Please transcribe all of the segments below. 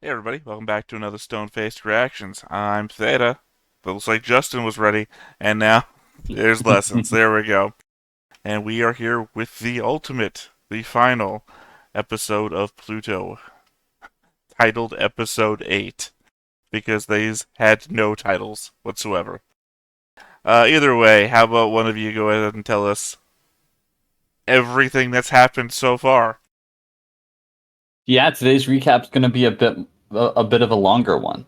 Hey everybody, welcome back to another Stone-Faced Reactions. I'm Theta. It looks like Justin was ready, and now there's lessons. There we go. And we are here with the ultimate, the final episode of Pluto, titled Episode 8, because these had no titles whatsoever. Either way, how about one of you go ahead and tell us everything that's happened so far? Yeah, today's recap's going to be a bit of a longer one.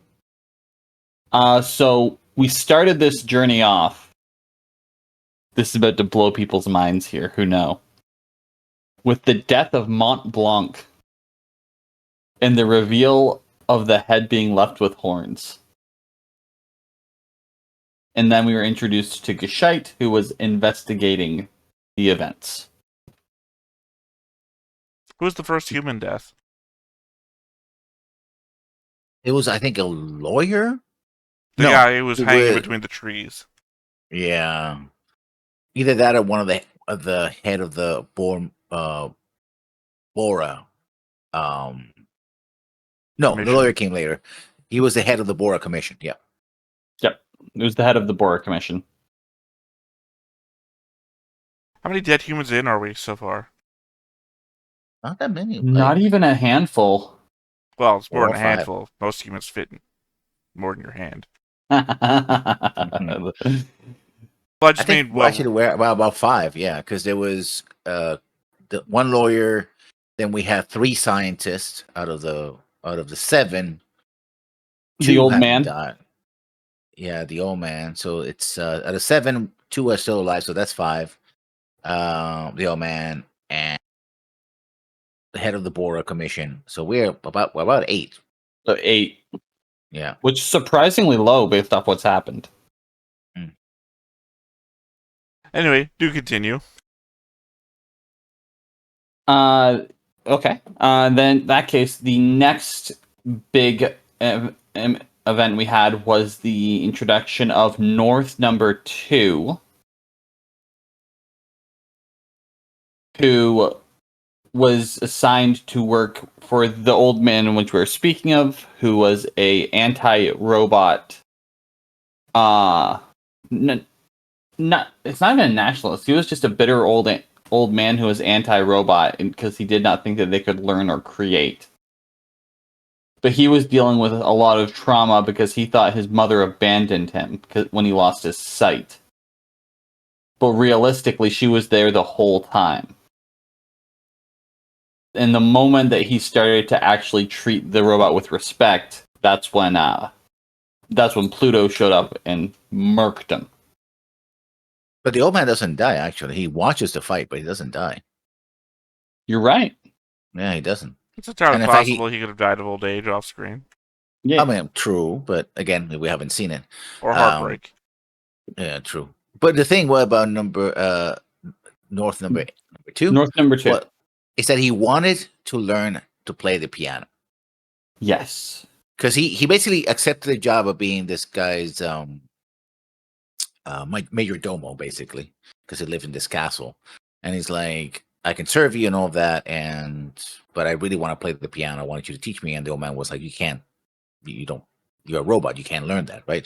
So we started this journey off. This is about to blow people's minds here, who know. With the death of Mont Blanc and the reveal of the head being left with horns. And then we were introduced to Gescheit, who was investigating the events. Who was the first human death? It was, I think, a lawyer. The guy who was hanging between the trees. Yeah, either that or one of the head of the Bora. No, Commission. the lawyer came later. He was the head of the Bora Commission. Yeah. Yep, it was the head of the Bora Commission. How many dead humans in are we so far? Not that many. Not even a handful. Well, it's more than a 5. handful. Most humans fit in more than your hand. Mhm. Well, I just mean, well, actually, about 5. Yeah, because there was the one lawyer. Then we had 3 scientists out of the 7. The old man. Died. Yeah, the old man. So it's out of 7, 2 are still alive. So that's 5. The old man and the head of the Bora Commission. So we're about 8. 8. Yeah. Which is surprisingly low based off what's happened. Anyway, do continue. Okay. Then in that case, the next big event we had was the introduction of North number 2, who was assigned to work for the old man in which we were speaking of, who was a anti-robot. It's not even a nationalist. He was just a bitter old man who was anti-robot because he did not think that they could learn or create. But he was dealing with a lot of trauma because he thought his mother abandoned him when he lost his sight. But realistically, she was there the whole time. And the moment that he started to actually treat the robot with respect, that's when Pluto showed up and murked him. But the old man doesn't die, actually. He watches the fight, but he doesn't die. You're right. Yeah, he doesn't. It's entirely possible he could have died of old age off screen. Yeah. I mean, true, but again, we haven't seen it. Or heartbreak. Yeah, true. But the thing about North number 2? North number 2. Is that he wanted to learn to play the piano. Yes. Because he basically accepted the job of being this guy's major domo, basically, because he lived in this castle. And he's like, I can serve you and all that, but I really want to play the piano. I wanted you to teach me. And the old man was like, you can't, you're a robot. You can't learn that, right?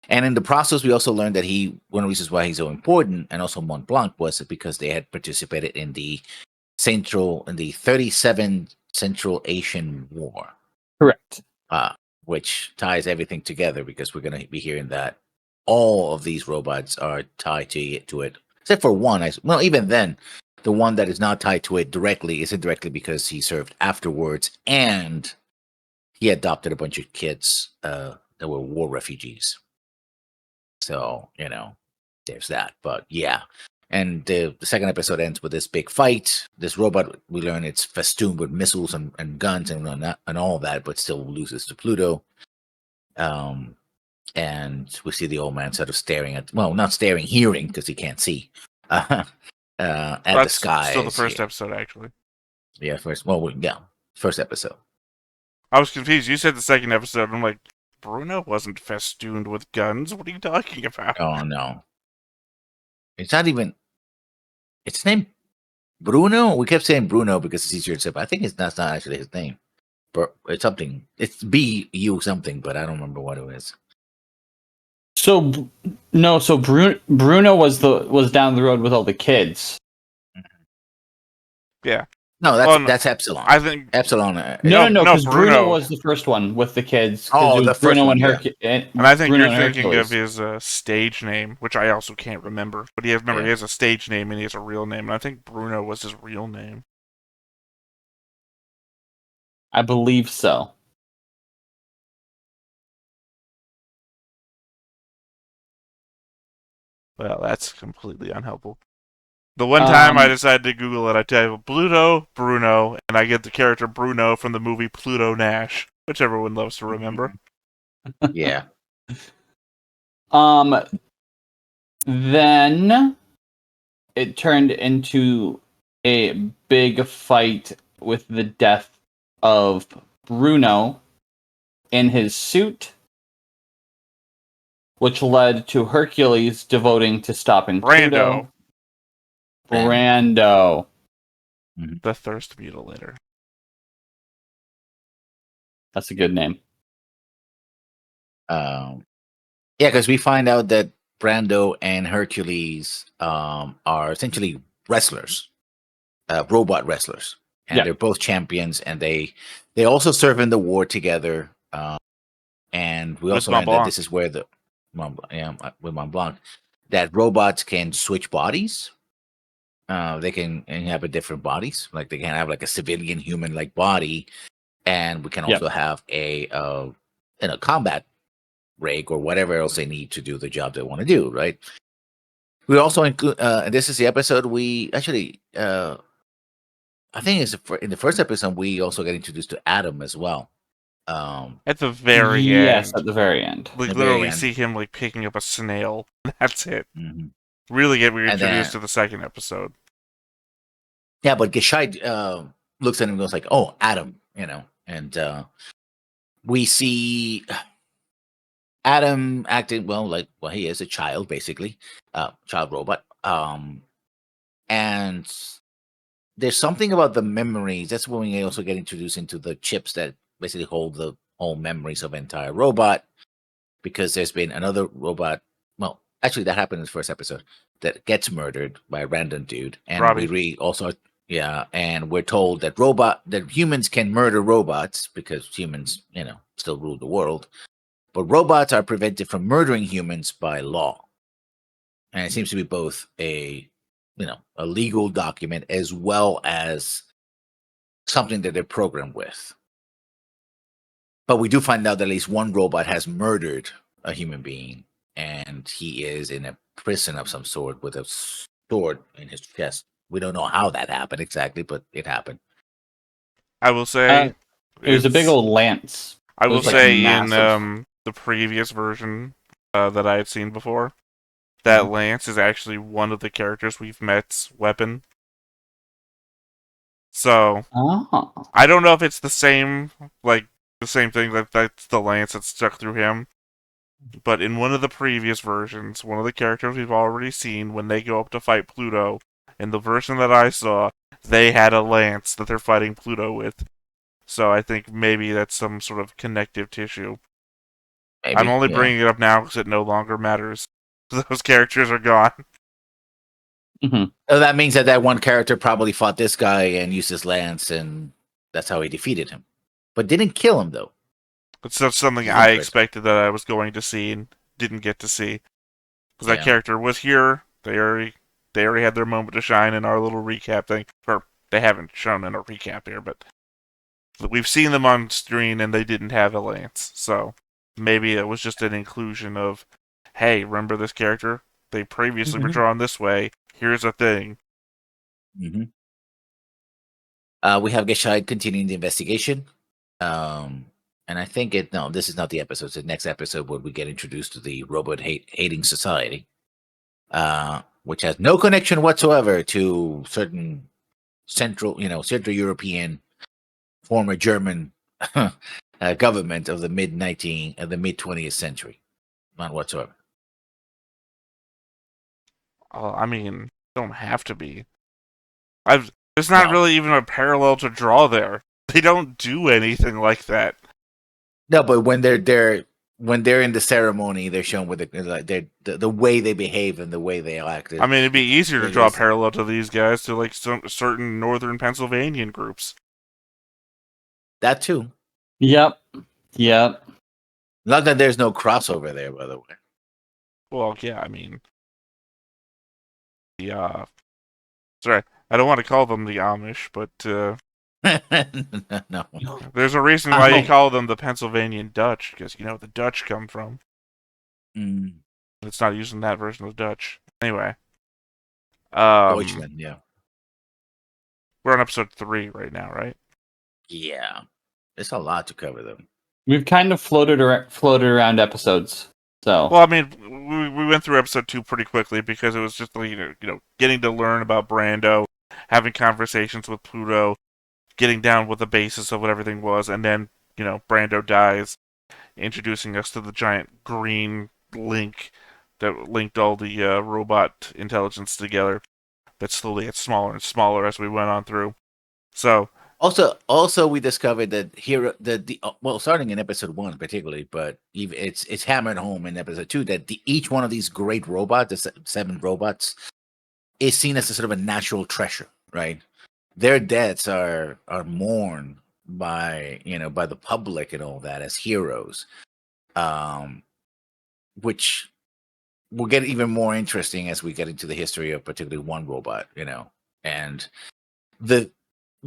And in the process, we also learned that one of the reasons why he's so important, and also Mont Blanc, was because they had participated in the 37 Central Asian War. Correct. Which ties everything together, because we're going to be hearing that all of these robots are tied to it, except for one. Well, even then, the one that is not tied to it directly is indirectly because he served afterwards, and he adopted a bunch of kids that were war refugees. So, there's that. But yeah. And the second episode ends with this big fight. This robot, we learn it's festooned with missiles and guns and all that, but still loses to Pluto. And we see the old man sort of staring not staring, hearing, because he can't see, at the sky. Still the first episode, actually. Yeah, first episode. I was confused. You said the second episode. I'm like, Bruno wasn't festooned with guns. What are you talking about? Oh, no. It's not even... It's named Bruno? We kept saying Bruno because it's easier to say, but I think that's not actually his name. It's something. It's BU something, but I don't remember what it is. So no, so Bruno was down the road with all the kids. Yeah. No, Well, no, that's Epsilon. I think Epsilon. No, No, because Bruno Bruno. was the first one with the kids. Because Oh, it the was first Bruno one, and yeah. And I think Bruno you're and thinking of Hercules. his stage name, which I also can't remember. But he has a stage name and he has a real name. And I think Bruno was his real name. I believe so. Well, that's completely unhelpful. The one time I decided to Google it, I type Pluto, Bruno, and I get the character Bruno from the movie Pluto Nash, which everyone loves to remember. Yeah. Then it turned into a big fight with the death of Bruno in his suit, which led to Hercules devoting to stopping Brando, Pluto. Brando. the Thirst Mutilator. That's a good name. Yeah, because we find out that Brando and Hercules are essentially wrestlers, robot wrestlers, and Yeah. they're both champions, and they also serve in the war together. And we With also Mont learned that Blanc. this is where with Mont Blanc, that robots can switch bodies. They can inhabit different bodies, like they can have like a civilian human like body, and we can Yep. also have a combat rig or whatever else they need to do the job they want to do, right? We also include, this is the episode we actually, I think it's in the first episode, we also get introduced to Adam as well. At the very Yes, end. at the very end. Like, The very literally end. see him, like, picking up a snail. That's it. Mhm. Really get we And introduced then, to the second episode. yeah, but Gescheit looks at him and goes like, oh, Adam, and we see Adam acting, well, he is a child, basically, child robot. And there's something about the memories. That's when we also get introduced into the chips that basically hold the whole memories of an entire robot. Because there's been another robot. Well, actually, that happened in the first episode that gets murdered by a random dude, and we Robbie. read also, yeah, and we're told that humans can murder robots because humans, still rule the world, but robots are prevented from murdering humans by law, and it seems to be both a legal document as well as something that they're programmed with. But we do find out that at least one robot has murdered a human being, and he is in a prison of some sort with a sword in his chest. We don't know how that happened exactly, but it happened. I will say It was a big old lance. I It will was like say in massive. the previous version that I had seen before, that lance is actually one of the characters we've met's weapon. So Oh. I don't know if it's the same thing that's the lance that's stuck through him. But in one of the previous versions, one of the characters we've already seen, when they go up to fight Pluto, in the version that I saw, they had a lance that they're fighting Pluto with. So I think maybe that's some sort of connective tissue. Maybe, I'm only yeah. bringing it up now because it no longer matters. Those characters are gone. Mm-hmm. So that means that one character probably fought this guy and used his lance, and that's how he defeated him. But didn't kill him, though. It's just something It's I interesting. expected that I was going to see and didn't get to see. Because that Yeah. character was here. They already had their moment to shine in our little recap thing. Or they haven't shown in a recap here, but we've seen them on screen and they didn't have a lance. So maybe it was just an inclusion of, hey, remember this character? They previously were drawn this way. Here's a thing. Mm-hmm. We have Gescheit continuing the investigation. And I think this is not the episode. It's the next episode where we get introduced to the robot hating society, which has no connection whatsoever to certain Central European, former German government of the mid 20th century. Not whatsoever. I mean, don't have to be. There's not No. really even a parallel to draw there. They don't do anything like that. No, but when they're in the ceremony, they're shown with the way they behave and the way they act. I mean, it'd be easier to It draw a is parallel to these guys to like some certain northern Pennsylvanian groups. that too. Yep. Yep. Not that there's no crossover there, by the way. Well, yeah, I mean, sorry, I don't want to call them the Amish, but No. there's a reason why you call them the Pennsylvanian Dutch, because you know the Dutch come from. Mm. It's not using that version of Dutch. Anyway, Deutschland, yeah. we're on episode 3 right now, right? Yeah. It's a lot to cover, though. We've kind of floated around episodes. So Well, I mean, we went through episode 2 pretty quickly because it was just like, getting to learn about Brando, having conversations with Pluto, getting down what the basis of what everything was, and then Brando dies, introducing us to the giant green link that linked all the robot intelligence together. That slowly gets smaller and smaller as we went on through. So Also, we discovered that here well, starting in episode 1 particularly, but even it's hammered home in episode 2 that each one of these great robots, the 7 robots, is seen as a sort of a natural treasure, right? Their deaths are mourned by by the public and all that as heroes, which will get even more interesting as we get into the history of particularly one robot, and the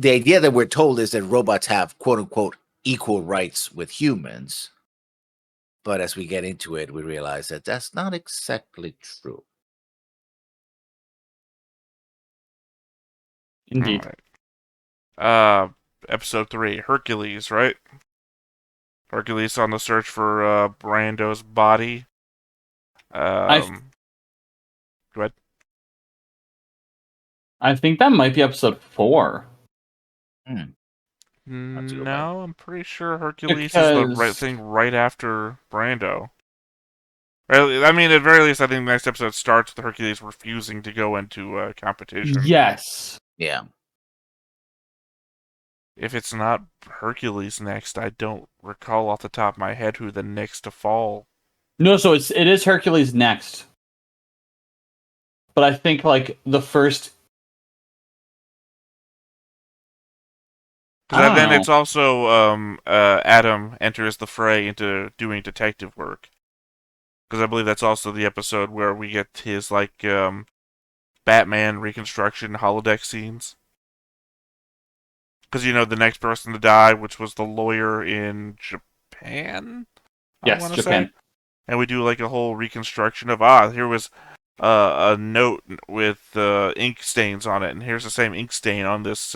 idea that we're told is that robots have quote unquote equal rights with humans, but as we get into it, we realize that that's not exactly true. indeed. all right. Episode 3, Hercules, right? Hercules on the search for Brando's body. Go ahead. I think that might be episode 4. Have to go back. No, I'm pretty sure Hercules is the right Because thing right after Brando. I mean, at very least, I think the next episode starts with Hercules refusing to go into competition. yes. Yeah. If it's not Hercules next, I don't recall off the top of my head who the next to fall. No, so it is Hercules next. But I think like the first Because then know. it's also Adam enters the fray into doing detective work. Because I believe that's also the episode where we get his Batman reconstruction holodeck scenes. Because the next person to die, which was the lawyer in Japan, I Yes, want to Japan. say, and we do like a whole reconstruction of here was a note with ink stains on it, and here's the same ink stain on this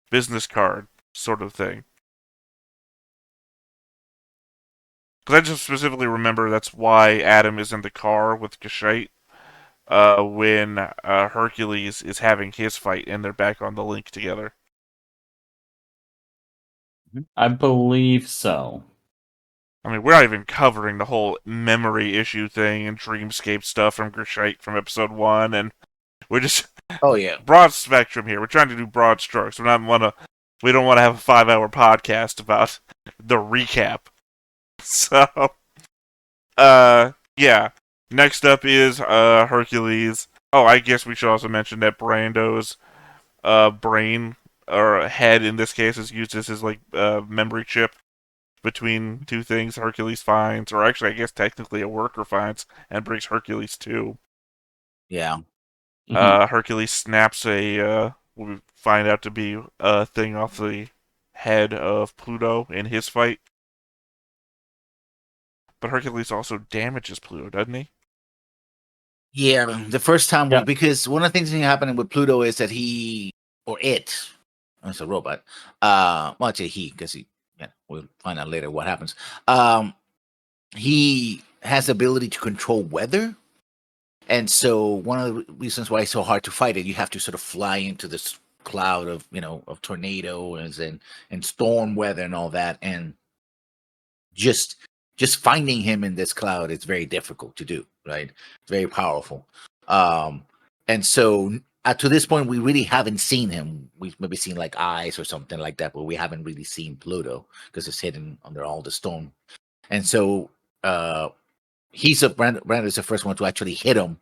business card, sort of thing. Because I just specifically remember that's why Adam is in the car with Gashite when Hercules is having his fight, and they're back on the link together. I believe so. I mean, we're not even covering the whole memory issue thing and dreamscape stuff from Gashite from episode 1, and we're just Oh yeah. broad spectrum here. We're trying to do broad strokes. We don't want to have a 5-hour podcast about the recap. So, yeah. Next up is Hercules. Oh, I guess we should also mention that Brando's brain or head in this case is used as his memory chip between two things Hercules finds, or actually I guess technically a worker finds and brings Hercules to. Yeah. Hercules snaps what we find out to be a thing off the head of Pluto in his fight. But Hercules also damages Pluto, doesn't he? Yeah, the first time Yeah. because one of the things that happening with Pluto is that it's a robot. Well, I'd say he because we'll find out later what happens. He has the ability to control weather, and so one of the reasons why it's so hard to fight it, you have to sort of fly into this cloud of of tornadoes and storm weather and all that, and just finding him in this cloud is very difficult to do, right? Very powerful. And so to this point, we really haven't seen him. We've maybe seen like eyes or something like that, but we haven't really seen Pluto because it's hidden under all the stone. And so Brandon is the first one to actually hit him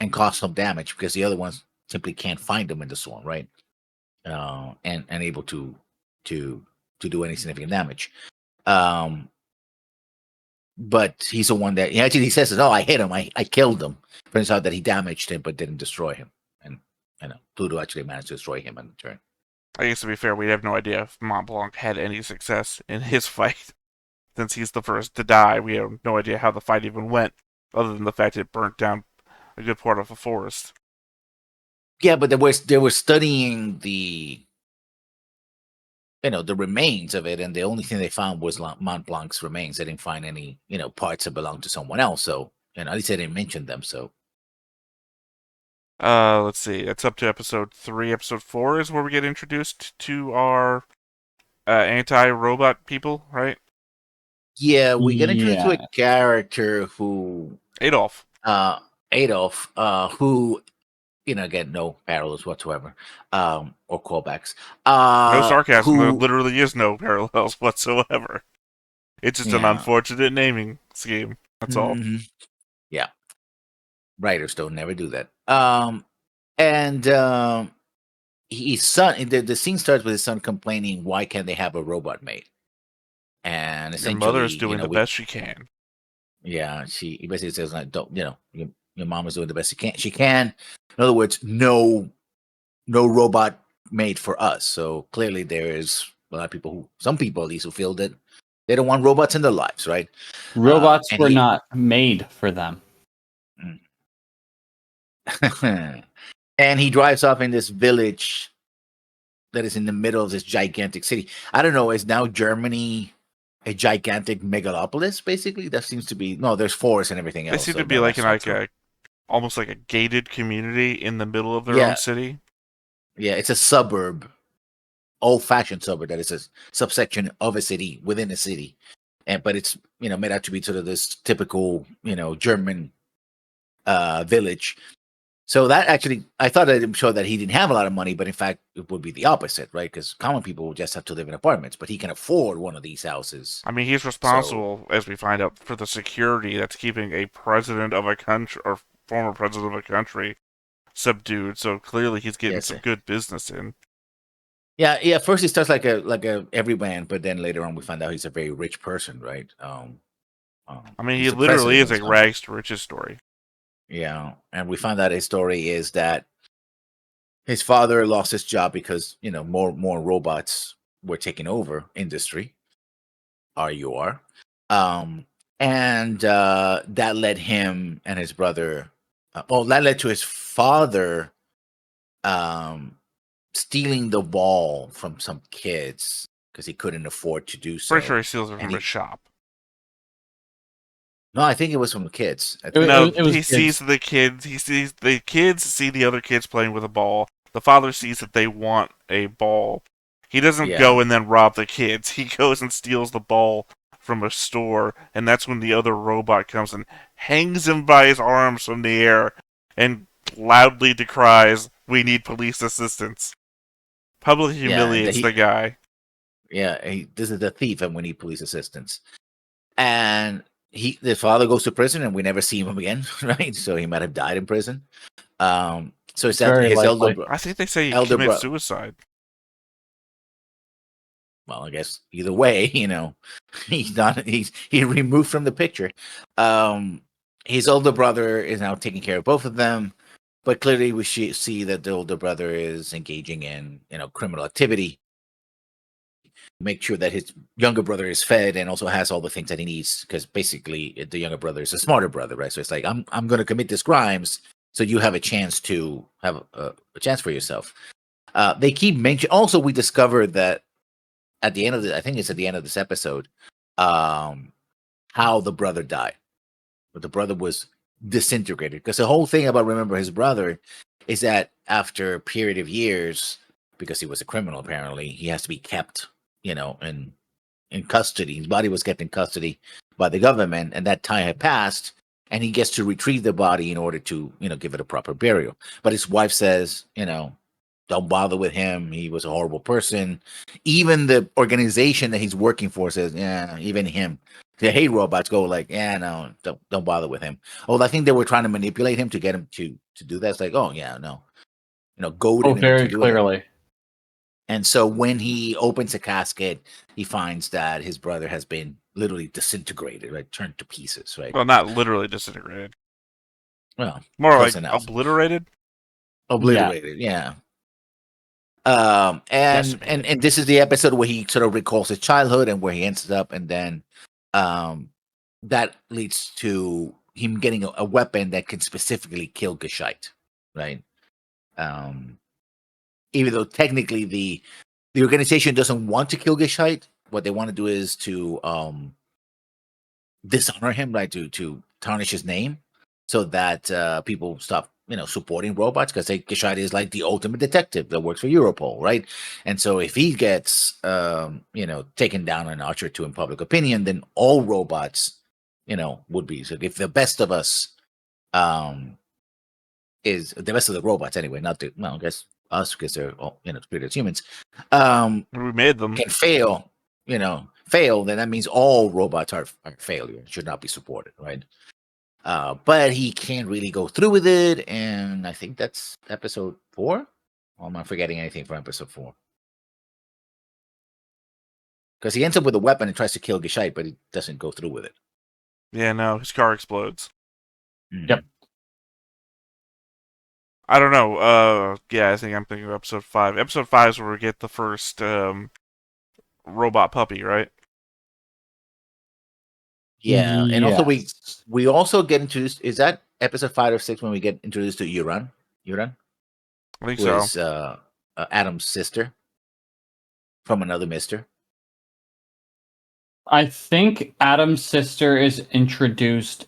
and cause some damage because the other ones simply can't find him in the storm, right? And able to do any significant damage. But he's the one that he says, "Oh, I hit him. I killed him." Turns out that he damaged him but didn't destroy him, and Pluto actually managed to destroy him in turn. I guess to be fair, we have no idea if Mont Blanc had any success in his fight. Since he's the first to die, we have no idea how the fight even went, other than the fact it burnt down a good part of a forest. Yeah, but they were studying the the remains of it, and the only thing they found was Mont Blanc's remains. They didn't find any parts that belonged to someone else. So at least they didn't mention them. So let's see. It's up to episode 3. Episode 4 is where we get introduced to our anti-robot people, right? yeah, we get introduced to a character who Adolf, who again, no parallels whatsoever, or callbacks. no sarcasm. There Who, literally is no parallels whatsoever. It's just an Yeah. unfortunate naming scheme. That's all. Yeah, writers don't never do that. And his son. The scene starts with his son complaining, "Why can't they have a robot mate?" And Your essentially, mother's doing the best she can. Yeah, he basically says, like, don't your mom is doing the best she can. In other words, no robot made for us. So clearly there is a lot of people some people at least who feel that they don't want robots in their lives, right? Robots were not made for them. And he drives off in this village that is in the middle of this gigantic city. I don't know, is now Germany a gigantic megalopolis, basically? That seems to be there's forests and everything else. They seem to be like almost like a gated community in the middle of their own city. Yeah, it's a suburb, old-fashioned suburb that is a subsection of a city within a city, but it's made out to be sort of this typical German village. So that actually, I thought it showed that he didn't have a lot of money, but in fact, it would be the opposite, right? Because common people would just have to live in apartments, but he can afford one of these houses. I mean, he's responsible, as we find out, for the security that's keeping a president of a country or former president of a country subdued. So clearly, he's getting some good business in. Yeah. First, he starts like a everyman, but then later on, we find out he's a very rich person, right? I mean, he literally is a rags to riches story. Yeah, and we find out his story is that his father lost his job because more robots were taking over industry. RUR, and that led him and his brother. That led to his father stealing the ball from some kids because he couldn't afford to do so. Pretty sure he steals it from a shop. No, I think it was from the kids. He sees the kids. He sees the kids see the other kids playing with a ball. The father sees that they want a ball. He doesn't go and then rob the kids. He goes and steals the ball from a store, and that's when the other robot comes and hangs him by his arms from the air and loudly decries, "We need police assistance." Publicly humiliates the guy. Yeah, this is the thief, and we need police assistance. And the father goes to prison, and we never see him again, right? So he might have died in prison. So it's his elder brother. I think they say he committed suicide. Well, I guess either way, he's not. He's removed from the picture. His older brother is now taking care of both of them, but clearly we see that the older brother is engaging in criminal activity. Make sure that his younger brother is fed and also has all the things that he needs, because basically the younger brother is a smarter brother, right? So it's like, I'm going to commit these crimes so you have a chance to have a chance for yourself. They keep mentioning. Also, we discovered that at the end of I think it's at the end of this episode, how the brother died. But the brother was disintegrated, because the whole thing about Remember His Brother is that after a period of years, because he was a criminal, apparently, he has to be kept in custody. His body was kept in custody by the government, and that time had passed. and he gets to retrieve the body in order to, give it a proper burial. But his wife says, don't bother with him. He was a horrible person. Even the organization that he's working for says, yeah, even him. The hate robots go like, yeah, no, don't bother with him. Oh, I think they were trying to manipulate him to get him to do that. It's like, oh yeah, no, Oh, goaded him into very doing it. clearly. And so when he opens a casket, he finds that his brother has been literally disintegrated, right, turned to pieces, right. Well, not literally disintegrated. Well, More close like enough. obliterated. Obliterated, yeah. Decimated. And this is the episode where he sort of recalls his childhood and where he ends up, and then that leads to him getting a weapon that can specifically kill Geshite, right? Even though technically the organization doesn't want to kill Geshite, what they want to do is to dishonor him, right? To tarnish his name, so that people stop, supporting robots, because Geshite is like the ultimate detective that works for Europol, right? And so if he gets, taken down a notch or two in public opinion, then all robots, would be. So if the best of us, is the rest of the robots anyway, not the, well, I guess us, because they're all, treated as humans, We made them. can fail, then that means all robots are failure, should not be supported, right? But he can't really go through with it, and I think that's episode 4. Or am I forgetting anything from episode 4? Because he ends up with a weapon and tries to kill Geshite, but he doesn't go through with it. Yeah, no, his car explodes. Yep. I don't know. Yeah, I think I'm thinking of episode 5. Episode 5 is where we get the first robot puppy, right? Yeah, and also Yes. we also get introduced. Is that episode 5 or 6 when we get introduced to Yuran? Yuran, I think who so. is Adam's sister from another Mister. I think Adam's sister is introduced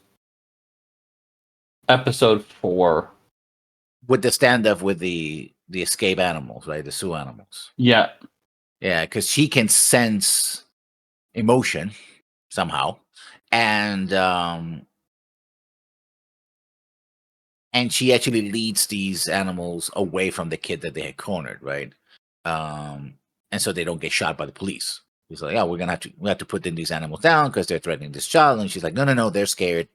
episode 4. With the standoff with the escape animals, right? The Sioux animals. Yeah. Yeah, because she can sense emotion somehow, and she actually leads these animals away from the kid that they had cornered, right? And so they don't get shot by the police. He's like, "Yeah, we have to put these animals down because they're threatening this child." And she's like, "No, they're scared.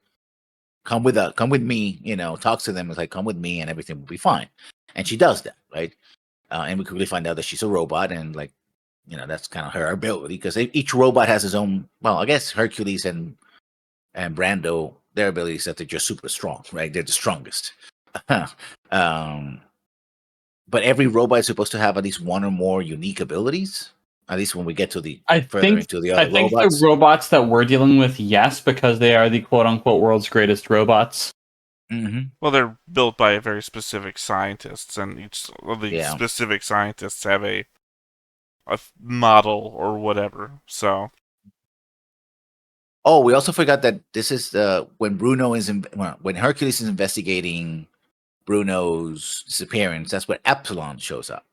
Come with us. Come with me. Talks to them. It's like, come with me, and everything will be fine." And she does that, right? And we quickly find out that she's a robot, and like, that's kind of her ability, because each robot has his own. Well, I guess Hercules and Brando, their ability is that they're just super strong, right? They're the strongest. But every robot is supposed to have at least one or more unique abilities. At least when we get to the further into the other the robots. robots that we're dealing with, yes, because they are the quote unquote world's greatest robots. Mm-hmm. Well, they're built by very specific scientists, and each of the specific scientists have a model or whatever. So. Oh, we also forgot that this is when when Hercules is investigating Bruno's disappearance. That's where Epsilon shows up,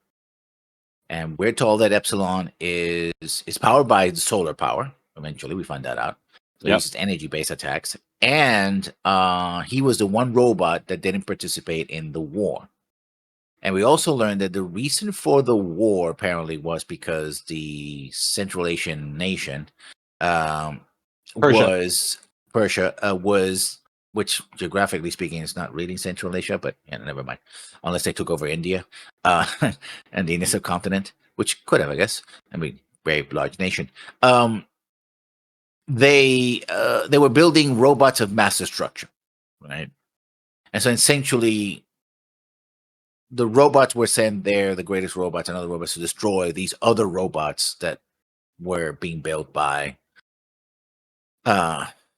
and we're told that Epsilon is powered by solar power. Eventually, we find that out. So he uses energy-based attacks, and he was the one robot that didn't participate in the war. And we also learned that the reason for the war apparently was because the Central Asian nation Persia was, which geographically speaking is not really Central Asia, but never mind. Unless they took over India and the Indian subcontinent, which could have, I guess. I mean, very large nation. They were building robots of mass destruction, right? And so essentially, the robots were sent there, the greatest robots and other robots, to destroy these other robots that were being built by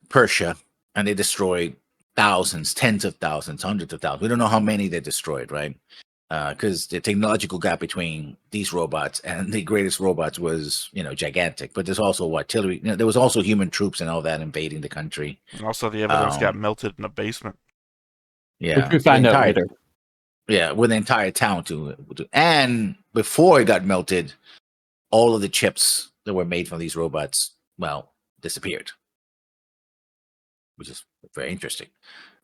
Persia, and they destroyed thousands, tens of thousands, hundreds of thousands. We don't know how many they destroyed, right? Because the technological gap between these robots and the greatest robots was, gigantic. But there's also artillery. There was also human troops and all that invading the country. And also, the evidence got melted in a basement. Yeah, which we find out later. Yeah, with the entire town too. And before it got melted, all of the chips that were made from these robots, disappeared. which is very interesting.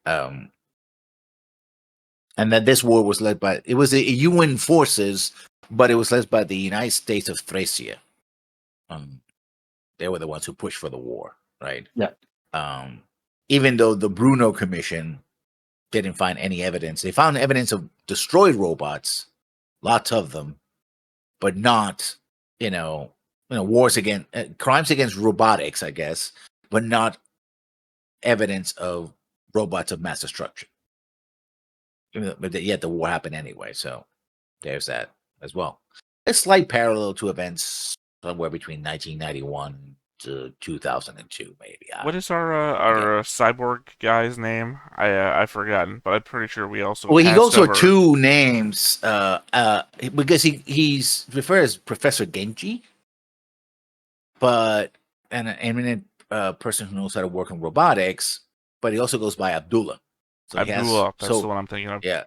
And that this war was led by, it was a UN forces, but it was led by the United States of Thracia. They were the ones who pushed for the war, right? Yeah. Even though the Bruno Commission didn't find any evidence, they found evidence of destroyed robots, lots of them, but not, wars against crimes against robotics, I guess, but not evidence of robots of mass destruction. But yet the war happened anyway, so there's that as well. A slight parallel to events somewhere between 1991 to 2002, maybe. What is our cyborg guy's name? I've forgotten, but I'm pretty sure we also Well, he passed goes for over. two names, because he's referred as Professor Genji, but an eminent person who knows how to work in robotics. But he also goes by Abdullah. So Abdullah, that's the one I'm thinking of. Yeah,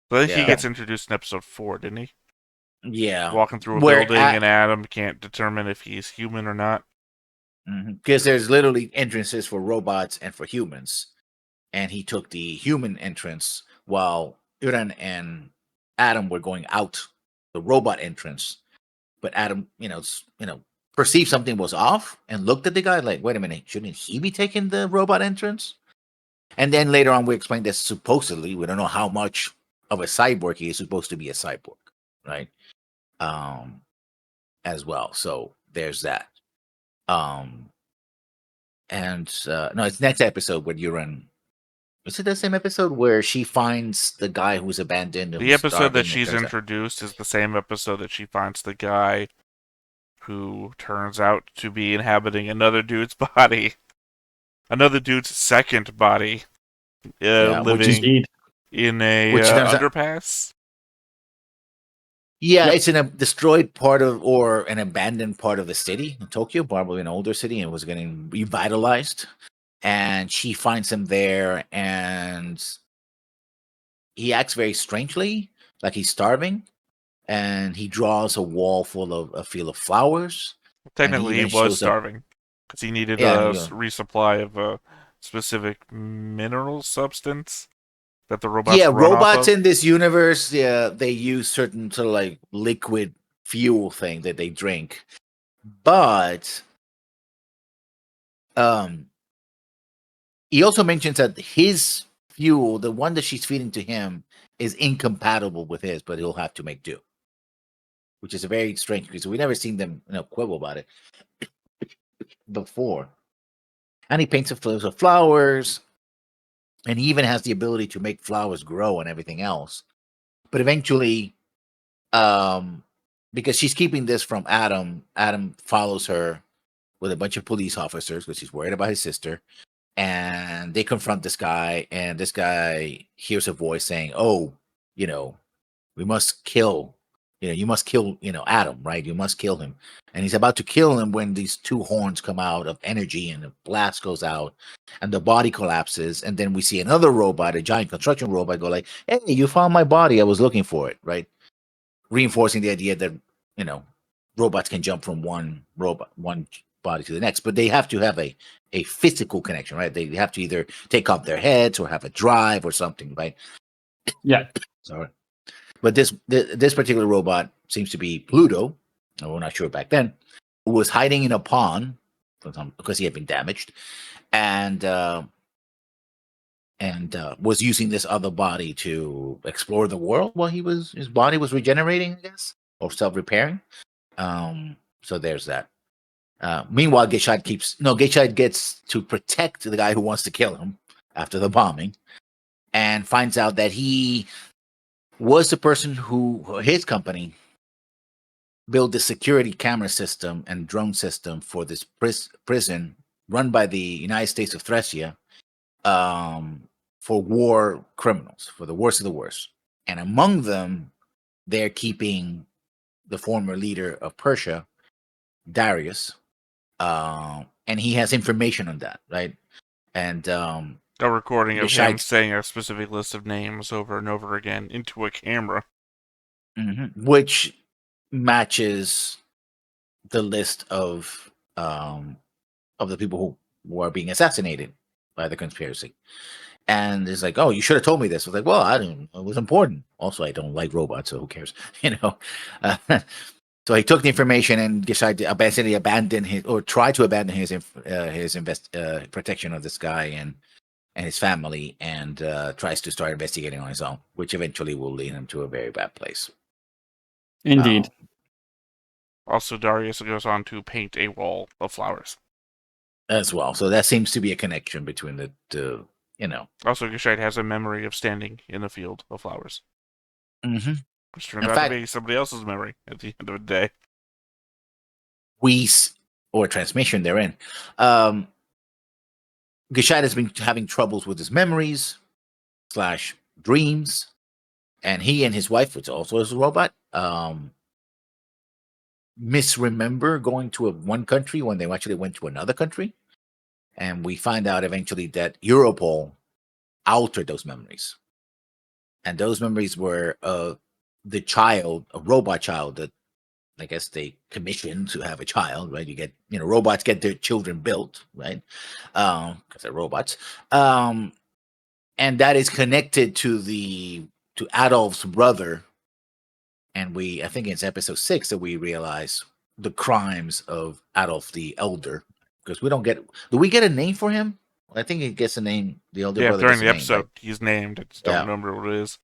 So I think he yeah. gets introduced in episode 4, didn't he? Yeah, Walking through a Where building and Adam can't determine if he's human or not. because there's literally entrances for robots and for humans, and he took the human entrance while Uran and Adam were going out the robot entrance. But Adam, perceived something was off and looked at the guy like, "Wait a minute, shouldn't he be taking the robot entrance?" And then later on, we explained that supposedly we don't know how much of a cyborg he is supposed to be a cyborg, right? As well. So there's that. And no, it's next episode when you're in. Is it the same episode where she finds the guy who's abandoned? And The who's episode that starving, she's turns out- introduced is the same episode that she finds the guy who turns out to be inhabiting another dude's body. Another dude's second body. Living in a underpass. Yeah, it's in a destroyed part of, or an abandoned part of the city in Tokyo, probably an older city, and was getting revitalized. And she finds him there, and he acts very strangely, like he's starving. And he draws a wall full of a field of flowers. Technically, he was starving because he needed a resupply of a specific mineral substance that the robots run robots off of. in this universe, they use certain sort of like liquid fuel thing that they drink, but he also mentions that his fuel, the one that she's feeding to him, is incompatible with his, but he'll have to make do, which is a very strange because we never seen them quibble about it before. And he paints a field of flowers, and he even has the ability to make flowers grow and everything else. But eventually, because she's keeping this from Adam follows her with a bunch of police officers because he's worried about his sister. And they confront this guy, and this guy hears a voice saying, "Oh, we must kill, you must kill, Adam, right? You must kill him." And he's about to kill him when these two horns come out of energy, and the blast goes out, and the body collapses. And then we see another robot, a giant construction robot, go like, "Hey, you found my body. I was looking for it," right? Reinforcing the idea that robots can jump from one body to the next, but they have to have a physical connection, right? They have to either take off their heads or have a drive or something, right? Yeah. Sorry. But this particular robot seems to be Pluto, and we're not sure back then, who was hiding in a pond because he had been damaged, and was using this other body to explore the world while his body was regenerating, I guess, or self-repairing. So there's that. Meanwhile, Geishad gets to protect the guy who wants to kill him after the bombing, and finds out that he was the person who his company built the security camera system and drone system for this prison run by the United States of Thracia, for war criminals, for the worst of the worst. And among them, they're keeping the former leader of Persia, Darius, and he has information on that, right? And a recording of him saying a specific list of names over and over again into a camera, which matches the list of the people who are being assassinated by the conspiracy. And it's like, oh, you should have told me this. I was like, well, I didn't. It was important. Also, I don't like robots, so who cares? Uh, so he took the information and decided to basically abandon his, or try to abandon his protection of this guy and his family, and tries to start investigating on his own, which eventually will lead him to a very bad place. Indeed. Also, Darius goes on to paint a wall of flowers. As well. So that seems to be a connection between the two, Also, Geshite has a memory of standing in a field of flowers. Mm-hmm. Which turned In out fact, to be somebody else's memory at the end of the day. Or transmission therein. Geshite has been having troubles with his memories / dreams, and he and his wife, which also is a robot, misremember going to one country when they actually went to another country. And we find out eventually that Europol altered those memories. And those memories were the child, a robot child that I guess they commissioned to have a child, right? You get, robots get their children built, right? Because they're robots. And that is connected to Adolf's brother. And I think it's episode 6 that we realize the crimes of Adolf the Elder. Because do we get a name for him? I think he gets a name. The elder brother during gets the a name, episode, right? he's named. I just don't remember what it is.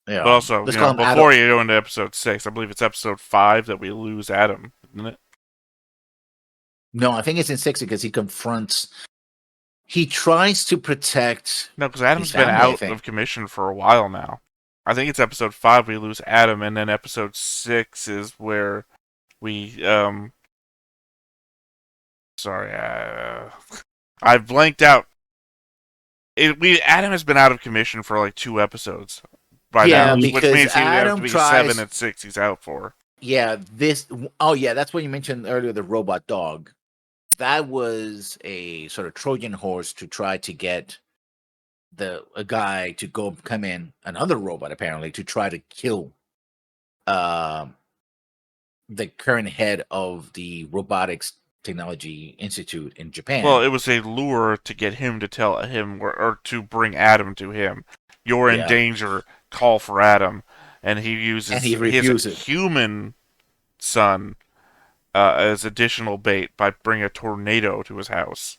Yeah. But also, Let's call him before Adolf. you go into episode 6, I believe it's episode 5 that we lose Adam, isn't it? No, I think it's in 6 because he tries to protect. No, because Adam's his family, been out of commission for a while now. I think it's episode 5 we lose Adam, and then episode 6 is where we, sorry, I blanked out. Adam has been out of commission for like 2 episodes by now, which means he have to be 7 and 6 he's out for. Yeah, that's what you mentioned earlier, the robot dog. That was a sort of Trojan horse to try to get a guy to come in, another robot apparently, to try to kill the current head of the Robotics Technology Institute in Japan. Well, it was a lure to get him to tell him, or to bring Adam to him. You're in danger, call for Adam. And he uses his human son as additional bait by bringing a tornado to his house.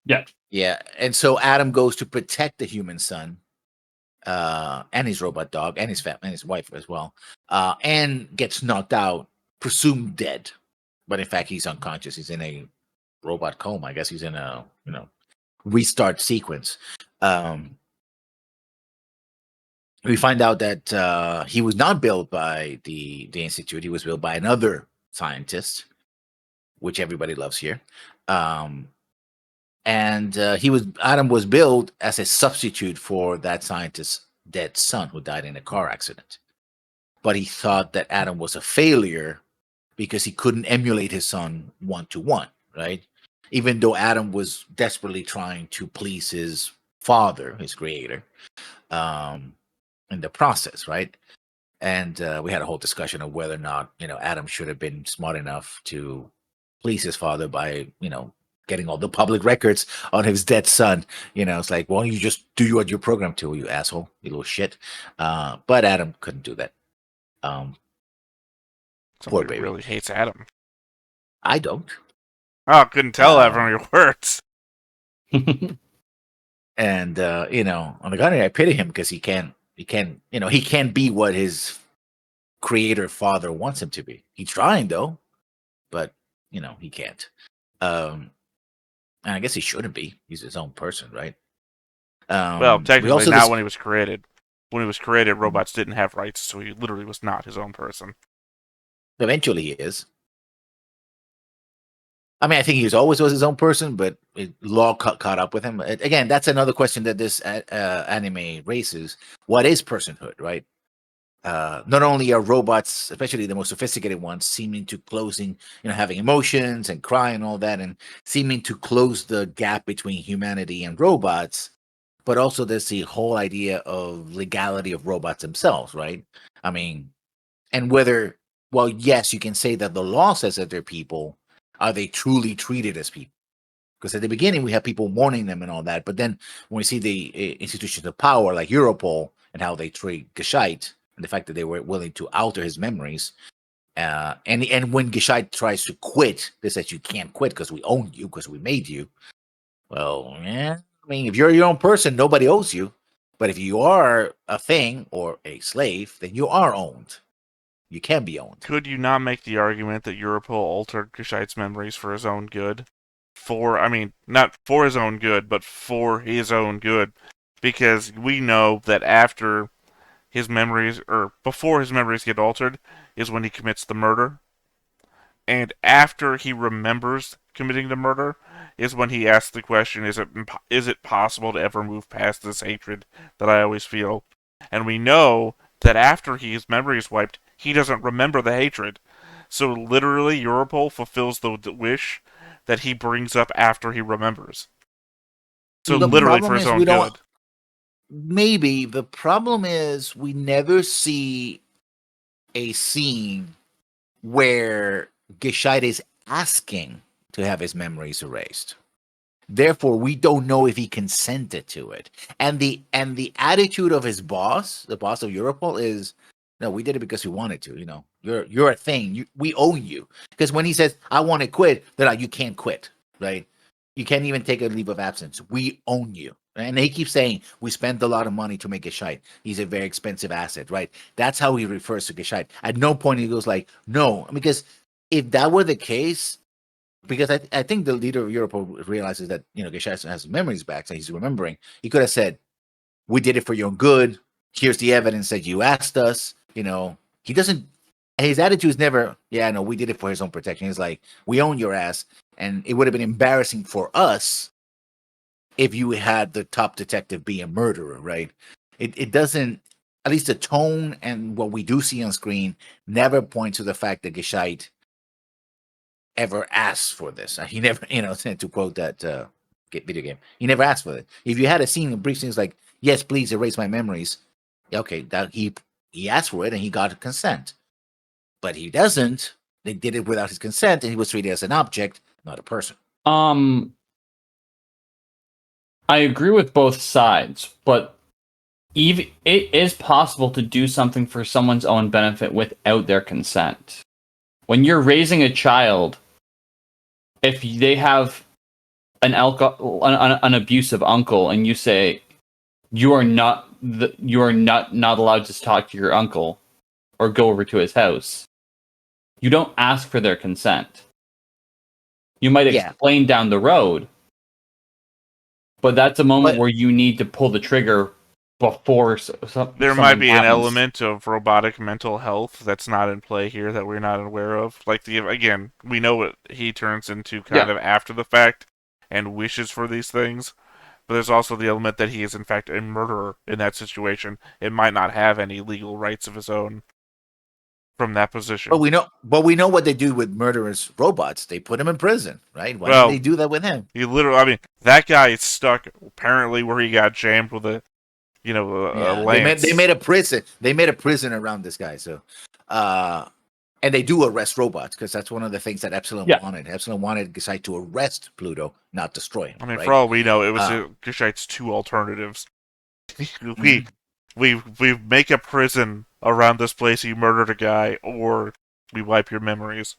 Yeah. Yeah, and so Adam goes to protect the human son, and his robot dog, and his family, and his wife as well, and gets knocked out, presumed dead, but in fact he's unconscious. He's in a robot coma. I guess he's in a restart sequence. We find out that he was not built by the institute. He was built by another scientist, which everybody loves here. And Adam was built as a substitute for that scientist's dead son who died in a car accident. But he thought that Adam was a failure because he couldn't emulate his son 1-to-1, right? Even though Adam was desperately trying to please his father, his creator, in the process, right? And we had a whole discussion of whether or not, Adam should have been smart enough to please his father by, getting all the public records on his dead son. It's like, why don't you just do what you're programmed to, you asshole, you little shit. But Adam couldn't do that. Poor baby. Really hates Adam. I don't. Oh, couldn't tell that from your words. And on the contrary, I pity him because he can't be what his creator father wants him to be. He's trying though, but he can't. And I guess he shouldn't be. He's his own person, right? Well, technically, not when he was created. When he was created, robots didn't have rights, so he literally was not his own person. Eventually, he is. I mean, I think he always was his own person, but law caught up with him. Again, that's another question that this anime raises. What is personhood, right? Not only are robots, especially the most sophisticated ones, seeming to having emotions and cry and all that, and seeming to close the gap between humanity and robots, but also there's the whole idea of legality of robots themselves, right? I mean, and whether, yes, you can say that the law says that they're people. Are they truly treated as people? Because at the beginning we have people mourning them and all that, but then when we see the institutions of power like Europol and how they treat Gescheit and the fact that they were willing to alter his memories, and when Gescheit tries to quit, they said you can't quit because we own you because we made you. Well, yeah, I mean, if you're your own person, nobody owes you. But if you are a thing or a slave, then you are owned. You can be owned. Could you not make the argument that Europol altered Gescheidt's memories for his own good? Not for his own good, but for his own good. Because we know that after his memories, or before his memories get altered, is when he commits the murder. And after he remembers committing the murder, is when he asks the question, is it possible to ever move past this hatred that I always feel? And we know that after his memory is wiped, he doesn't remember the hatred. So literally, Europol fulfills the wish that he brings up after he remembers. So The literally problem for his is own we don't. good. Maybe the problem is we never see a scene where Gescheit is asking to have his memories erased. Therefore, we don't know if he consented to it. And the attitude of his boss, the boss of Europol, is no, we did it because we wanted to. You know, you're a thing. We own you. Because when he says I want to quit, they're like, you can't quit, right? You can't even take a leave of absence. We own you. And he keeps saying, we spent a lot of money to make Gescheit. He's a very expensive asset, right? That's how he refers to Gescheit. At no point he goes like, no, because if that were the case, because I think the leader of Europe realizes that, you know, Gescheit has his memories back, so he's remembering. He could have said, we did it for your own good. Here's the evidence that you asked us. You know, he doesn't, his attitude is never, yeah, no, we did it for his own protection. He's like, we own your ass. And it would have been embarrassing for us if you had the top detective be a murderer, right? It doesn't, at least the tone and what we do see on screen never point to the fact that Gescheit ever asked for this. He never, you know, to quote that video game, he never asked for it. If you had a scene, a brief scene, it's like, yes, please erase my memories. Okay, that he asked for it and he got consent, but he doesn't. They did it without his consent, and he was treated as an object, not a person. I agree with both sides, but even it is possible to do something for someone's own benefit without their consent. When you're raising a child, if they have an abusive uncle, and you say you are not allowed to talk to your uncle or go over to his house, you don't ask for their consent. You might explain down the road, but that's a moment where you need to pull the trigger before there might be an element of robotic mental health that's not in play here that we're not aware of. Like again, we know what he turns into kind of after the fact and wishes for these things, but there's also the element that he is in fact a murderer in that situation. It might not have any legal rights of his own from that position. But we know what they do with murderous robots. They put him in prison, right? Why didn't they do that with him? He literally, that guy is stuck apparently where he got jammed with a lance. They made a prison. They made a prison around this guy. So, and they do arrest robots because that's one of the things that Epsilon wanted. Epsilon wanted Gescheit to arrest Pluto, not destroy him. I mean, right? for all we know, it was Gescheit's two alternatives. we make a prison around this place you murdered a guy, or we wipe your memories.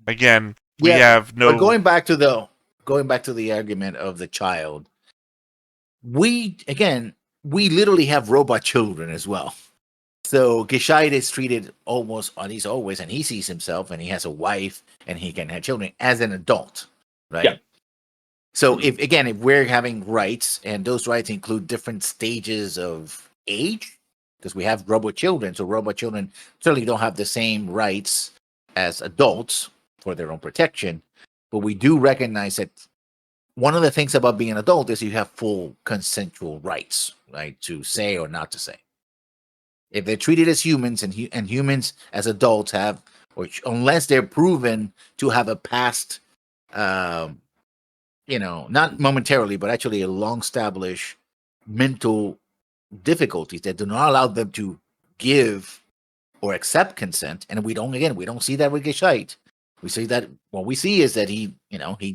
Again, we have no. But going back to the argument of the child, we literally have robot children as well. So Gescheit is treated almost, and he sees himself, and he has a wife, and he can have children as an adult, right? Yeah. So if we're having rights, and those rights include different stages of age, because we have robot children, so robot children certainly don't have the same rights as adults for their own protection, but we do recognize that one of the things about being an adult is you have full consensual rights, right, to say or not to say. If they're treated as humans, and humans as adults have, unless they're proven to have a past, not momentarily, but actually a long-established mental difficulties that do not allow them to give or accept consent, and we don't see that with Gescheit. We see that what we see is that he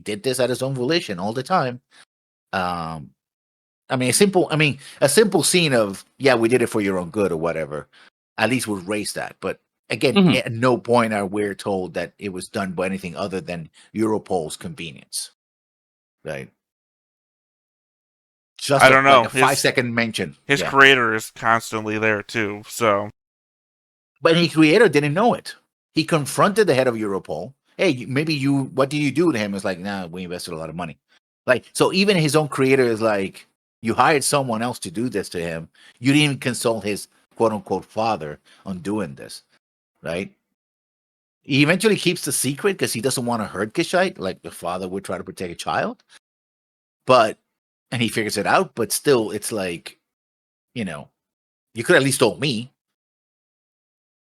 did this at his own volition all the time. Um, a simple scene of, yeah, we did it for your own good or whatever, at least would raise that. But again, Mhm. at no point are we told that it was done by anything other than Europol's convenience, right? I Just don't like know. a 5 second mention. His Yeah. creator is constantly there too. So But his creator didn't know it. He confronted the head of Europol. Hey, what do you do to him? It's like, nah, we invested a lot of money. Like, so even his own creator is like, you hired someone else to do this to him. You didn't even consult his quote unquote father on doing this, right? He eventually keeps the secret because he doesn't want to hurt Gishite, like the father would try to protect a child. And he figures it out, but still, it's like, you could at least told me.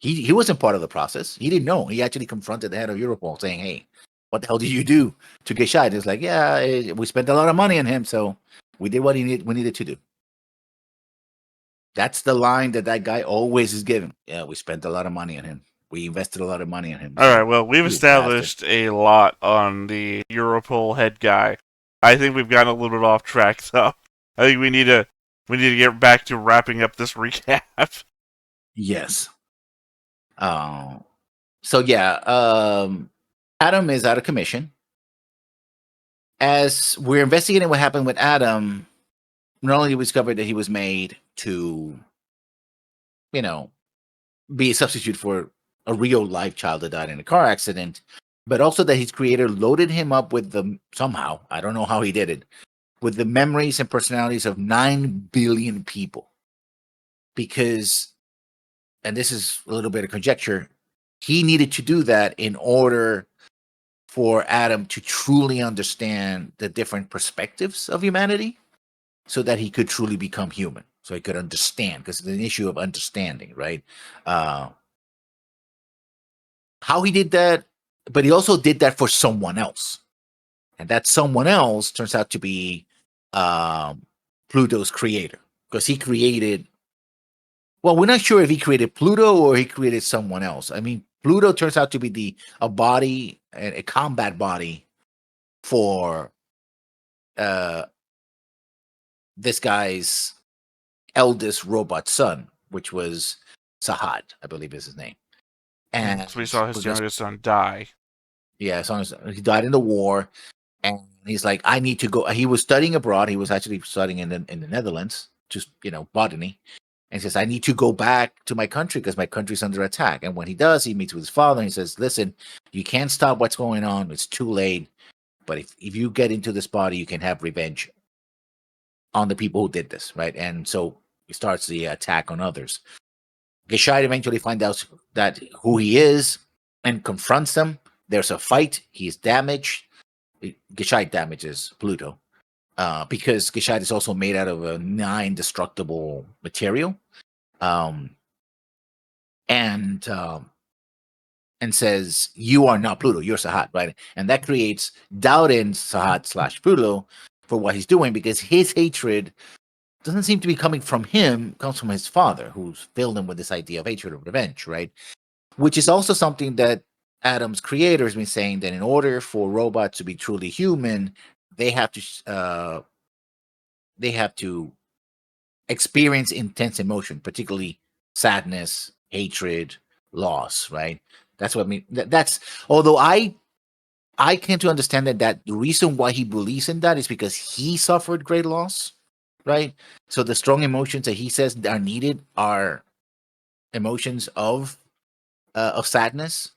He wasn't part of the process. He didn't know. He actually confronted the head of Europol saying, hey, what the hell did you do to Gishite? It's like, yeah, we spent a lot of money on him, so we did what we needed to do. That's the line that guy always is giving. Yeah, we spent a lot of money on him. We invested a lot of money on him. all right, well, we've You bastard. established a lot on the Europol head guy. I think we've gotten a little bit off track, though. I think we need to get back to wrapping up this recap. Yes. So yeah, Adam is out of commission. As we're investigating what happened with Adam, not only did we discover that he was made to, be a substitute for a real life child that died in a car accident, but also that his creator loaded him up with somehow, I don't know how he did it, with the memories and personalities of 9 billion people. Because, and this is a little bit of conjecture, he needed to do that in order for Adam to truly understand the different perspectives of humanity so that he could truly become human, so he could understand, because it's an issue of understanding, right? How he did that, but he also did that for someone else. And that someone else turns out to be Pluto's creator, because he created, well, we're not sure if he created Pluto or he created someone else. I mean, Pluto turns out to be a body, a combat body for this guy's eldest robot son, which was Sahad, I believe is his name. And So we saw his because, youngest son die. yeah, so he died in the war, and he's like, I need to go. He was studying abroad. He was actually studying in the Netherlands, just botany. And he says, I need to go back to my country because my country's under attack. And when he does, he meets with his father and he says, listen, you can't stop what's going on. It's too late. But if you get into this body, you can have revenge on the people who did this, right? And so he starts the attack on others. Geshide eventually finds out that who he is and confronts them. There's a fight. He's damaged. Geshide damages Pluto because Geshide is also made out of a 9 destructible material, and says, "You are not Pluto. You're Sahat, right?" And that creates doubt in Sahat / Pluto for what he's doing, because his hatred doesn't seem to be coming from him, comes from his father, who's filled him with this idea of hatred of revenge, right? Which is also something that Adam's creator has been saying, that in order for robots to be truly human, they have to experience intense emotion, particularly sadness, hatred, loss, right? That's what I mean. That's, although I came to understand that the reason why he believes in that is because he suffered great loss, right? So the strong emotions that he says are needed are emotions of sadness.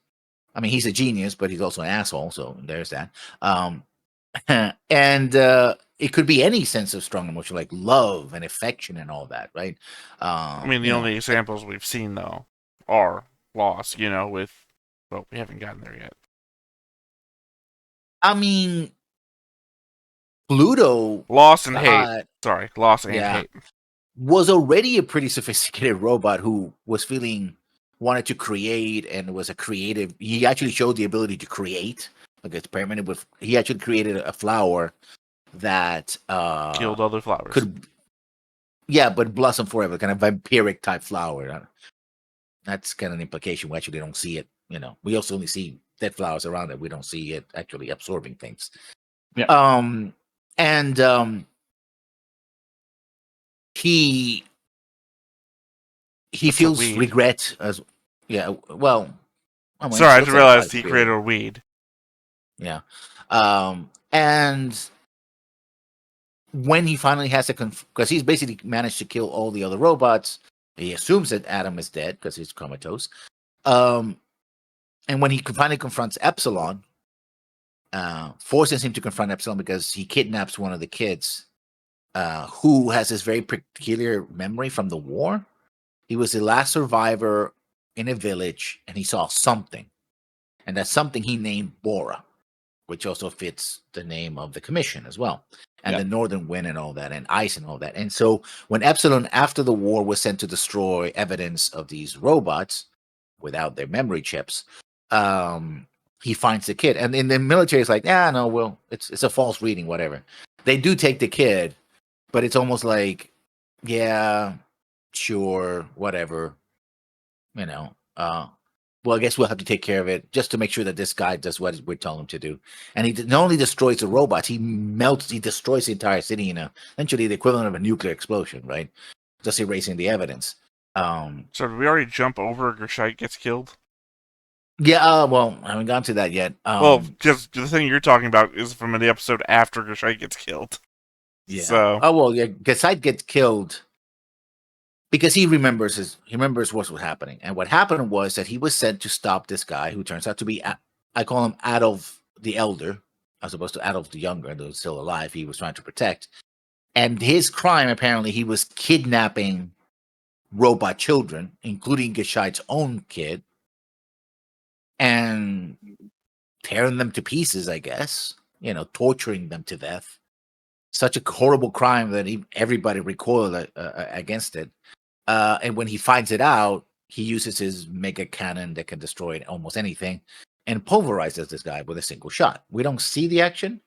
I mean, he's a genius, but he's also an asshole. So there's that. And it could be any sense of strong emotion, like love and affection and all that, right? I mean, the only examples we've seen, though, are loss, with... Well, we haven't gotten there yet. I mean, Pluto... Loss and hate. Sorry, loss and hate. Was already a pretty sophisticated robot who wanted to create and was a creative. He actually showed the ability to create. Like, experimented with. He actually created a flower that killed other flowers. But blossom forever, kind of vampiric type flower. That's kind of an implication. We actually don't see it. We also only see dead flowers around it. We don't see it actually absorbing things. Yeah. And he That's a feels weed. regret as well. I mean, Sorry, it I looks just like a realized type, he really. created a weed. Yeah. And when he finally has to because he's basically managed to kill all the other robots, he assumes that Adam is dead because he's comatose. And when he finally confronts Epsilon, forces him to confront Epsilon because he kidnaps one of the kids, who has this very peculiar memory from the war. He was the last survivor in a village, and he saw something, and that something he named Bora, which also fits the name of the commission as well, and the northern wind and all that, and ice and all that. And so when Epsilon, after the war, was sent to destroy evidence of these robots without their memory chips, he finds the kid. And in the military, it's like, no, well, it's a false reading, whatever. They do take the kid, but it's almost like, yeah, sure, whatever, you know. Well, I guess we'll have to take care of it just to make sure that this guy does what we're telling him to do. And he not only destroys the robots, he destroys the entire city in essentially the equivalent of a nuclear explosion, right? Just erasing the evidence. So did we already jump over Gershite gets killed? Yeah, well, I haven't gotten to that yet. Well, because the thing you're talking about is from the episode after Gershite gets killed. Yeah. So. Oh well, yeah. Gasite gets killed because he remembers what was happening, and what happened was that he was sent to stop this guy who turns out to be, I call him Adolf the Elder, as opposed to Adolf the Younger, who was still alive. He was trying to protect, and his crime apparently he was kidnapping robot children, including Geshite's own kid, and tearing them to pieces. I guess, torturing them to death. Such a horrible crime that everybody recoiled against it. And when he finds it out, he uses his mega cannon that can destroy almost anything and pulverizes this guy with a single shot. We don't see the action,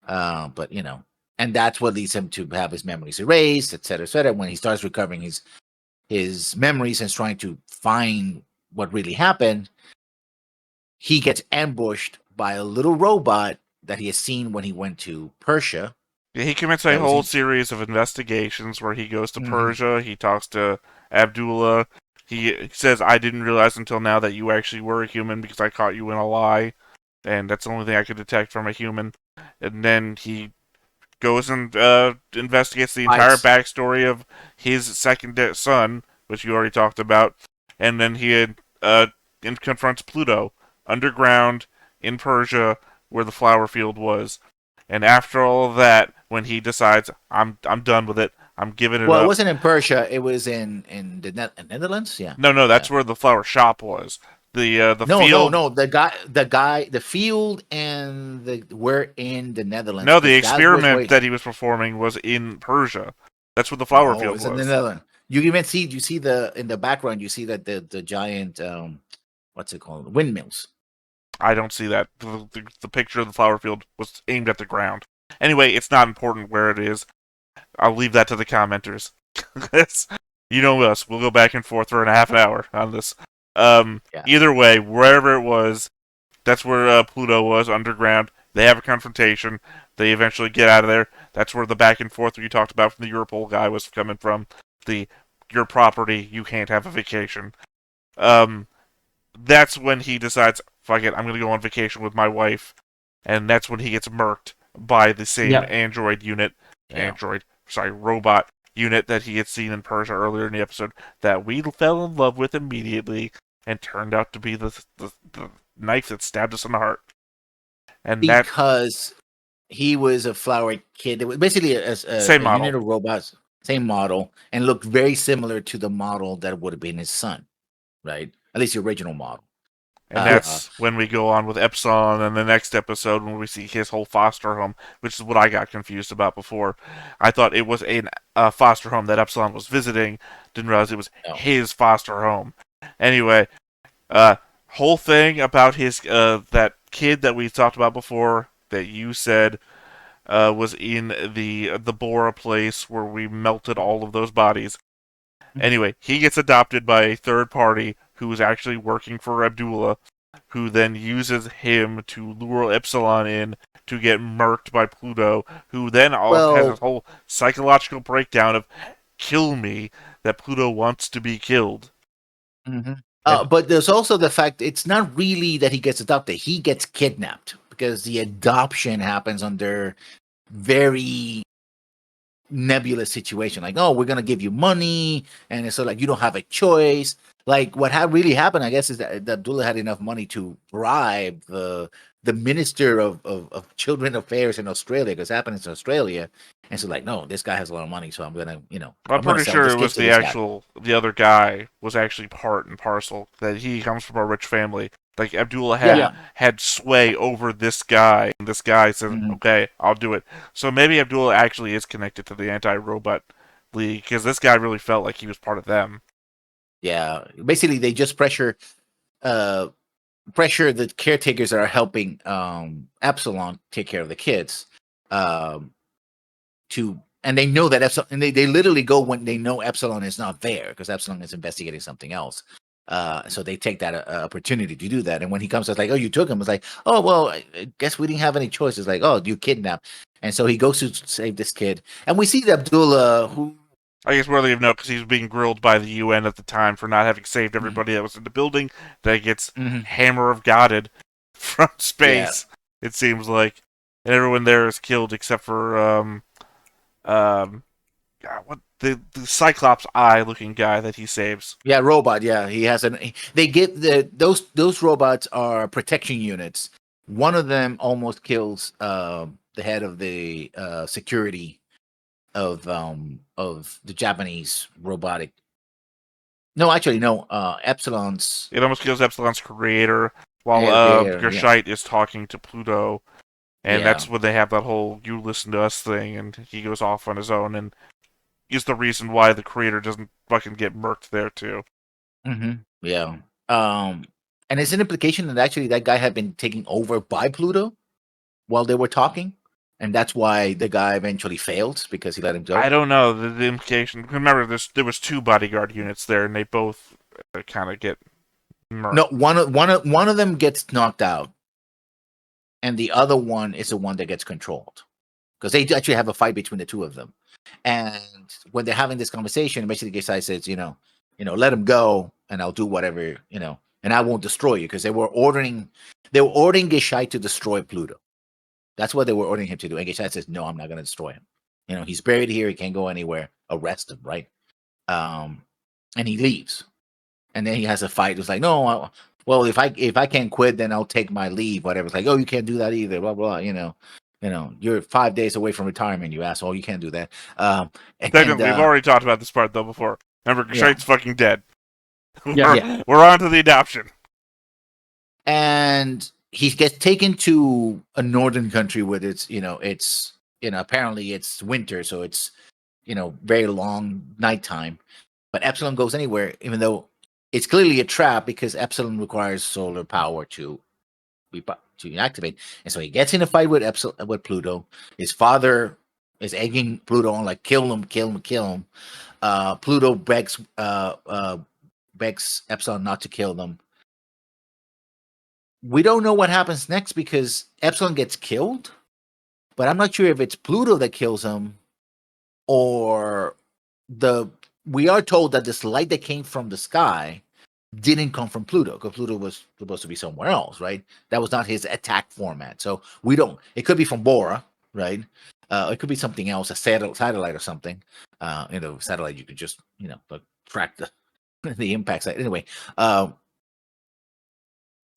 but and that's what leads him to have his memories erased, et cetera, et cetera. When he starts recovering his memories and trying to find what really happened, he gets ambushed by a little robot that he has seen when he went to Persia. Yeah, he commits a whole series of investigations where he goes to Persia, he talks to Abdullah, he says, I didn't realize until now that you actually were a human because I caught you in a lie, and that's the only thing I could detect from a human. And then he goes and investigates the entire backstory of his second son, which you already talked about, and then he confronts Pluto, underground, in Persia, where the flower field was. And after all of that, when he decides, I'm done with it, I'm giving it up. Well, it wasn't in Persia. It was in the Netherlands. Yeah. No, that's where the flower shop was. The field. No. The field and we're in the Netherlands. No, the experiment that he was performing was in Persia. That's where the flower field was. In the Netherlands. You even see in the background. You see that the giant what's it called, windmills. I don't see that. The picture of the flower field was aimed at the ground. Anyway, it's not important where it is. I'll leave that to the commenters. You know us. We'll go back and forth for a half an hour on this. Either way, wherever it was, that's where Pluto was, underground. They have a confrontation. They eventually get out of there. That's where the back and forth you talked about from the Europol guy was coming from. Your property, you can't have a vacation. That's when he decides, fuck it, I'm going to go on vacation with my wife. And that's when he gets murked by the same robot unit that he had seen in Persia earlier in the episode that we fell in love with immediately and turned out to be the knife that stabbed us in the heart. And because he was a flower kid. It was basically a unit of robots, same model, and looked very similar to the model that would have been his son, right? At least the original model. And that's when we go on with Epsilon in the next episode when we see his whole foster home, which is what I got confused about before. I thought it was a foster home that Epsilon was visiting. Didn't realize it was his foster home. Anyway, whole thing about his that kid that we talked about before that you said was in the Bora place where we melted all of those bodies. Anyway, he gets adopted by a third party who is actually working for Abdullah, who then uses him to lure Epsilon in to get murked by Pluto, who then has a Well, whole psychological breakdown of kill me, that Pluto wants to be killed. mhm. And But there's also the fact it's not really that he gets adopted; he gets kidnapped because the adoption happens under very nebulous situation. Like, oh, we're gonna give you money, and it's so like you don't have a choice. Like what really happened, I guess, is that Abdullah had enough money to bribe the minister of children affairs in Australia, because it happens in Australia, and so like, no, this guy has a lot of money, so I'm gonna, I'm I'm gonna pretty sell sure this it kid was to this guy. the other guy was actually part and parcel, that he comes from a rich family. Like Abdullah Yeah. had sway over this guy, and this guy says, Mhm. "Okay, I'll do it." So maybe Abdullah actually is connected to the anti-robot league, because this guy really felt like he was part of them. Yeah, basically they just uh pressure the caretakers that are helping Epsilon take care of the kids, um to, and they know that Epsilon, and they literally go when they know Epsilon is not there because Epsilon is investigating something else. So they take that opportunity to do that. And when he comes, it's like, oh, you took him. It's like, oh, well, I guess we didn't have any choice. It's like, oh, you kidnapped. And so he goes to save this kid. And we see that Abdullah, who, I guess worthy of note because he was being grilled by the UN at the time for not having saved Mhm. everybody that was in the building. That gets Mhm. hammer of godded from Yeah, space. It seems like, and everyone there is killed except for um God, what the Cyclops eye looking guy that he saves. yeah, robot. Yeah, he has an. They get those robots are protection units. One of them almost kills the head of the security of the Japanese robotic. No, actually, no. Epsilon's It almost kills Epsilon's creator while creator. Yeah, Gershite is talking to Pluto, and yeah. that's when they have that whole "you listen to us" thing, and he goes off on his own, and is the reason why the creator doesn't fucking get murked there too. Yeah. Um, and it's an implication that actually that guy had been taken over by Pluto while they were talking, and that's why the guy eventually failed because he let him I go. don't know the implication. Remember, there was two bodyguard units there, and they both kind of get murked. No, one of them gets knocked out, and the other one is the one that gets controlled because they actually have a fight between the two of them. And when they're having this conversation, basically Gesai says, let him go, and I'll do whatever, and I won't destroy you because they were ordering Gesai to destroy Pluto. That's what they were ordering him to do. And Gesai says, no, I'm not going to destroy him. He's buried here. He can't go anywhere. Arrest him, right? And he leaves. And then he has a fight. It's like, no, well, if I can't quit, then I'll take my leave. Whatever. It's like, oh, you can't do that either. Blah blah. You're 5 days away from retirement. You asshole. You can't do that. And Technically, we've already talked about this part though before. Remember, yeah, Gershite's fucking dead. Yeah. yeah. We're on to the adoption. And he gets taken to a northern country with it's apparently it's winter, so it's very long nighttime. But Epsilon goes anywhere, even though it's clearly a trap because Epsilon requires solar power to activate. And so he gets in a fight with Pluto. His father is egging Pluto on, like, kill him, kill him, kill him. Pluto begs Epsilon not to kill them. We don't know what happens next because Epsilon gets killed, but I'm not sure if it's Pluto that kills him or we are told that this light that came from the sky didn't come from Pluto because Pluto was supposed to be somewhere else, right? That was not his attack format. So we don't, it could be from Bora, right? It could be something else, a satellite or something. Satellite, you could just, track the, the impact site. Anyway,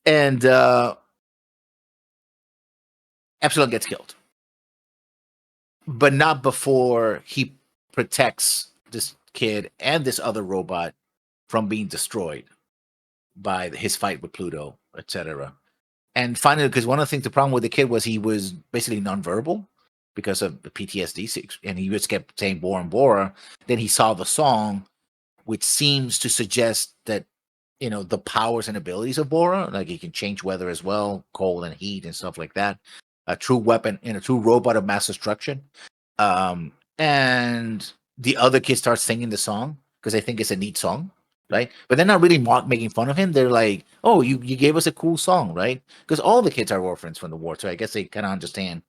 and Epsilon gets killed, but not before he protects this kid and this other robot from being destroyed by his fight with Pluto, etc. And finally, because one of the things, the problem with the kid was he was basically nonverbal because of the PTSD, and he just kept saying Bora and Bora. Then he saw the song, which seems to suggest that the powers and abilities of Bora, like he can change weather as well, cold and heat and stuff like that. A true weapon and a true robot of mass destruction. And the other kid starts singing the song because they think it's a neat song. right? But they're not really making fun of him. They're like, "Oh, you gave us a cool song, right?" Because all the kids are orphans from the war, so I guess they kind of understand,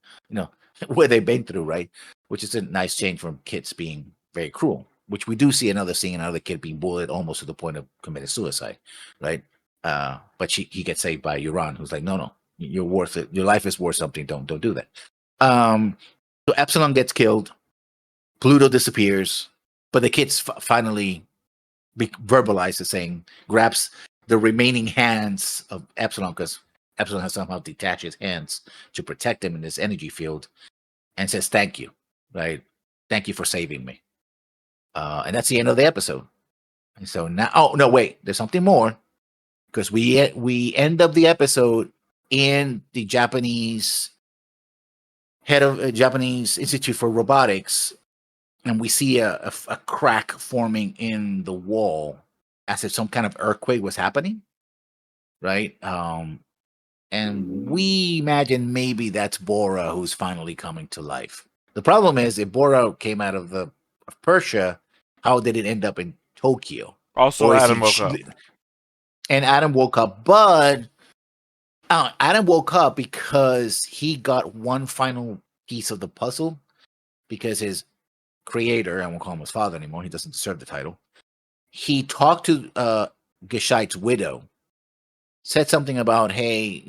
what they've been through, right? Which is a nice change from kids being very cruel. Which we do see another scene, another kid being bullied almost to the point of committing suicide, right? But he gets saved by Euron, who's like, "No, you're worth it. Your life is worth something. Don't do that." So Epsilon gets killed. Pluto disappears, but the kids finally verbalize the saying, grabs the remaining hands of Epsilon because Epsilon has somehow detached his hands to protect him in this energy field, and says, "Thank you, right? Thank you for saving me." And that's the end of the episode. And so now, oh no, wait, there's something more because we end up the episode in the Japanese head of Japanese Institute for Robotics, and we see a crack forming in the wall as if some kind of earthquake was happening, right? And we imagine maybe that's Bora who's finally coming to life. The problem is, if Bora came out of Persia, how did it end up in Tokyo? Also, Or is Adam he? woke up. And Adam woke up, but Adam woke up because he got one final piece of the puzzle because his creator, I won't call him his father anymore, he doesn't deserve the title. He talked to Gesheit's widow, said something about, hey,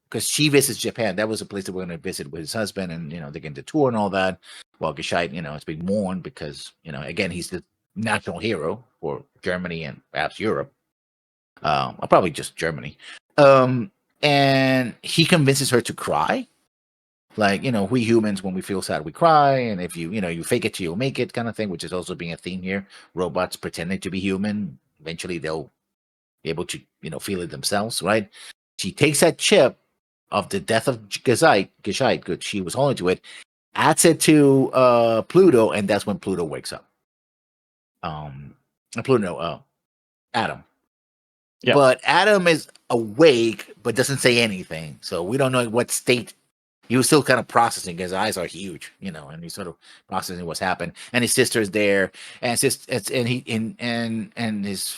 because she visits Japan. That was a place that we're going to visit with his husband, and they get to tour and all that. While Gescheit, it's being mourned because, again, he's the national hero for Germany and perhaps Europe. Probably just Germany. And he convinces her to cry. Like, we humans, when we feel sad, we cry. And if you fake it till you make it kind of thing, which is also being a theme here. Robots pretending to be human. Eventually they'll be able to, feel it themselves, right? She takes that chip of the death of Gescheit, good, she was holding to it, adds it to Pluto, and that's when Pluto wakes up. Adam. Yep. But Adam is awake, but doesn't say anything. So we don't know what state. He was still kind of processing. His eyes are huge, and he's sort of processing what's happened. And his sister's there, and and his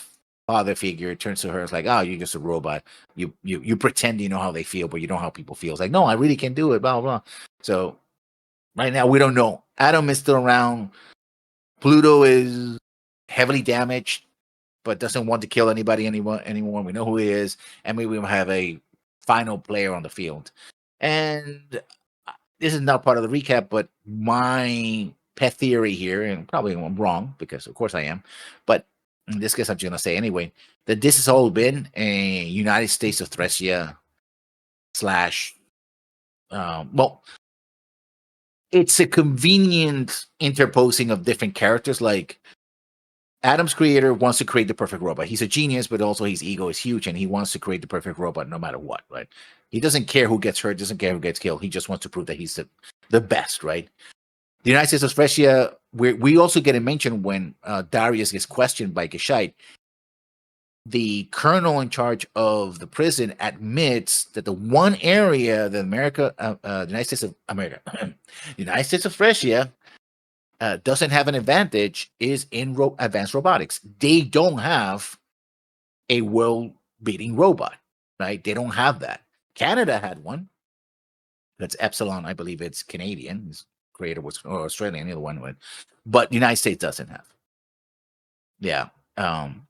father figure turns to her. It's like, "Oh, you're just a robot. You pretend you know how they feel, but you know how people feel." It's like, "No, I really can do it." Blah blah. So right now we don't know. Adam is still around. Pluto is heavily damaged, but doesn't want to kill anybody anymore. We know who he is, and maybe we'll have a final player on the field. And this is not part of the recap, but my pet theory here, and probably I'm wrong because of course I am, but in this case I'm just gonna say anyway that this has all been a United States of Thresia slash. Well, it's a convenient interposing of different characters, like Adam's creator wants to create the perfect robot. He's a genius, but also his ego is huge, and he wants to create the perfect robot no matter what, right? He doesn't care who gets hurt, doesn't care who gets killed. He just wants to prove that he's the best, right? The United States of Thresia, we also get a mention when Darius gets questioned by Gescheit. The colonel in charge of the prison admits that the one area that the United States of America, the United States of Thresia doesn't have an advantage is in advanced robotics. They don't have a world-beating robot, right? They don't have that. Canada had one. That's Epsilon, I believe it's Canadian. His creator was Australian, either one went. But the United States doesn't have. Yeah.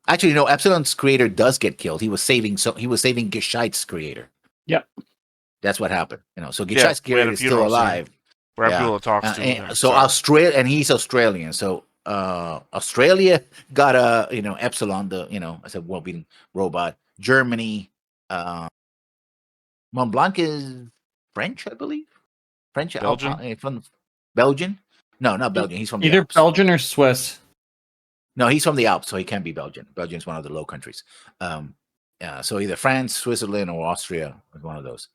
Actually, Epsilon's creator does get killed. He was saving Gescheit's creator. Yep. That's what happened. So Gescheit's creator is still alive. Where Abdullah talks to him. So Australia, and he's Australian. So Australia got a Epsilon, I said well-beating robot. Germany, Mont Blanc is French, I believe. French, Belgian? from Belgian. No, not Belgian. He's from the Either Alps. Belgian or Swiss. No, he's from the Alps, so he can't be Belgian. Belgian is one of the Low Countries. So either France, Switzerland, or Austria is one of those.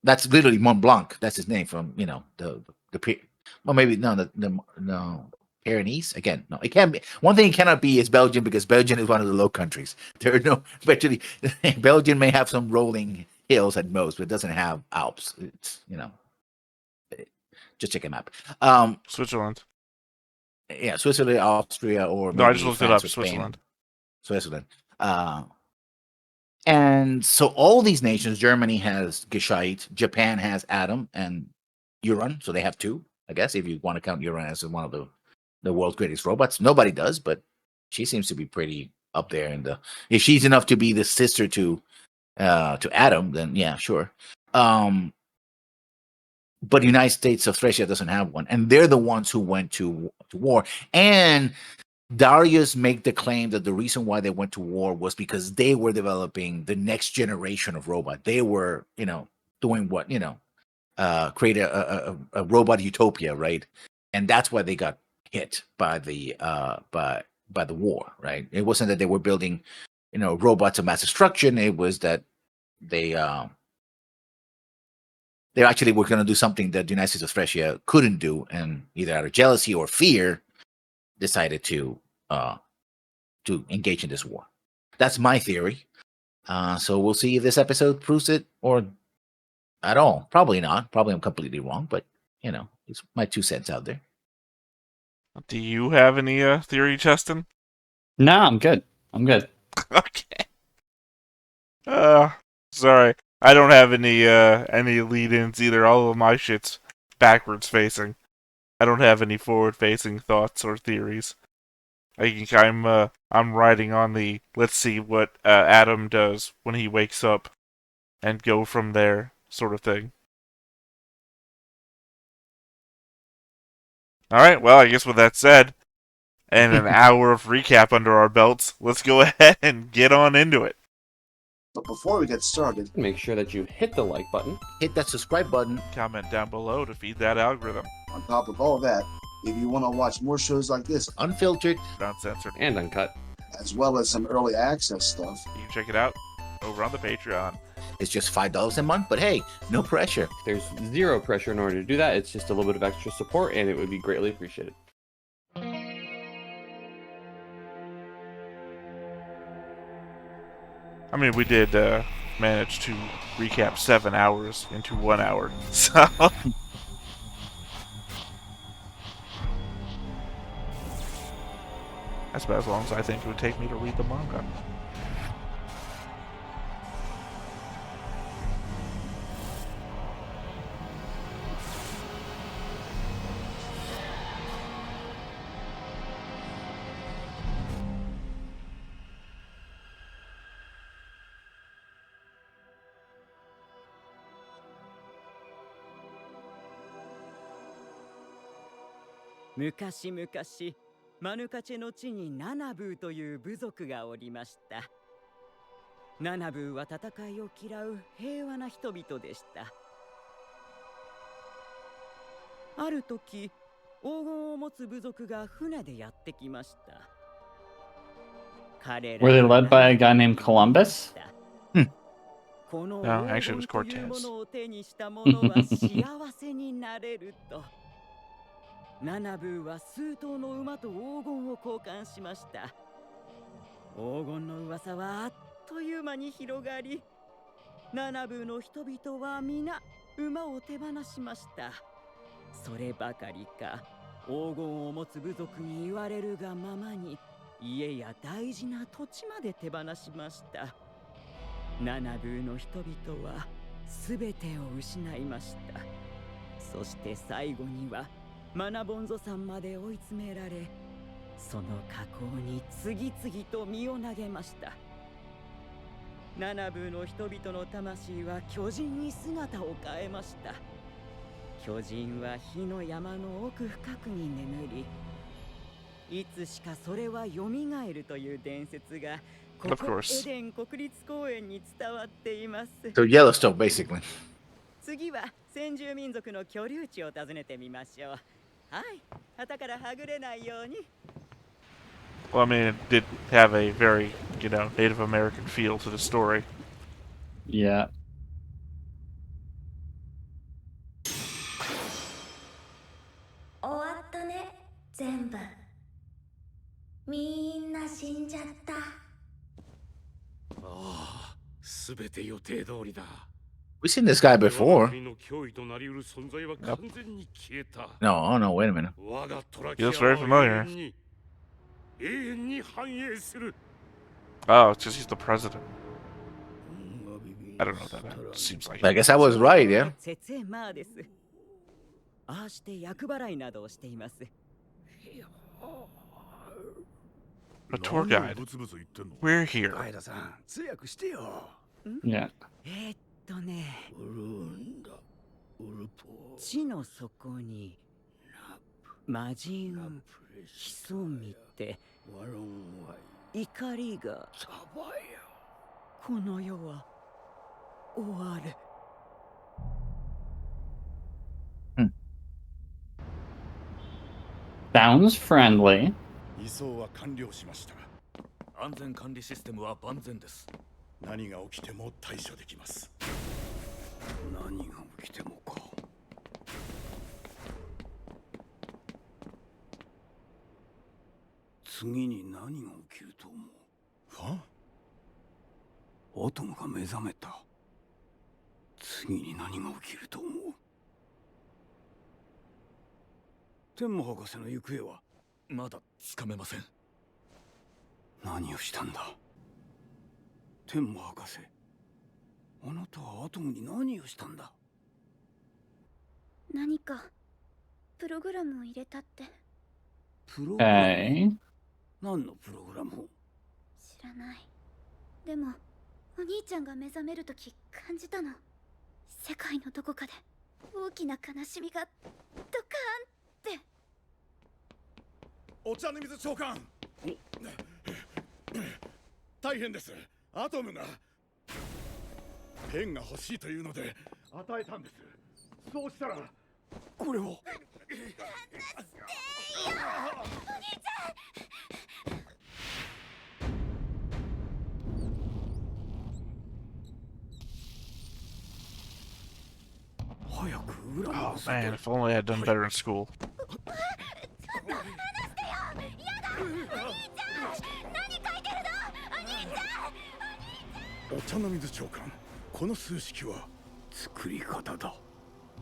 That's literally Mont Blanc. That's his name from well, maybe no Pyrenees again. No, it can't be. One thing it cannot be is Belgium because Belgium is one of the Low Countries. There are no actually. Belgium may have some rolling hills at most, but it doesn't have Alps. It's just check a map. Switzerland. Yeah, Switzerland, Austria, or No, I maybe just looked France it up. or Spain. Switzerland. Switzerland. And so all these nations, Germany has Gescheit, Japan has Atom and Uran, so they have two, I guess, if you want to count Uran as one of the world's greatest robots. Nobody does, but she seems to be pretty up there in the. If she's enough to be the sister to Atom, then yeah, sure. But the United States of Thracia doesn't have one, and they're the ones who went to war. And Darius make the claim that the reason why they went to war was because they were developing the next generation of robot. They were, doing what, create a robot utopia, right? And that's why they got hit by the by the war, right? It wasn't that they were building, robots of mass destruction. It was that they actually were going to do something that the United States of Thracia couldn't do, and either out of jealousy or fear, decided to engage in this war. That's my theory. So we'll see if this episode proves it or at all. Probably not. Probably I'm completely wrong, but it's my 2 cents out there. Do you have any theory, Justin? No, I'm good. Okay. Sorry. I don't have any lead-ins either. All of my shit's backwards facing. I don't have any forward-facing thoughts or theories. I think I'm riding on the let's see what Adam does when he wakes up and go from there sort of thing. Alright, well, I guess with that said, and an hour of recap under our belts, let's go ahead and get on into it. But before we get started, Make sure that you hit the like button. Hit that subscribe button. Comment down below to feed that algorithm. on top of all that, if you want to watch more shows like this, Unfiltered. Uncensored. And uncut. as well as some early access stuff, You can check it out over on the Patreon. It's just $5 a month, but hey, no pressure. There's zero pressure in order to do that. It's just a little bit of extra support, and it would be greatly appreciated. I mean, we did manage to recap 7 hours into 1 hour, so... That's about as long as I think it would take me to read the manga.昔々マヌカチェの地にナナブーという部族がおりました。ナナブーは戦いを嫌う平和な人々でした。ある時、黄金を持つ部族が船でやってきました。彼ら Were they led by a guy named Columbus? この No, actually it was 黄金という Cortez. ものを手にした者は幸せになれると。ナナブーは数頭の馬と黄金を交換しました。黄金の噂はあっという間に広がり、ナナブーの人々は皆馬を手放しました。そればかりか、黄金を持つ部族に言われるがままに、家や大事な土地まで手放しました。ナナブーの人々はすべてを失いました。そして最後には、マナボンゾ山まで追い詰められ、その火口に次々と身を投げました。ナナブーの人々の魂は巨人に姿を変えました。巨人は火の山の奥深くに眠り、いつしかそれは蘇るという伝説がこ Of こ course. エデン国立公園に伝わっています。 So Yellowstone, basically. 次は先住民族の居留地を訪ねてみましょう。はい、旗からはぐれないように。 Well, I mean, it did have a very, Native American feel to the story. Yeah. 終わったね、全部。みんな死んじゃった。ああ、すべて予定通りだ。 We've seen this guy before. の脅威となり得る存在は完全に消えた。 No, no, wait a minute. 我がトラ He looks very familiar. 永遠に繁栄する。Oh, it's just he's the president. I don't know what that meant. Seems like I guess I was right, yeah. 設営マーです。ああして厄払いなどをしています。 a tour guide. We're here. ガイドさん、通訳してよ。 Yeah. ね、ウルンダ、ウルポ、地の底に魔人潜みてワロンワイ、怒りがサバヤ。この世は終わる。 Sounds friendly. 移送は完了しました。安全管理システムは万全です。何が起きても対処できます。何が起きてもか。次に何が起きると思う？は？アトムが目覚めた。次に何が起きると思う？天魔博士の行方はまだつかめません。何をしたんだ天魔博士。あなたはアトムに何をしたんだ？何かプログラムを入れたって。プログラム？ Okay. 何のプログラムを？知らない。でもお兄ちゃんが目覚めるとき感じたの。世界のどこかで大きな悲しみがドカーンって。お茶の水長官、大変です。アトムがペンが欲しいというので与えたんです。そうしたらこれを。早く裏 Oh man, if only I had done better in school. お茶の水長官、この数式は作り方だ。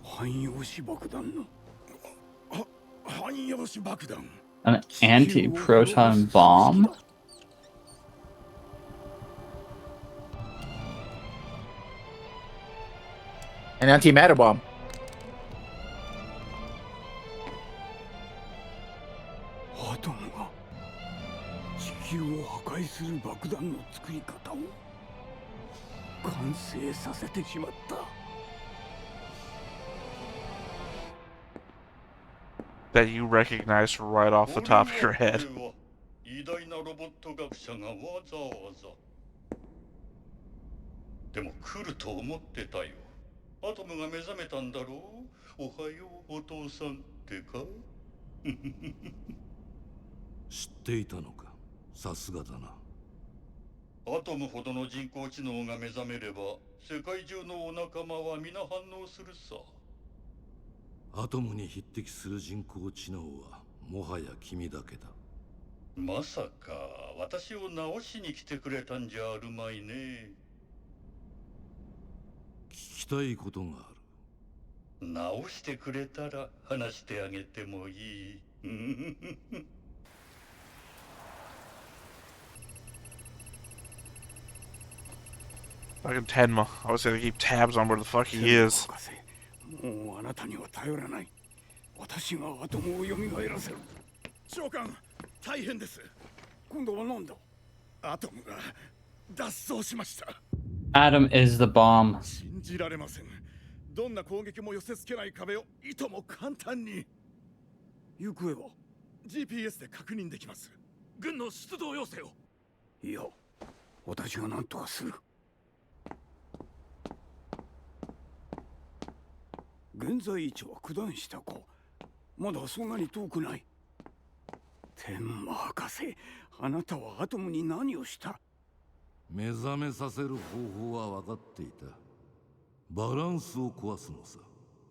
汎用子爆弾の汎用子爆弾。 An anti-proton bomb? An antimatter bomb. アトムが地球を破壊する爆弾の作り方を完成させてしまった。 That you recognize right off the top of your head. 偉大なロボット学者がわざわざ。でも来ると思ってたよ。アトムが目覚めたんだろう。おはようお父さんってか。知っていたのか。さすがだな。アトムほどの人工知能が目覚めれば世界中のお仲間は皆反応するさ。アトムに匹敵する人工知能はもはや君だけだ。まさか私を直しに来てくれたんじゃあるまいね。聞きたいことがある。直してくれたら話してあげてもいい。Fucking Tenma. I always gotta keep tabs on where the fuck he is. もうあなたには頼らない。私がアトムを蘇らせる。長官、大変です。今度は何だ？アトムが脱走しました。 Adam is the bomb. 信じられません。どんな攻撃も寄せ付けない壁をいとも簡単に。行方は GPS で確認できます。軍の出動要請を。いや、私が何とかする。現在位置は九段下か。まだそんなに遠くない。天魔博士、あなたはアトムに何をした？目覚めさせる方法は分かっていた。バランスを壊すのさ。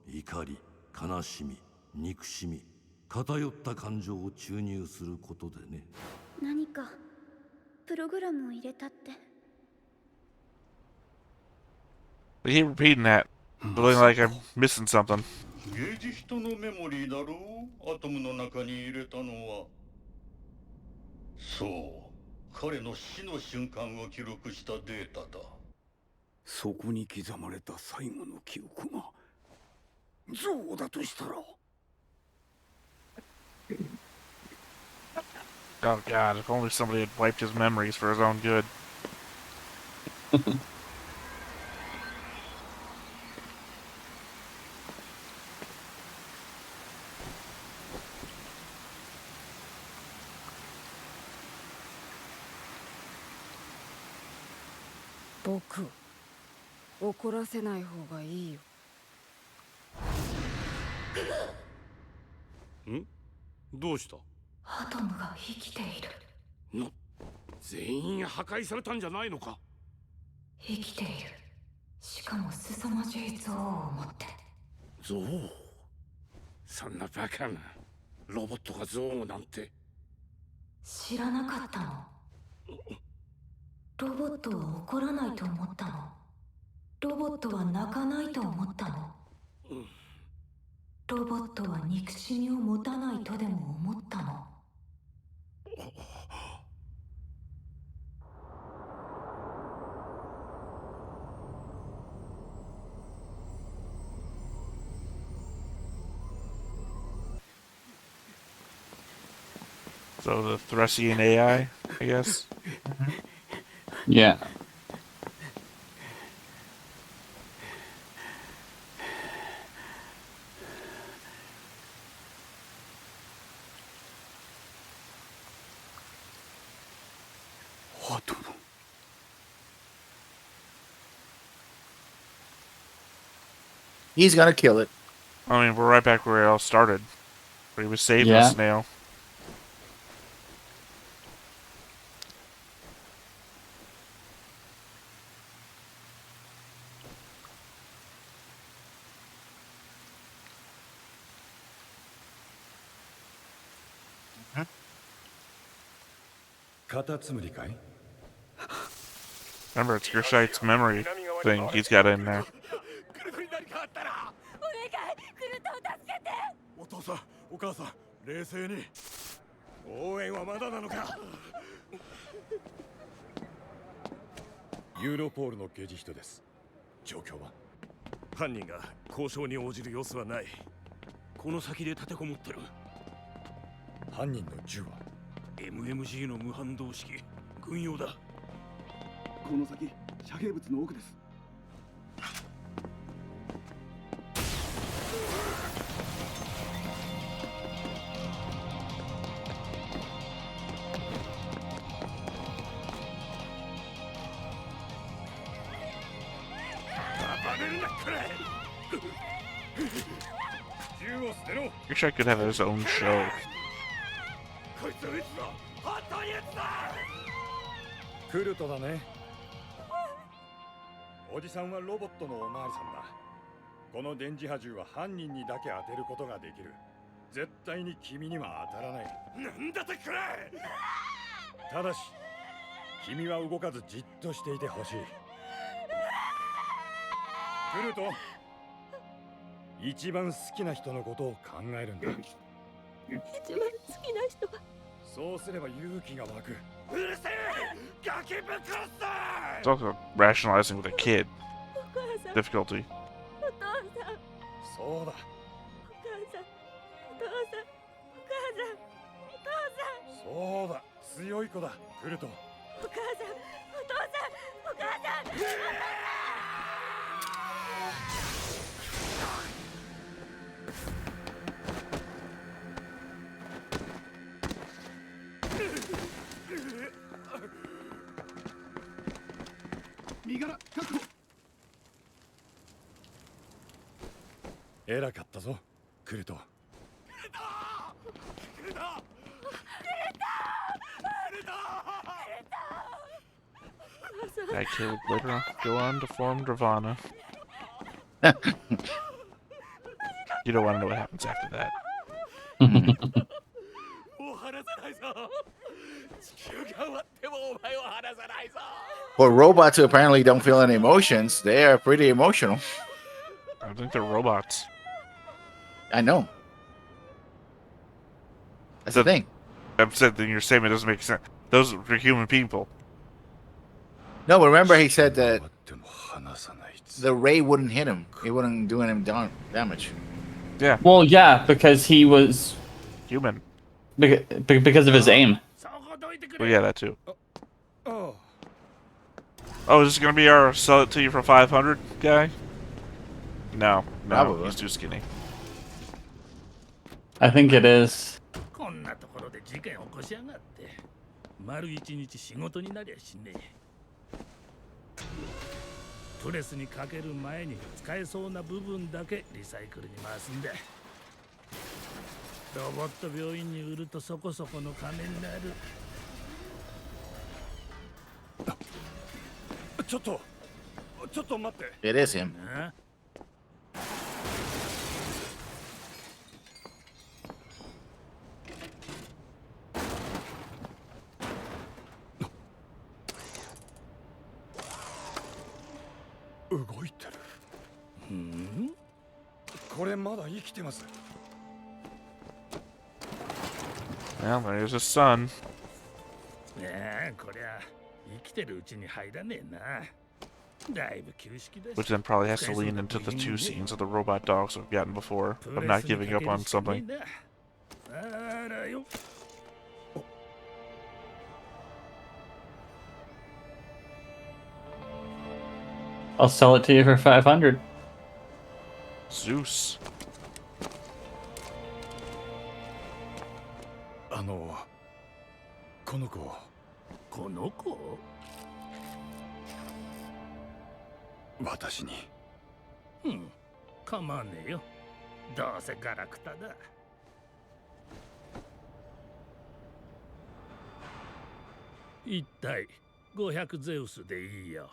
怒り、悲しみ、憎しみ、偏った感情を注入することでね。何かプログラムを入れたって。 They keep repeating that. Feeling like I'm missing something. ゲージ人のメモリーだろう。アトムの中に入れたのは。そう、彼の死の瞬間を記録したデータだ。そこに刻まれた最後の記憶が憎悪だとしたら。 Oh god, if only somebody had wiped his memories for his own good. 僕を怒らせない方がいいよ。ん？どうした？アトムが生きている。の全員破壊されたんじゃないのか？生きている。しかも凄まじい像を持って。像？そんなバカなロボットが像なんて。知らなかったの？ロボットは怒らないと思ったの？ロボットは泣かないと思ったの？ロボットは憎しみを持たないとでも思ったの？So the Thrussian AI, I guess. Yeah. He's gonna kill it. I mean, we're right back where it all started. Where he was saving Yeah. the snail. Remember, it's Gershite's memory thing he's got in there. お父さん、お母さん、冷静に。応援はまだなのか。ユーロポールのゲジ人です。状況は？犯人が交渉に応じる様子はない。この先で立てこもってる。犯人の銃は MMG の無反動式軍用だ。この先遮蔽物の奥です。Gershite could have his own show. こいつ撃つぞ。本当に撃つぞ。クルトだね。おじさんはロボットのおまわりさんだ。この電磁波銃は犯人にだけ当てることができる。絶対に君には当たらない。なんだってくれ。ただし君は動かずじっとしていてほしい。クルト、一番好きな人のことを考えるんだ。一番好きな人は。そうすれば勇気が湧く。うるせえ！ガキぶっ殺すぞ！ It's also rationalizing with a kid. Difficulty. お父さん。そうだ。お母さん。お父さん。お母さん。お父さん。そうだ。強い子だ。クルト。お母さん。お父さん。お母さん。身柄確保。偉かったぞ、クルト。 That kid would later go on to form Nirvana. You don't want to know what happens after that. For robots who apparently don't feel any emotions, they are pretty emotional. I think they're robots. I know. That's the thing. I've said that your statement doesn't make sense. Those were human people. No, but remember he said that the ray wouldn't hit him. It wouldn't do him damage. Yeah. Well, yeah, because he was human. Because of his aim. Well, yeah, that too. Oh, is this gonna be our sell it to you for 500 guy? No, Probably. he's too skinny. I think it is. こんなところで事件起こしやがって。丸一日仕事になりゃしねえ。プレスにかける前に使えそうな部分だけリサイクルに回すんだ。ロボット病院に売るとそこそこの金になる。ちょっと待って。 It is him. 動いてる。これまだ生きてます。 Well, there's his son. いやこりゃ生きてるうちに入らねえな。だいぶ旧式だし。 Which then probably has to lean into the 2 scenes of the robot dogs we've gotten before, of not giving up on something. I'll sell it to you for 500. Zeus. この子。この子？私に。構わねえよ。どうせガラクタだ。一体500ゼウスでいいよ。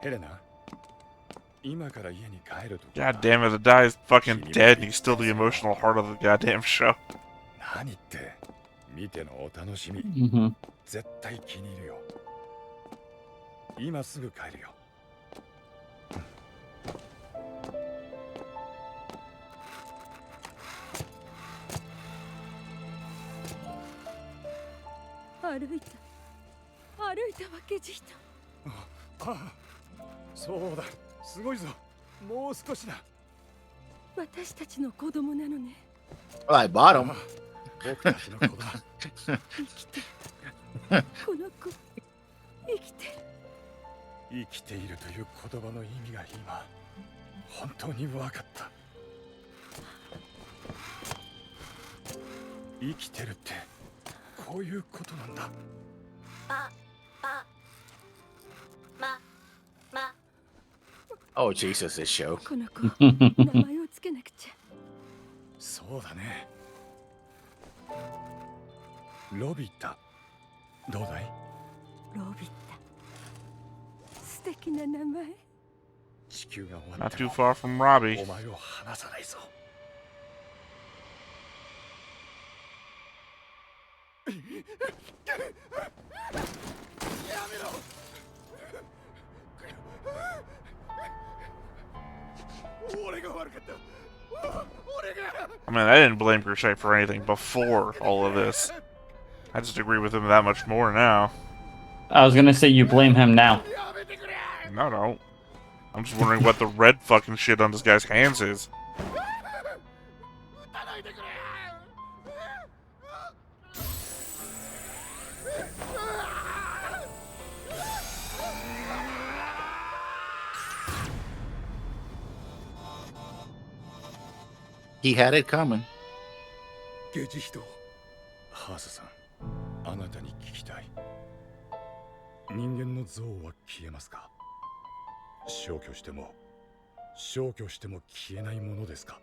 ヘレナ、今から家に帰ると。 God damn it, the guy's fucking dead and he's still the emotional heart of the goddamn show. 何って見てのお楽しみ。絶対気に入るよ。今すぐ帰るよ。歩いたわけじいた。あ、そうだ、すごいぞ。もう少しだ。私たちの子供なのね。 Well, I bought him. 僕たちの子だ。生きてる。この子生きてる。生きているという言葉の意味が今本当に分かった。生きてるってこういうことなんだ。Oh, Jesus, this show. この子名前をつけなくちゃ。そうだね。ロビタ、どうだい？ロビタ。素敵な名前。地球が終わ Not っても too far from Robbie. お前を離さないぞ。I mean, I didn't blame Grishay for anything before all of this. I just agree with him that much more now. I was gonna say you blame him now. No, no. I'm just wondering what the red fucking shit on this guy's hands is. He had it coming. ゲジヒト、ハーサさん、あなたに聞きたい。人間の像は消えますか？消去しても消えないものですか？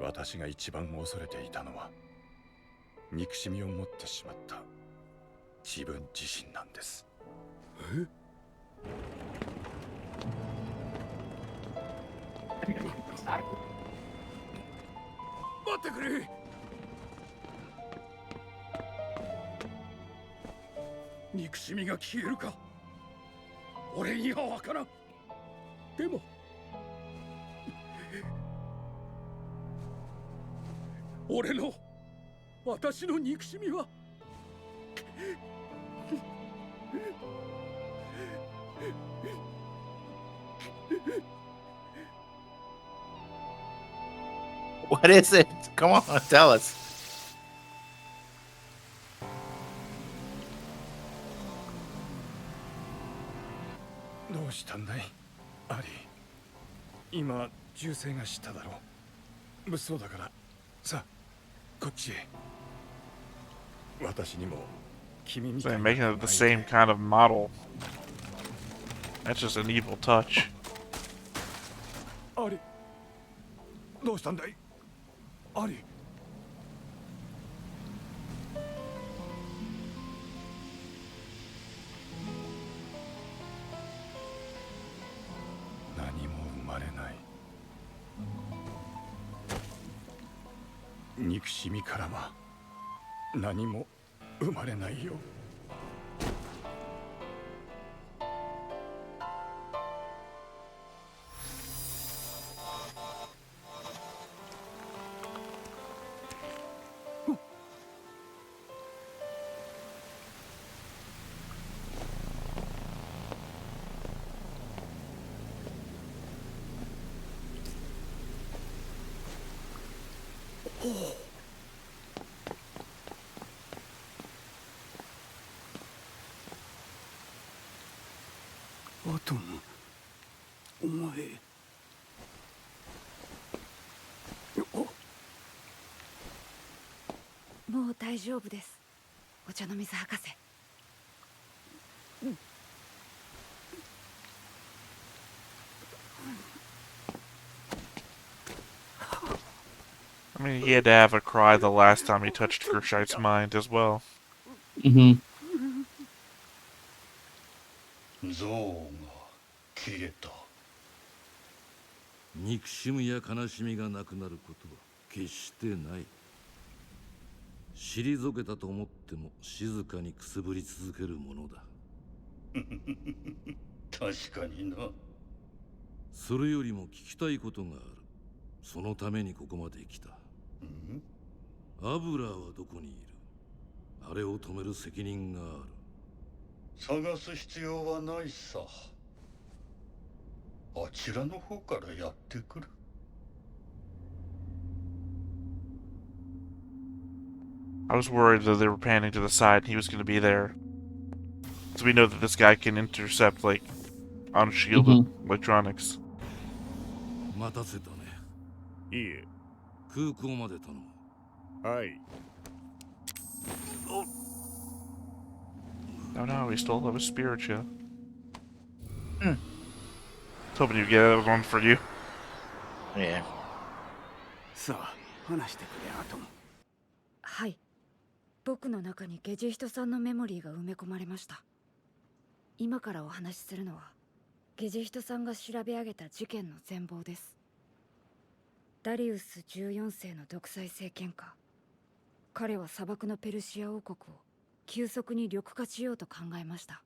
私が一番恐れていたのは憎しみを持ってしまった自分自身なんです。え？待ってくれ。憎しみが消えるか？俺にはわからん。でも俺の私の憎しみはWhat is it? Come on, tell us. どうしたんだいアリー。今銃声がしただろう。物騒だからさあこっちへ。私にも君み So た they're い making な it the same kind of model. That's just an evil touch. アリどうしたんだいアリ。何も生まれない。憎しみからは何も生まれないよ。アトム、お前。もう大丈夫です。お茶の水博士。I mean, he had to have a cry the last time he touched Gershite's mind as well. Mm-hmm. 憎悪が消えた。憎しみや悲しみがなくなることは決してない。退けたと思っても静かにくすぶり続けるものだ。確かにな。それよりも聞きたいことがある。そのためにここまで来た。アブラーはどこにいる？あれを止める責任がある。探す必要はないさ。あちらの方からやってくる。I was worried that they were panning to the side and he was going to be there. So we know that this guy can intercept, like, unshielded electronics. 待たせたね。いいえ。空港まで頼む。はい。Oh no, he stole up a spirit ship. I was hoping you'd get that one for you. Yeah. さあ、話してくれ、アトム。はい。僕の中にゲジヒトさんのメモリーが埋め込まれました。今からお話しするのは、ゲジヒトさんが調べ上げた事件の全貌です。ダリウス14世の独裁政権下。彼は砂漠のペルシア王国を急速に緑化しようと考えました。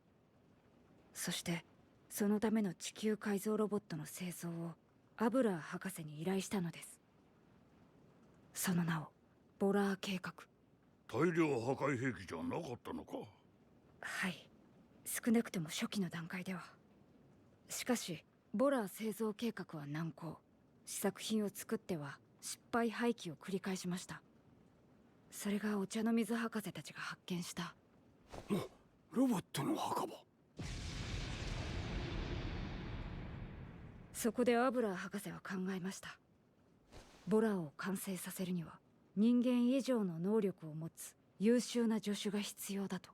そしてそのための地球改造ロボットの製造をアブラー博士に依頼したのです。その名をボラー計画。大量破壊兵器じゃなかったのか。はい、少なくとも初期の段階では。しかしボラー製造計画は難航。試作品を作っては失敗廃棄を繰り返しました。それがお茶の水博士たちが発見したロボットの墓場。そこでアブラー博士は考えました。ボラーを完成させるには人間以上の能力を持つ優秀な助手が必要だと。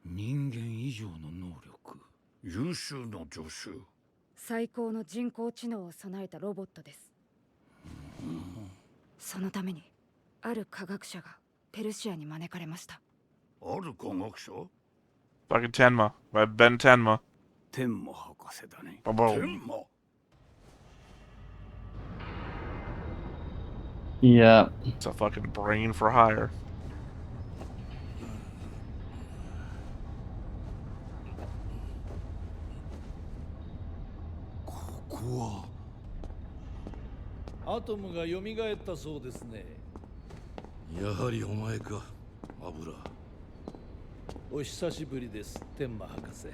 人間以上の能力、優秀な助手。最高の人工知能を備えたロボットです。そのためにある科学者がペルシアに招かれました。ある科学者？ Fucking Tenma. Ben Tenma. 天魔博士だね。Boom. Yeah. It's a fucking brain for hire. ここはアトムが蘇ったそうですね。やはりお前か、油。お久しぶりです、天馬博士。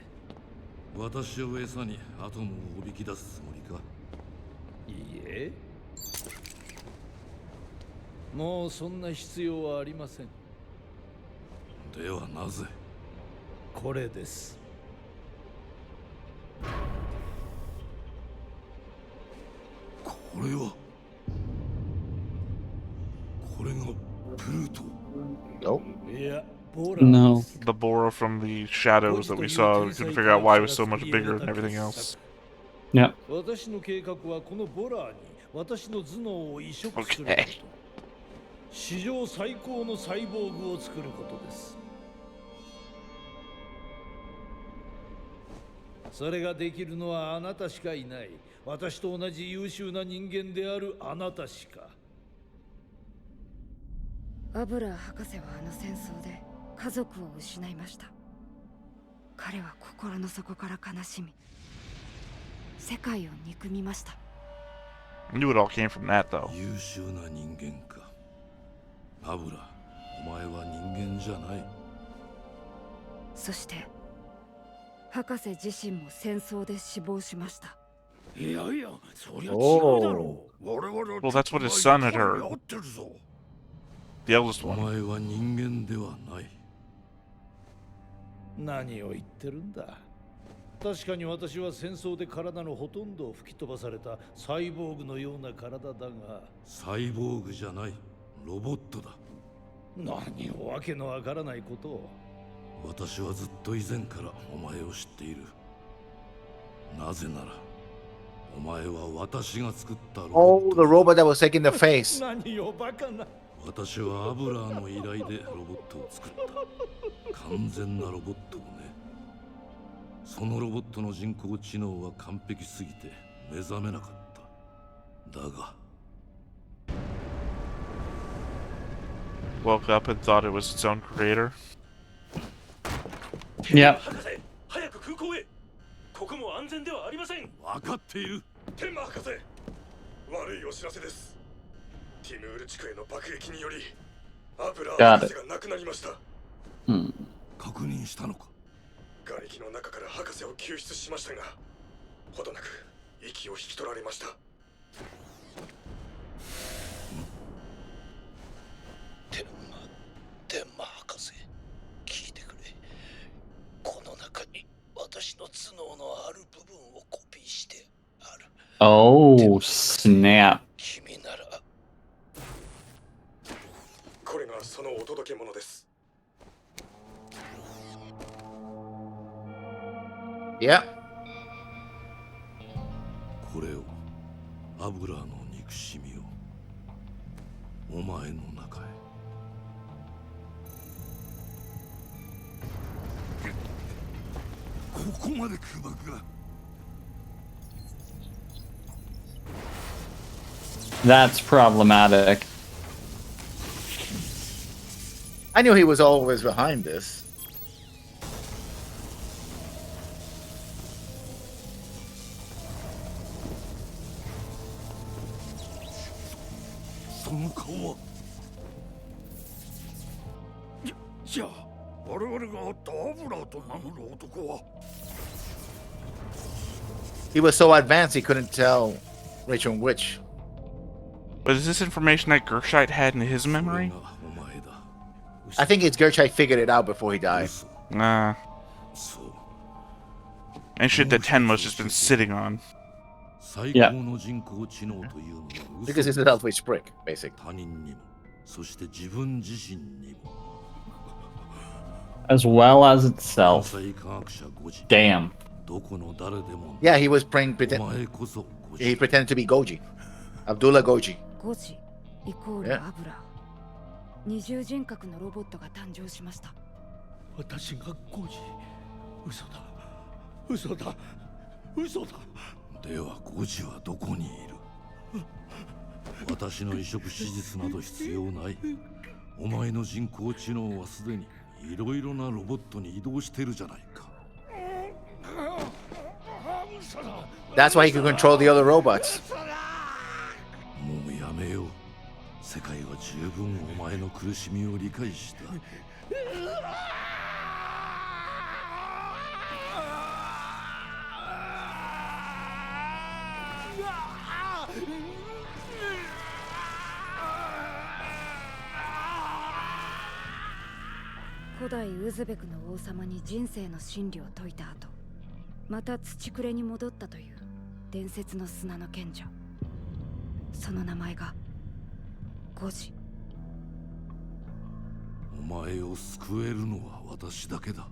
私を餌にアトムをおびき出すつもりか？いいえ。もうそんな必要はありません。ではなぜ？これです。これは。これがプルート。いや、ボラ No. The Bora from the shadows that we saw. We couldn't figure out why it was so much bigger than everything else. Yep. 私の計画はこのボラーに私の頭脳を移植すること。史上最高のサイボーグを作ることです。それができるのはあなたしかいない。私と同じ優秀な人間であるあなたしか。アブラー博士はあの戦争で家族を失いました。彼は心の底から悲しみ、世界を憎みました。I knew it all came from that, though. 優秀な人間か。アブラ、お前は人間じゃない。そして博士自身も戦争で死亡しました。いやいや、そりゃ違うだろう。我々は Well, that's what his son had heard. 合ってるぞ。 The eldest お one. 前は人間ではない。何を言ってるんだ。確かに私は戦争で体のほとんどを吹き飛ばされたサイボーグのような体だが。サイボーグじゃない、ロボットだ。何をわけのわからないことを。私はずっと以前からお前を知っている。なぜなら、お前は私が作ったロボット。 Oh, the robot that was taking the face. 何をバカな。私はアブラーの依頼でロボットを作った。完全なロボットをね。そのロボットの人工知能は完璧すぎて目覚めなかった。だが Woke up and thought it was its own creator. Yep. 早く空港へ。ここも安全ではありません。分かっている。天馬博士、悪いお知らせです。ティムール地区への爆撃によりアブラー博士が亡くなりました。確認したのか？瓦礫の中から博士を救出しましたが、ほどなく息を引き取られました。天馬博士、聞いてくれ。この中に私の頭脳のある部分をコピーしてある。 Oh, snap. 君なら。これがそのお届け物です。Yeah. これを、アブラーの憎しみをお前の中へ。ここまで空爆が。 That's problematic. I knew he was always behind this. He was so advanced he couldn't tell which one which. But is this information that Gershite had in his memory? I think it's Gertrude figured it out before he died. Nah. And shit that Tenma's just been sitting on. Yeah. Because it's a selfish prick, basically. As well as itself. Damn. Yeah, he was he pretended to be Goji. Abdullah Goji. ゴジイコールアブラ。二重人格のロボットが誕生しました。私がゴジ。嘘だ。嘘だ。嘘だ。ではゴジはどこにいる？私の移植手術など必要ない。お前の人工知能はすでにいろいろなロボットに移動してるじゃないか。That's why he could control the other robots. もうやめよう。世界は十分お前の苦しみを理解した。古代ウズベクの王様に人生の真理を説いた後、また土くれに戻ったという伝説の砂の賢者。その名前がゴジ。お前を救えるのは私だけだ。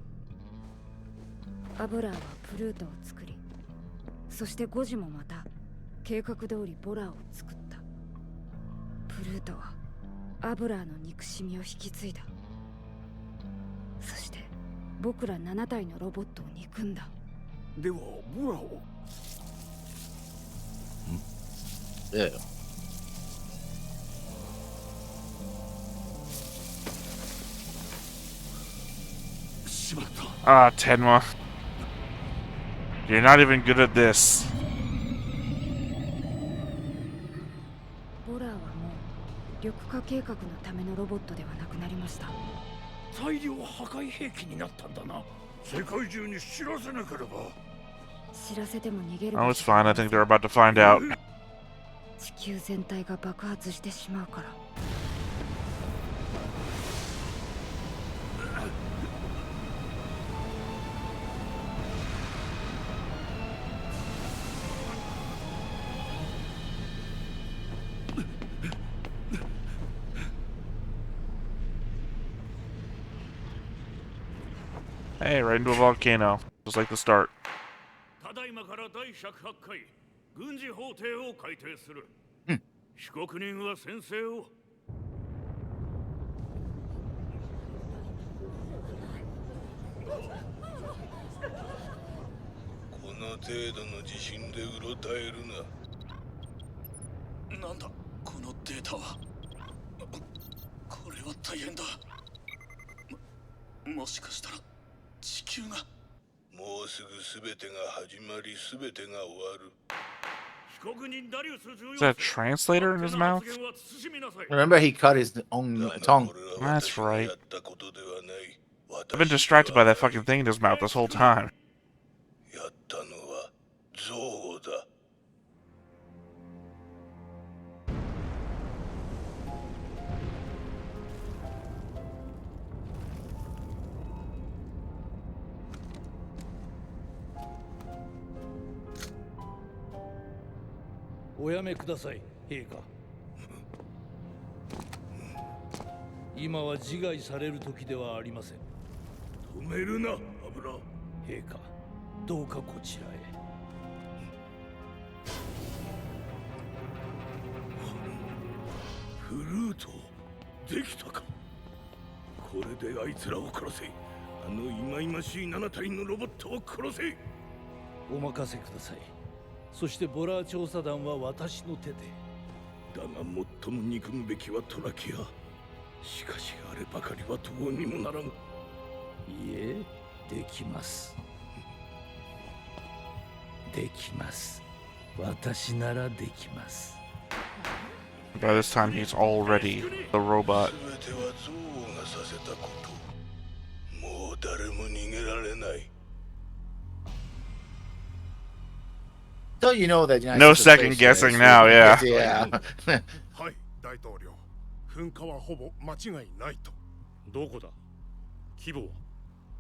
アブラーはプルートを作り、そしてゴジもまた計画通りボラーを作った。プルートはアブラーの憎しみを引き継いだ。そして僕ら7体のロボットを憎んだ。ではボラを。ええ。しまった。Ah, Tenma. You're not even good at this. ボラーはもう緑化計画のためのロボットではなくなりました。大量破壊兵器になったんだな。世界中に知らせなければ。知らせても逃げる。Oh, it's fine. I think they're about to find out. 地球全体が爆発してしまうから。Hey, right into a volcano. Just like the start. ただいまから第108回軍事法廷を改定する。被告人は宣誓を。この程度の地震でうろたえるな。なんだこのデータは。これは大変だ。もしかしたら地球が。もうすぐ全てが始まり全てが終わる。 Is that a translator in his mouth? Remember, he cut his own tongue. That's right. I've been distracted by that fucking thing in his mouth this whole time. やったのは憎悪だ。おやめください、陛下。今は自害される時ではありません。止めるな、アブラ。陛下、どうかこちらへ。フルート、できたか。これであいつらを殺せ。あの忌々しい7体のロボットを殺せ。お任せください。そしてボラー調査団は私の手で。だが最も憎むべきはトラキア。しかしあればかりはどうにもならん。いえ、できます。できます。私ならできます。 By this time, he's already the robot. 全ては憎悪がさせたこと。もう誰も逃げられない。 So you know that no second guessing now, yeah. はい、大統領。噴火はほぼ間違いないと。どこだ？規模は？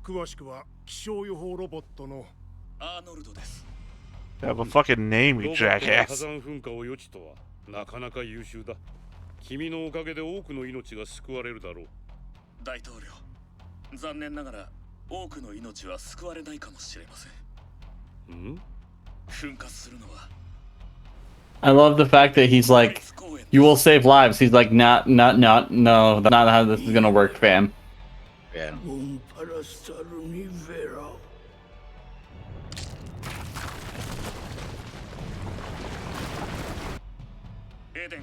詳しくは気象予報ロボットのアーノルドです。You have a fucking name, you 火 jackass. 山噴火を予知とはなかなか優秀だ。君のおかげで多くの命が救われるだろう。大統領、残念ながら多くの命は救われないかもしれません。ん？ I love the fact that he's like, you will save lives. He's like, no, that's not how this is gonna work, fam. Yeah.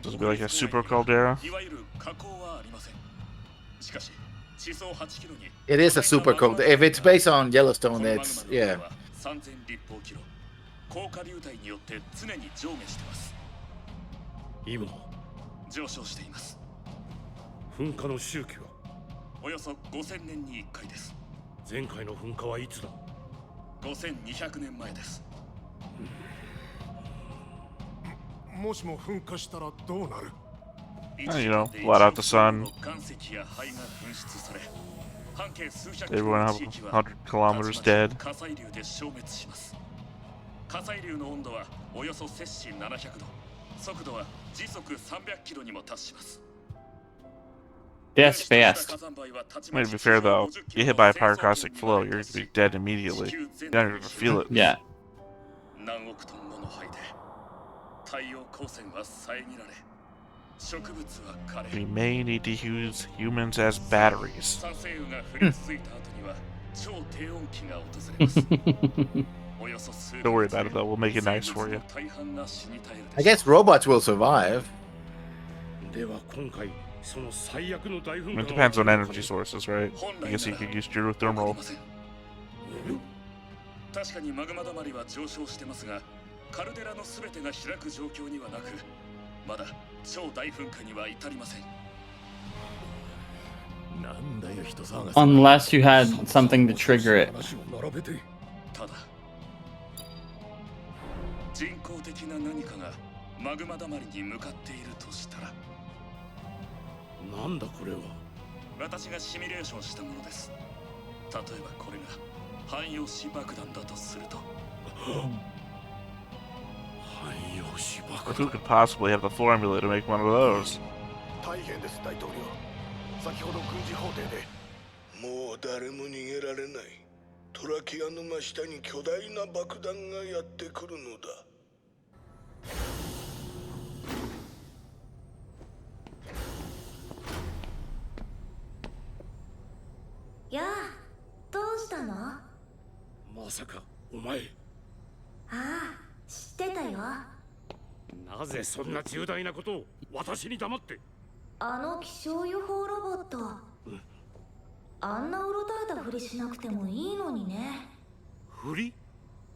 This will be like a super caldera. It is a super cold. If it's based on Yellowstone, it's yeah. 高下流体によって常に上下してます。今上昇しています。噴火の周期はおよそ5000年に1回です。前回の噴火はいつだ？ 5200年前です。もしも噴火したらどうなる？ You know, blot out the sun. 岩石や灰が噴出され、半径数百キロ Everyone の have 地域は 100 kilometers たちま dead. ち火砕流で消滅します。火砕流の温度はおよそ摂氏700度、速度は時速300キロにも達します。 That's fast. Wait, to be fair though, get hit by a pyroclastic flow, you're gonna be dead immediately. You're not even gonna feel it. Yeah. 何億トンもの灰で太陽光線は遮られ、植物は枯れ、 We may need to use humans as batteries. 酸性雨が降り続いた後には超低温期が訪れます。 およそ数 Don't worry about it though, we'll make it nice for you. 大半が死に絶える I でしょ guess robots will survive. では今回その最悪の大 I 噴 mean, 火 it が depends on energy sources, right? I guess you could use う。起こ geothermal. りません。確かにマグマだまりは上昇してますが、カルデラのすべてが開く状況にはなく、まだ超大噴火には至りません。なんだよ人騒がせ。 Unless you had something to trigger it. 話を並べて。ただ、人工的な何かがマグマだまりに向かっているとしたら、なんだこれは？私がシミュレーションしたものです。例えばこれが汎用子爆弾だとすると、汎用子爆 But 弾 who could possibly have the formula to make one of those? 大変です大統領。先ほど軍事法廷で。もう誰も逃げられない。トラキアの真下に巨大な爆弾がやってくるのだ。やあ、どうしたの？あまさかお前あ、知ってたよ。なぜそんな重大なことを私に黙って？あの気象予報ロボット、あんなうろたえたふりしなくてもいいのにね。ふり？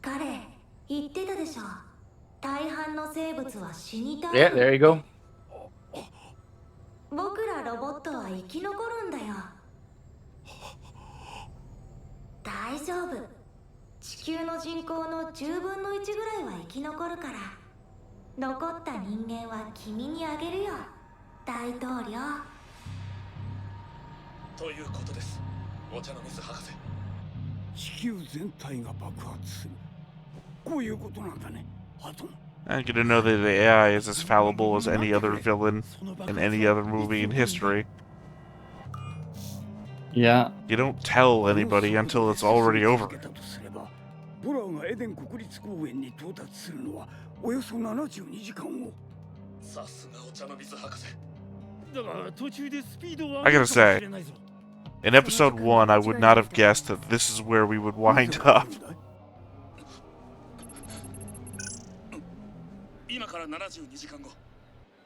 彼言ってたでしょ。大半の生物は死にたい。 Yeah, there you go. 僕らロボットは生き残るんだよ。大丈夫。地球の人口の10分の1ぐらいは生き残るから。残った人間は君にあげるよ、大統領。ということです。お茶の水博士。地球全体が爆発する。こういうことなんだね、ハトン。 I get to know that the AI is as fallible as any other villain in any other movie in history. Yeah. You don't tell anybody until it's already over. ボラーがエデン国立公園に到達するのはおよそ72時間後。さすがお茶の水博士。だが途中でスピードを I 上げ gotta るかもし say, れないぞ。 in episode 1, I would not have guessed that this is where we would wind up. 今から72時間後、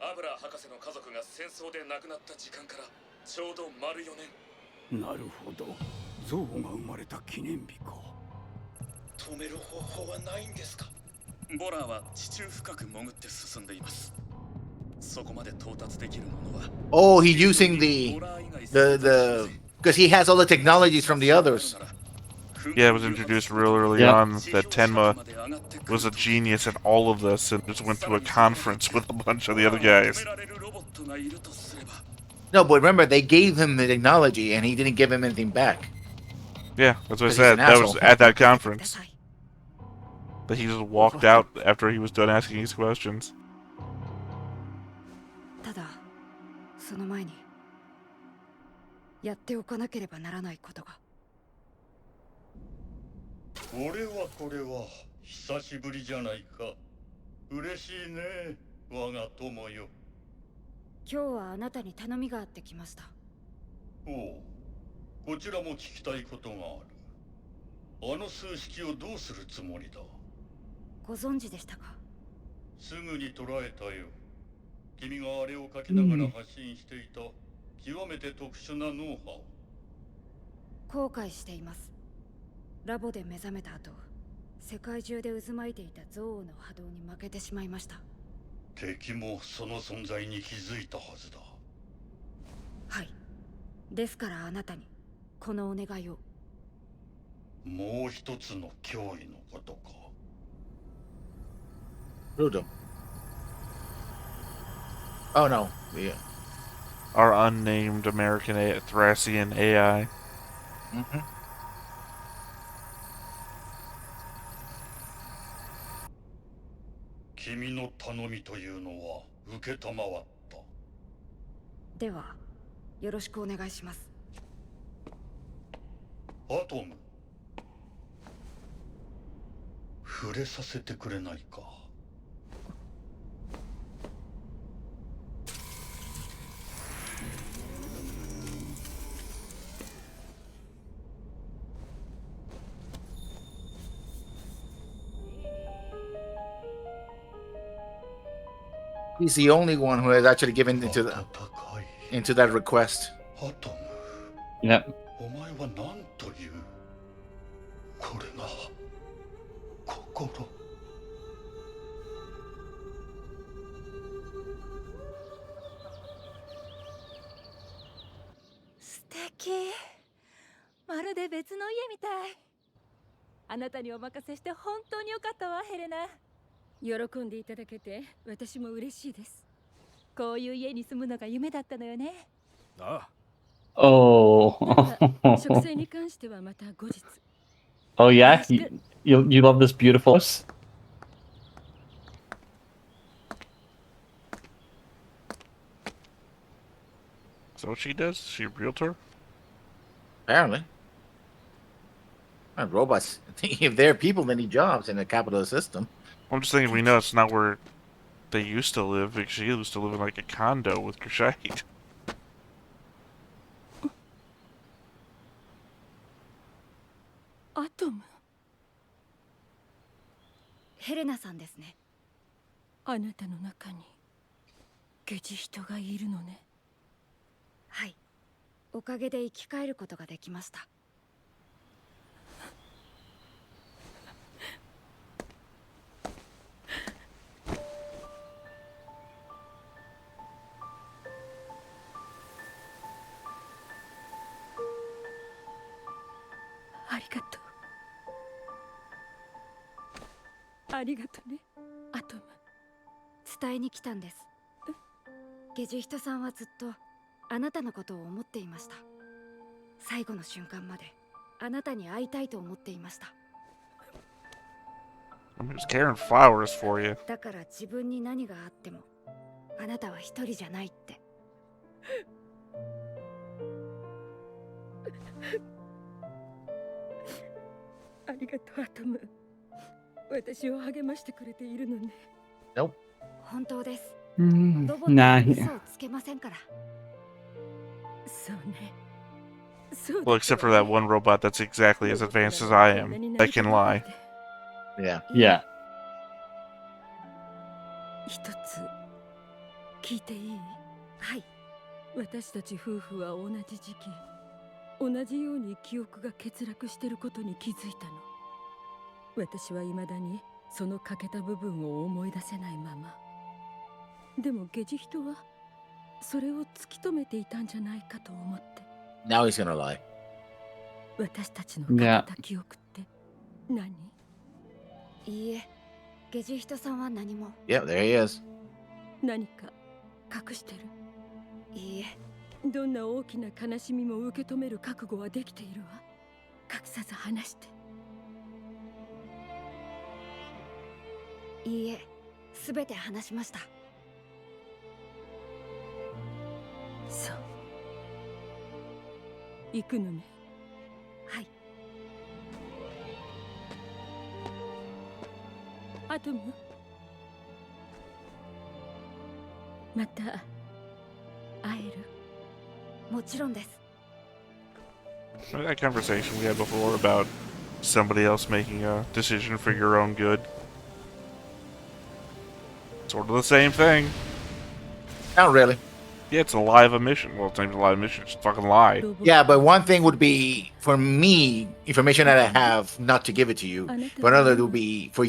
アブラ博士の家族が戦争で亡くなった時間からちょうど丸4年。なるほど、ゾウが生まれた記念日か。止める方法はないんですか？ボラーは地中深く潜って進んでいます。そこまで到達できるものは。 Oh, he's using because he has all the technologies from the others. Yeah, it was introduced real early on that Tenma was a genius at all of this and just went to a conference with a bunch of the other guys. No, but remember, they gave him the technology and he didn't give him anything back. Yeah, that's what I 'Cause he's said. an That was asshole. at that conference. That he just walked out after he was done asking these questions. ただその前にやっておかなければならないことが。これは久しぶりじゃないか。嬉しいね、我が友よ。今日はあなたに頼みがあってきました。おう、こちらも聞きたいことがある。あの数式をどうするつもりだ？ご存知でしたか？すぐに捉えたよ。君があれを書きながら発信していた極めて特殊なノウハウ。後悔しています。ラボで目覚めた後、世界中で渦巻いていた憎悪の波動に負けてしまいました。敵もその存在に気づいたはずだ。はい。ですからあなたにこのお願いを。もう一つの脅威のことか。Pluto. Oh no. Yeah. Our unnamed American Thracian AI. Mm-hmm. 君の頼みというのは受けたまわった。ではよろしくお願いします。アトム、触れさせてくれないか。He's the only one who has actually given into that request. Yep. お前は何という。これが心。素敵。まるで別の家みたい。あなたにお任せして本当によかったわ、ヘレナ。喜んでいただけて私も嬉しいです。こういう家に住むのが夢だったのよね。ああ。Oh. 植生に関してはまた後日。Oh yeah, you love this beautiful house? Is that what she does? Is she a realtor? Apparently. Robots. If they're people, they need jobs in a capitalist system. I'm just thinking, we know it's not where they used to live. Because she used to live in like a condo with Krishite. アトム。ヘレナさんですね。あなたの中にゲジ人がいるのね。はい。おかげで生き返ることができました。ありがとう。ありがとね、アトム。伝えに来たんです。ゲジ人さんはずっとあなたのことを思っていました。最後の瞬間まであなたに会いたいと思っていました。I'm just carrying flowers for you. だから自分に何があってもあなたは一人じゃないって。ありがとう、アトム。私を励ましてくれているのね。Nope. 本当です。 Mm, ロボット nah. に嘘をつけませんから。そうね。 Well, except for that one robot that's exactly as advanced as I am. That can lie. Yeah. Yeah. 一つ聞いていい？はい。私たち夫婦は同じ時期、同じように記憶が欠落していることに気づいたの。私は未だにその欠けた部分を思い出せないまま。でもゲジ人はそれを突き止めていたんじゃないかと思って。Now he's gonna lie. 私たちの欠けた記憶って何？いいえ、ゲジ人さんは何も。Yeah, there he is. 何か隠してる？いいえ。どんな大きな悲しみも受け止める覚悟はできているわ。隠さず話して。いいえ、すべて話しました。そう。行くのね。はい。アトム。また会える？もちろんです。 That conversation we had before about somebody else making a decision for your own good. Sort of the same thing. Not really. Yeah, it's a lie of a mission. Well, it's not even a lie of a mission. It's a fucking lie. Yeah, but one thing would be for me, information that I have, not to give it to you. But another would be for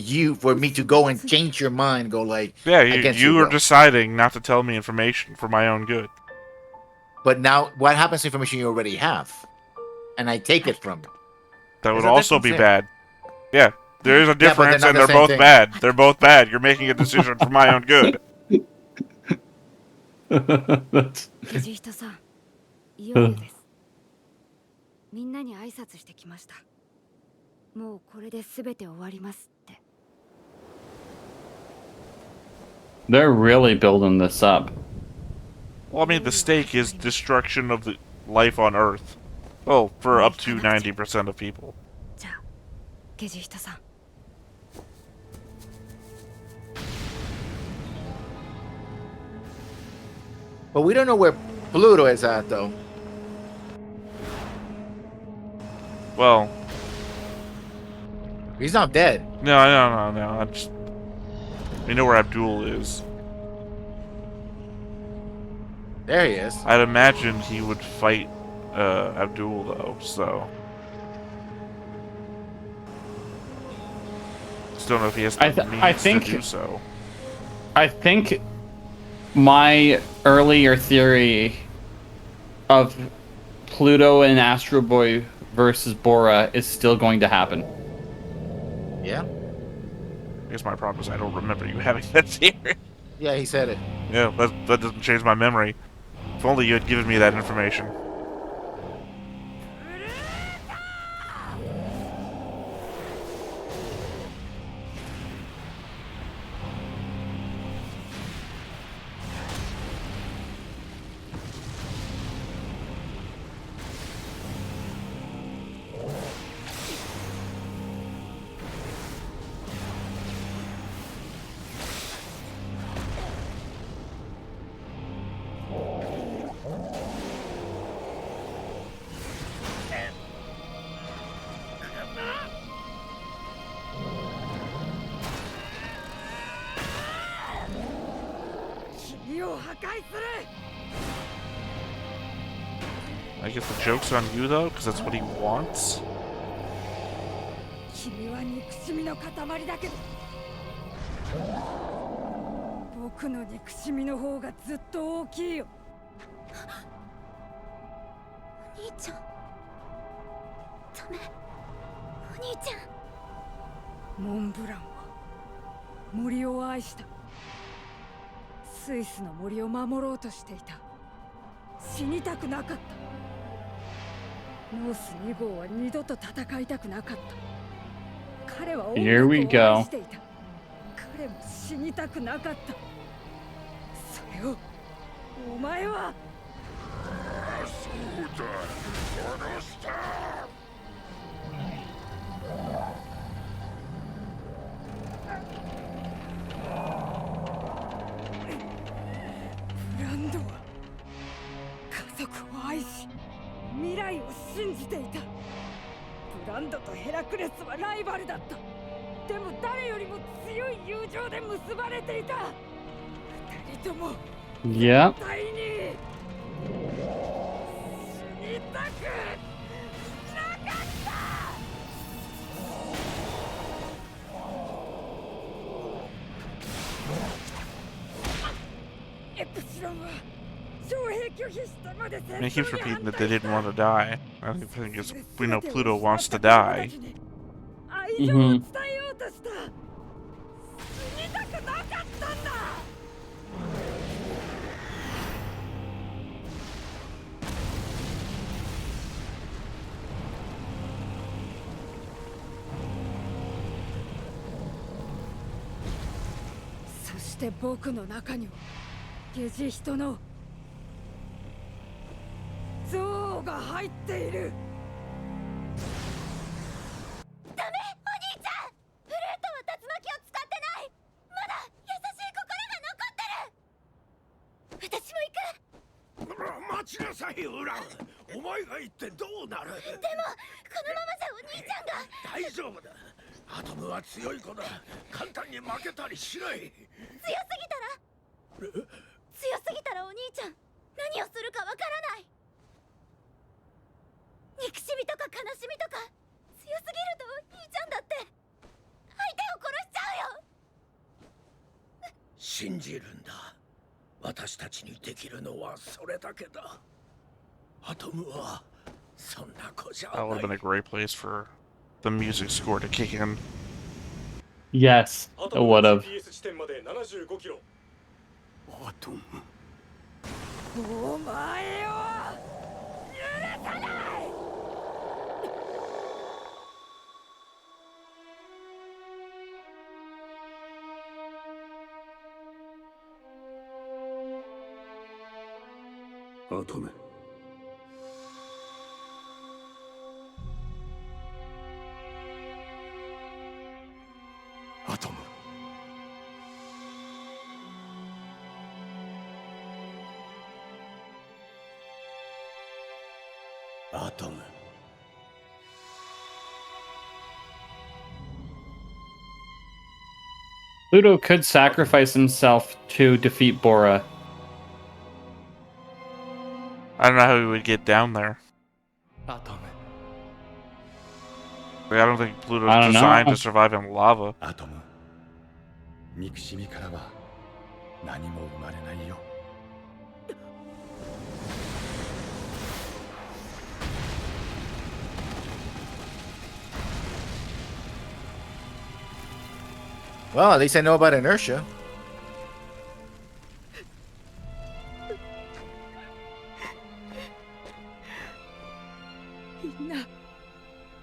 me to go and change your mind, go like, Yeah, against your you are will. deciding not to tell me information for my own good. But now, what happens to information you already have? And I take it from you. That would There's a also be difference there. bad. Yeah, there is a Yeah, but they're difference, not and the they're same both thing. bad. They're both bad. You're making a decision for my own good. ゲジ人さん、いよいよです。みんなに挨拶してきました。もうこれで全て終わりますって。They're really building this up. Well, I mean, the stake is destruction of the life on Earth. Oh, for up to 90% of people. じゃあ、ゲジ人さん。But we don't know where Pluto is at, though. Well, he's not dead. No. I just, we know where Abdul is. There he is. I'd imagine he would fight Abdul, though. So, still don't know if he has the means to do so. I think my earlier theory of Pluto and Astro Boy versus Bora is still going to happen. Yeah? I guess my problem is I don't remember you having that theory. Yeah, he said it. Yeah, that doesn't change my memory. If only you had given me that information. I guess the joke's on you, though, because that's what he wants. 君は憎しみの塊だけど僕の憎しみの方がずっと大きいよ。お兄ちゃん。ダメ。お兄ちゃん。モンブランは森を愛した。スイスの森を守ろうとしていた。死にたくなかった。ノース2号は二度と戦いたくなかった。彼は音楽を愛していた。彼も死にたくなかった。それをお前は。そうだ、殺した。ブランドは家族を愛し未来を信じていた。ブランドとヘラクレスはライバルだった。でも誰よりも強い友情で結ばれていた。二人とも絶対に死にたくなかった。エプシロンは招聘拒否したまで I mean, he keeps repeating that they didn't want to die. I think it's, we know Pluto wants to die. 愛情を伝えようとした。死にたくなかったんだ。そして僕の中にはゲジ人の憎悪が入っている。ダメ、お兄ちゃん。プルートは竜巻を使ってない。まだ優しい心が残ってる。私も行く。待ちなさい、ウラン。お前が行ってどうなる。でもこのままじゃお兄ちゃんが。大丈夫だ。アトムは強い子だ。簡単に負けたりしない。強すぎたらお兄ちゃん信じるんだ。私たちにできるのはそれだけだ。アトムはそんな子じゃ That would な have い。 been a great place for the music score to kick in. Yes, it would have. 地点まで75キロ。アトム。お前を許さない。アトム。アトム。アトム。Pluto could sacrifice himself to defeat Bora. I don't know how he would get down there. Like, I don't think Pluto's designed to survive in lava. アトム。憎しみからは何も生まれないよ。Well, at least I know about inertia.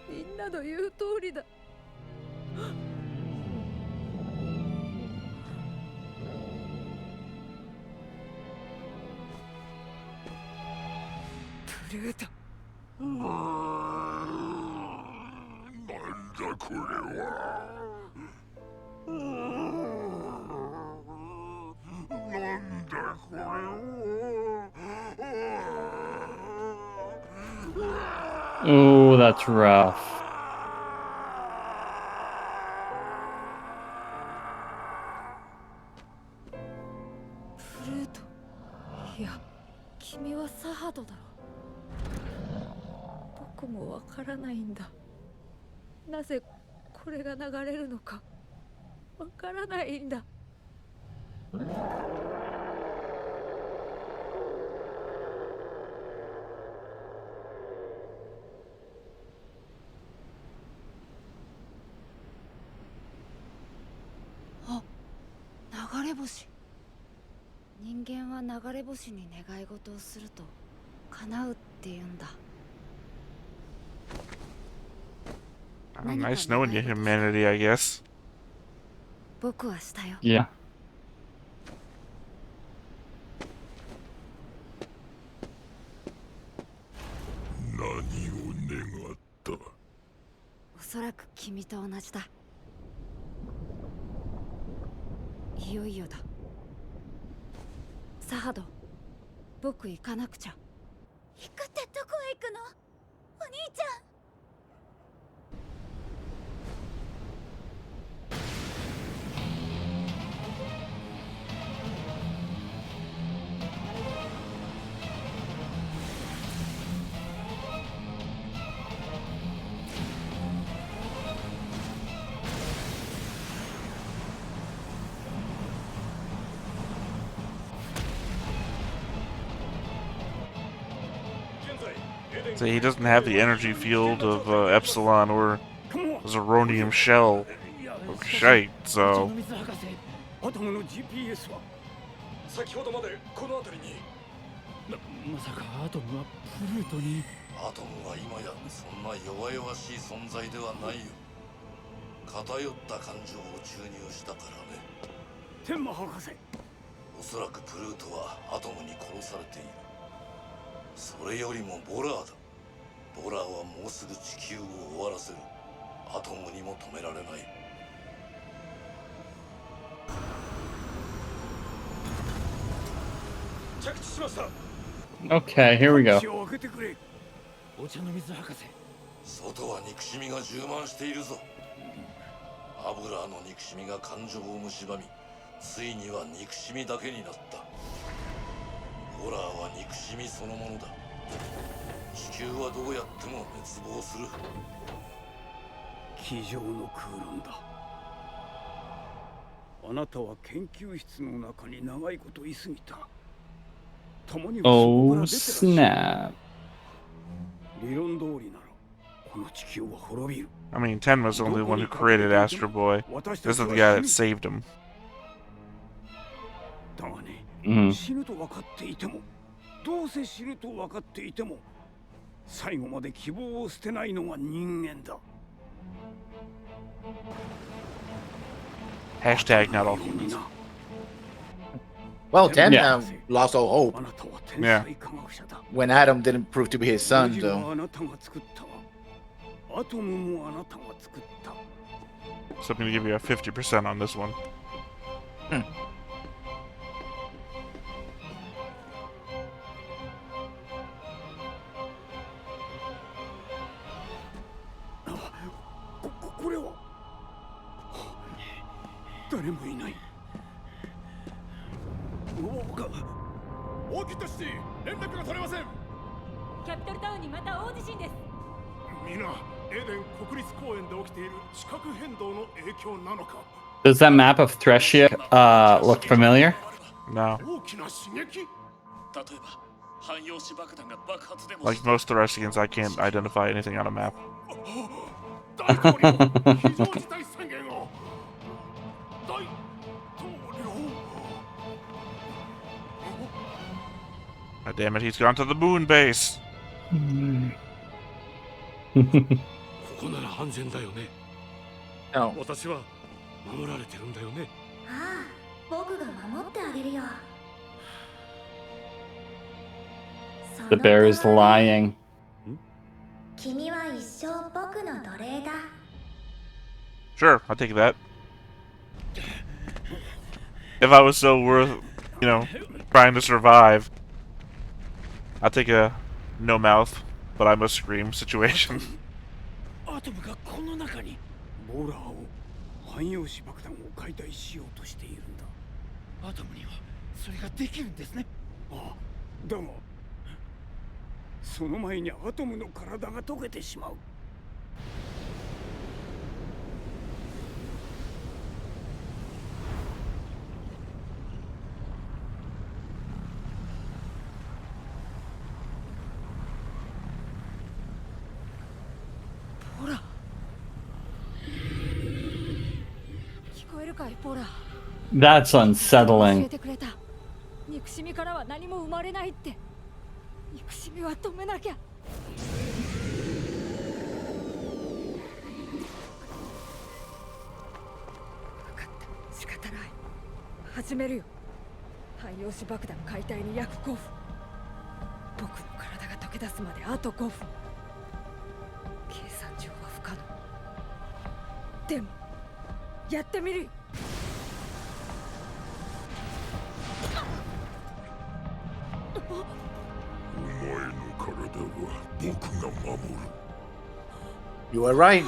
みんなの言う通りだ。プルート。なんだこれは。なんだこれは。 Ooh, that's rough. プルート。いや、君はサハドだろ。僕もわからないんだ。なぜこれが流れるのかわからないんだ。あ、流れ星。人間は流れ星に願い事をすると叶うって言うんだ。Nice knowing you, humanity, I guess. 僕はしたよ。Yeah. 何を願った。おそらく君と同じだ。いよいよだ。サハド、僕行かなくちゃ。行くってどこへ行くの？お兄ちゃん。So he doesn't have the energy field of Epsilon or Zeronium Shell or Shite, so... アトムの GPS は先ほどまでこの辺りに。まさかアトムはプルートに。アトムは今やそんな弱々しい存在ではないよ。偏った感情を注入したからね。天馬博士。おそらくプルートはアトムに殺されている。それよりもボラーだ。ボラーはもうすぐ地球を終わらせる。アトムにも止められない。着地しました。 Okay, here we go. お茶の水博士。外は憎しみが充満しているぞ。アブラーの憎しみが感情を蝕み、ついには憎しみだけになった。ボラーは憎しみそのものだ。地球はどうやっても滅亡する。机上の空論だ。あなたは研究室の中に長いこといすぎた。たまにはそこから Oh 出てらっしゃい。 snap. 理論通りならこの地球は滅びる。 I mean, Tenma's the only one who created Astro Boy. This is the guy that saved him. だがね、Mhm. 死ぬと分かっていても、どうせ死ぬと分かっていても、最後まで希望を捨てないのが人間だ。 Hashtag not all humans. Well, Ten Yeah. lost all hope Yeah. when Adam didn't prove to be his son, though. So I'm gonna give you a 50% on this one. Hmm. Does that map of Thresia look familiar? No. Like most Thuresians, I can't identify anything on a map. God damn it, he's gone to the moon base. ここなら安全だよね。私は守られてるんだよね。ああ、僕が守ってあげるよ。 The bear is lying. 君は一生僕の奴隷だ。 Sure, I'll take that. If I was so worth, you know, trying to survive, I'll take a no mouth, but I must scream situation. アトムがこの中にボーラーを汎用子爆弾を解体しようとしているんだ。アトムにはそれができるんですね。ああ、だがその前にアトムの体が溶けてしまう。ほら、聞こえるかい、ポラ。 That's 教え unsettling. てくれた。憎しみからは何も生まれないって。憎しみは止めなきゃ。分かった、仕方ない。始めるよ。汎用子爆弾解体に約5分。僕の体が溶け出すまであと5分。計算上は不可能。でもやってみるよ。 You are right.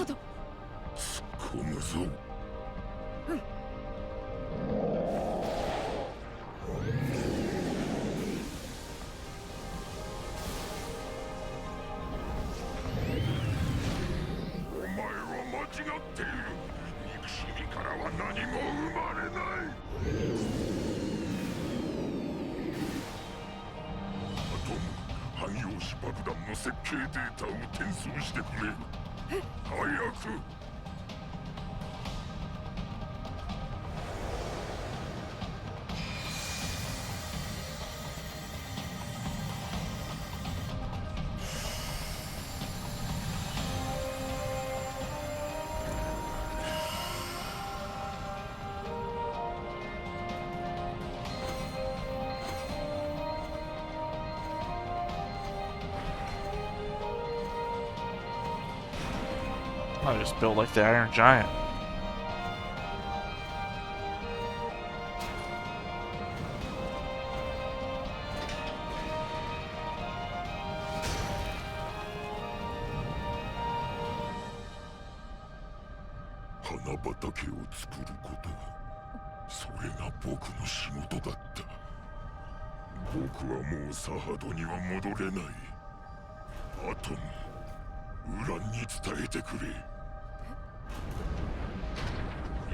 I just built like the Iron Giant.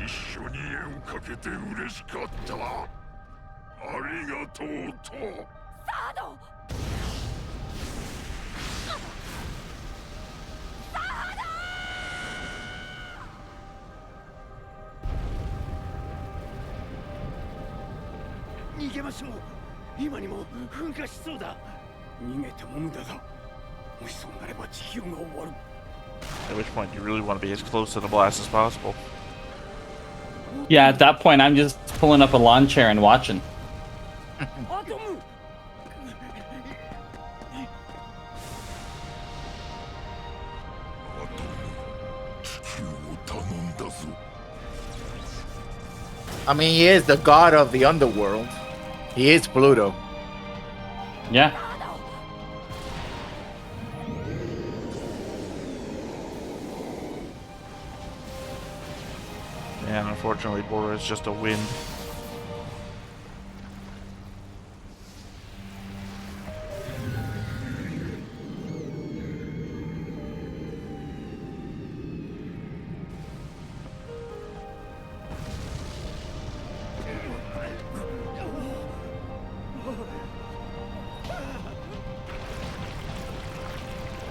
緒に絵を描けて嬉しかった。ありがとうと。サード。逃げましょう。今にも噴火しそうだ。逃げても無駄だ。もしそうなれば地球が終わる。 At which point you really want to be as close to the blast as possible. Yeah, at that point, I'm just pulling up a lawn chair and watching. I mean, he is the god of the underworld. He is Pluto. Yeah. And unfortunately, Bora is just a wind.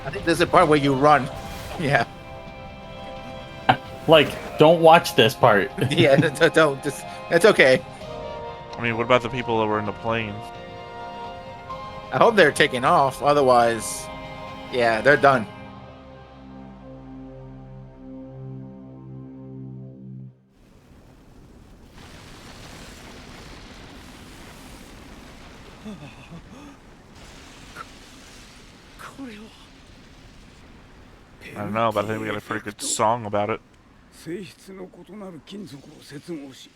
I think there's a part where you run. Yeah. Like, don't watch this part. Yeah, don't. Just, it's okay. I mean, what about the people that were in the plane? I hope they're taking off. Otherwise, yeah, they're done. I don't know, but I think we got a pretty good song about it. 性質の異なる金属を接合し、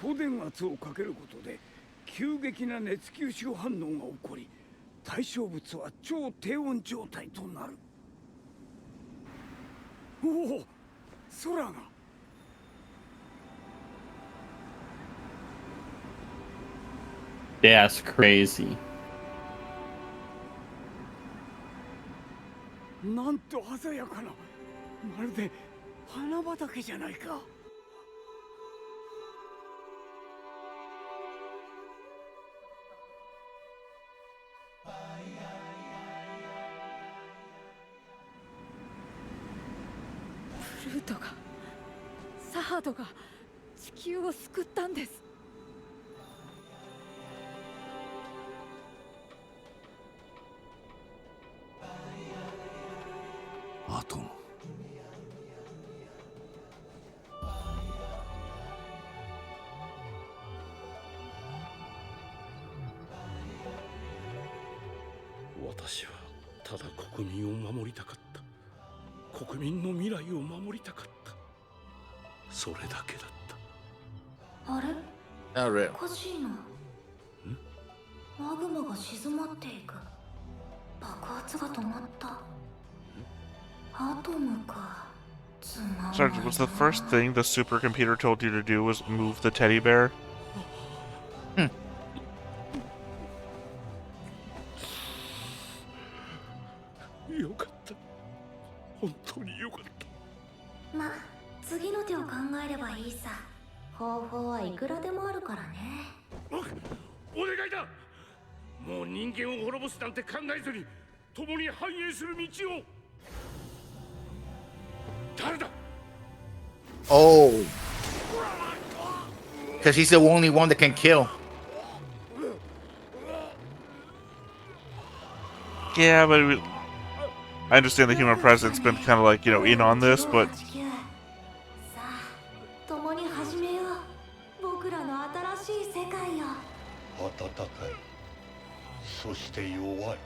高電圧をかけることで急激な熱吸収反応が起こり、対象物は超低温状態となる。おお、空が。That's crazy. なんと鮮やかな、まるで花畑じゃないか。プルートが、サードが地球を救ったんです。アトム。私はただ国民を守りたかった。国民の未来を守りたかった。それだけだった。あれ Not real. おかしいな。マグマが静まっていく。爆発が止まった。アトムか。Sorry, was the first thing the supercomputer told you to do was move the teddy bear? よかった。本当によかった。ま、次の手を考えればいいさ。方法はいくらでもあるからね。お願いだ。もう人間を滅ぼすなんて考えずに共に繁栄する道を。誰だ。 Oh. Because he's the only one that can kill. Yeah, but I understand the human president's been kind of like, you know, in on this, but 共に始めよう。僕らの新しい世界よ。暖かい。そして弱い。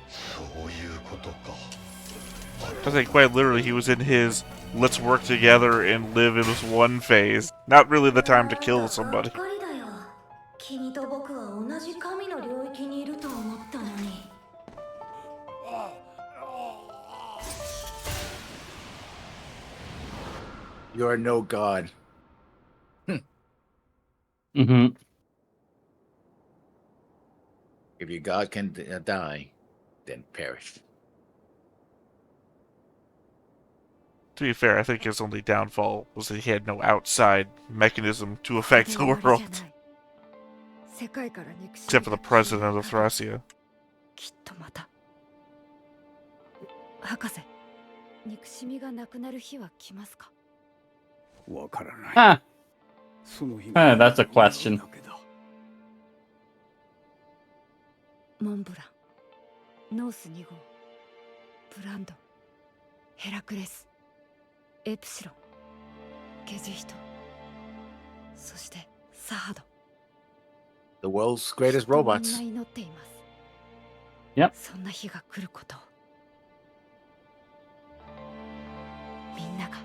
そういうことか。I think quite literally he was in his let's work together and live in this one phase. Not really the time to kill somebody. 君と僕は同じ神の領域にいると思ったのに。You are no god. Mm-hmm. If your god can die, then perish. To be fair, I think his only downfall was that he had no outside mechanism to affect the world. Except for the president of Thracia. きっとまた博士、憎しみがなくなる日は来ますか？わからない。 That's a question. モンブラン、ノース2号、ブランド、ヘラクレス、エプシロン、ゲジヒト、そしてサハド。 The world's greatest robots. みんな祈っています。 Yep. そんな日が来ることを。みんなが。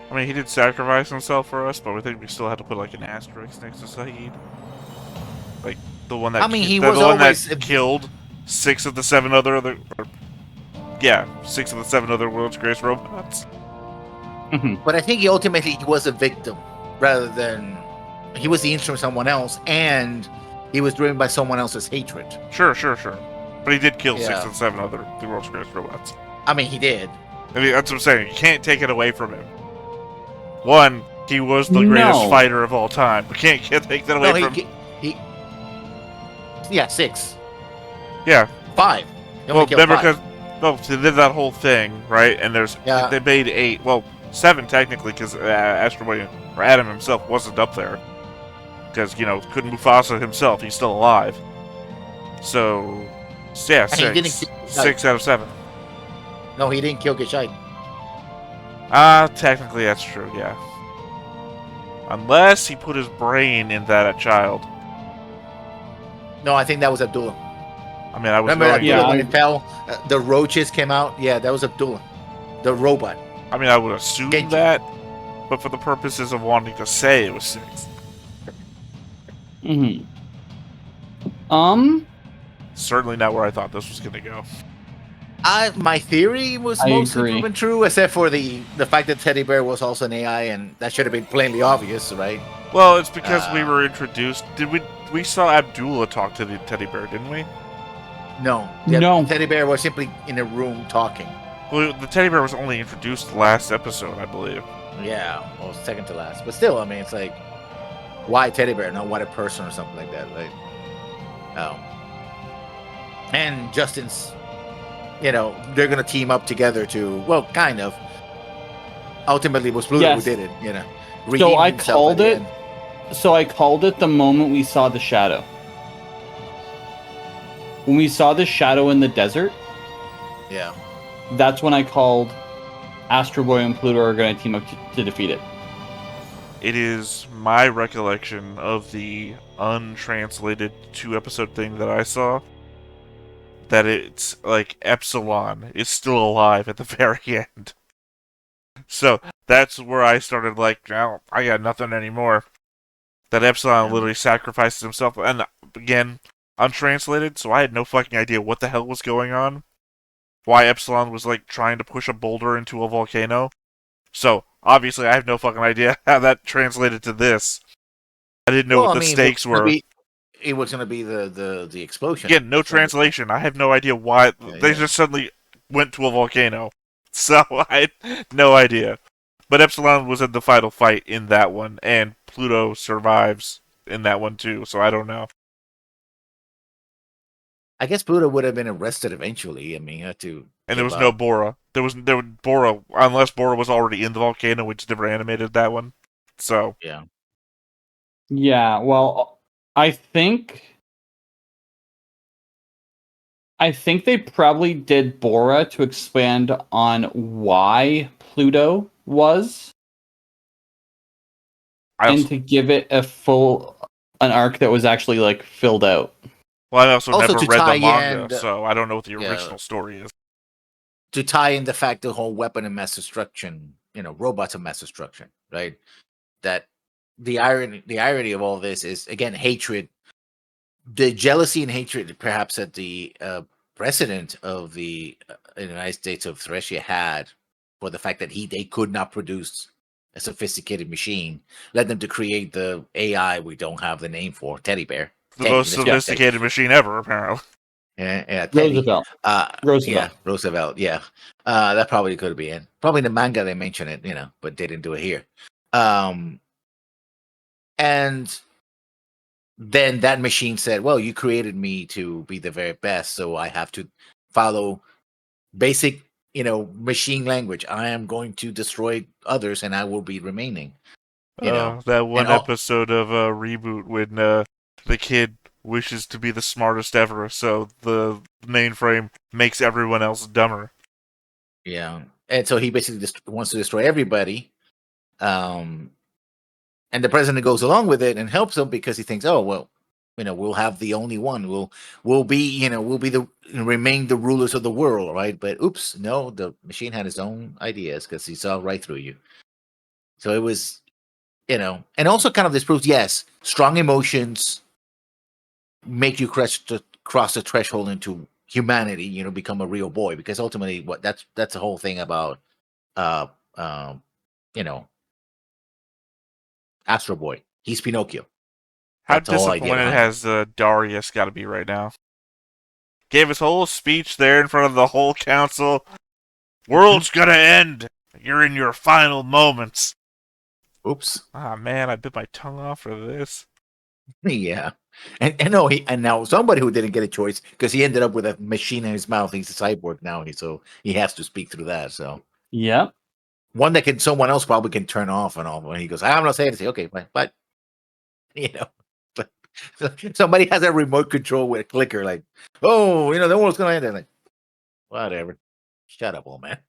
I mean, he did sacrifice himself for us, but I think we still had to put like an asterisk next to Saeed. Like the one that I mean, he the was one always that killed 6 of the 7 other 6 of the 7 other world's greatest robots. But I think he ultimately was a victim rather than he was the instrument of someone else, and he was driven by someone else's hatred. Sure. But he did kill 6 Yeah. of the 7 other the world's greatest robots. I mean, he did. I mean, that's what I'm saying. You can't take it away from him. One, he was the greatest fighter of all time. We can't take that away from him. Yeah, 6. Yeah. 5. He only Well, killed remember 5. because they did that whole thing, right? And they made 8. Well, 7 technically, because Astro Boy or Adam himself wasn't up there. Because couldn't Mufasa himself? He's still alive. So yeah, And he 6. didn't- 6 out of 7. No, he didn't kill Gishite. Technically that's true. Yeah. Unless he put his brain in that child. No, I think that was Abdullah. I mean, I was Remember going. Abdullah when it fell, the roaches came out. Yeah, that was Abdullah, the robot. I mean, I would assume that, but for the purposes of wanting to say it was 6. Certainly not where I thought this was going to go. My theory was I mostly agree. proven true, except for the fact that Teddy Bear was also an AI, and that should have been plainly obvious, right? Well, it's because we were introduced. We saw Abdullah talk to the teddy bear, didn't we? No. No. Teddy Bear was simply in a room talking. Well, the teddy bear was only introduced last episode, I believe. Yeah, well, second to last. But still, I mean, it's like, why Teddy Bear, not why a person or something like that, right? And Justin's, they're going to team up together to, well, kind of. Ultimately, it was Pluto who did it, So redeemed I himself called at the it. end. So I called it the moment we saw the shadow. When we saw the shadow in the desert, Yeah. that's when I called Astro Boy and Pluto are going to team up to defeat it. It is my recollection of the untranslated 2-episode thing that I saw that it's like Epsilon is still alive at the very end. So that's where I started like, now I got nothing anymore. That Epsilon literally sacrifices himself, and again, untranslated, so I had no fucking idea what the hell was going on. Why Epsilon was like trying to push a boulder into a volcano. So obviously I have no fucking idea how that translated to this. I didn't know what the stakes were. It was going to be the explosion. Again, no translation. I have no idea why they just suddenly went to a volcano. So I had no idea. But Epsilon was in the final fight in that one, and Pluto survives in that one too, so I don't know. I guess Pluto would have been arrested eventually. I mean, you had to. And there was no Bora. There was Bora, unless Bora was already in the volcano, which never animated that one. So yeah. Yeah, well, I think they probably did Bora to expand on why Pluto was, and to give it an arc that was actually like filled out. Well, I also never read the manga, in so I don't know what the original story is. To tie in the fact the whole weapon of mass destruction, robots of mass destruction, right? That the irony of all this is, again, hatred, the jealousy and hatred perhaps that the president of the United States of Thracia had for the fact that they could not produce a sophisticated machine led them to create the AI we don't have the name for, Teddy Bear. The most sophisticated machine ever, apparently. Teddy. Roosevelt. Yeah, Roosevelt. Roosevelt. Yeah, that probably could have been. Probably in the manga they mention it, but they didn't do it here. And then that machine said, "Well, you created me to be the very best, so I have to follow basic, machine language. I am going to destroy others, and I will be remaining." That and one episode of Reboot when the kid wishes to be the smartest ever, so the mainframe makes everyone else dumber. Yeah, and so he basically just wants to destroy everybody. And the president goes along with it and helps him because he thinks, oh well, we'll have the only one. We'll be the remain the rulers of the world, right? But oops, no, the machine had his own ideas because he saw right through you. So it was, and also kind of this proves, yes, strong emotions make you cross the threshold into humanity. Become a real boy, because ultimately, that's the whole thing about, uh, um, you know, Astro Boy. He's Pinocchio. How That's the whole idea disappointed behind it. has Darius got to be right now? Gave his whole speech there in front of the whole council. World's gonna end. You're in your final moments. Oops. Ah, man, I bit my tongue off for this. Yeah. And no, and now somebody who didn't get a choice because he ended up with a machine in his mouth. He's a cyborg now, so he has to speak through that. So Yep. One that someone else probably can turn off and all. When he goes, I'm not saying anything. Okay, but but somebody has a remote control with a clicker, like, oh, the world's gonna end. And like, whatever. Shut up, old man.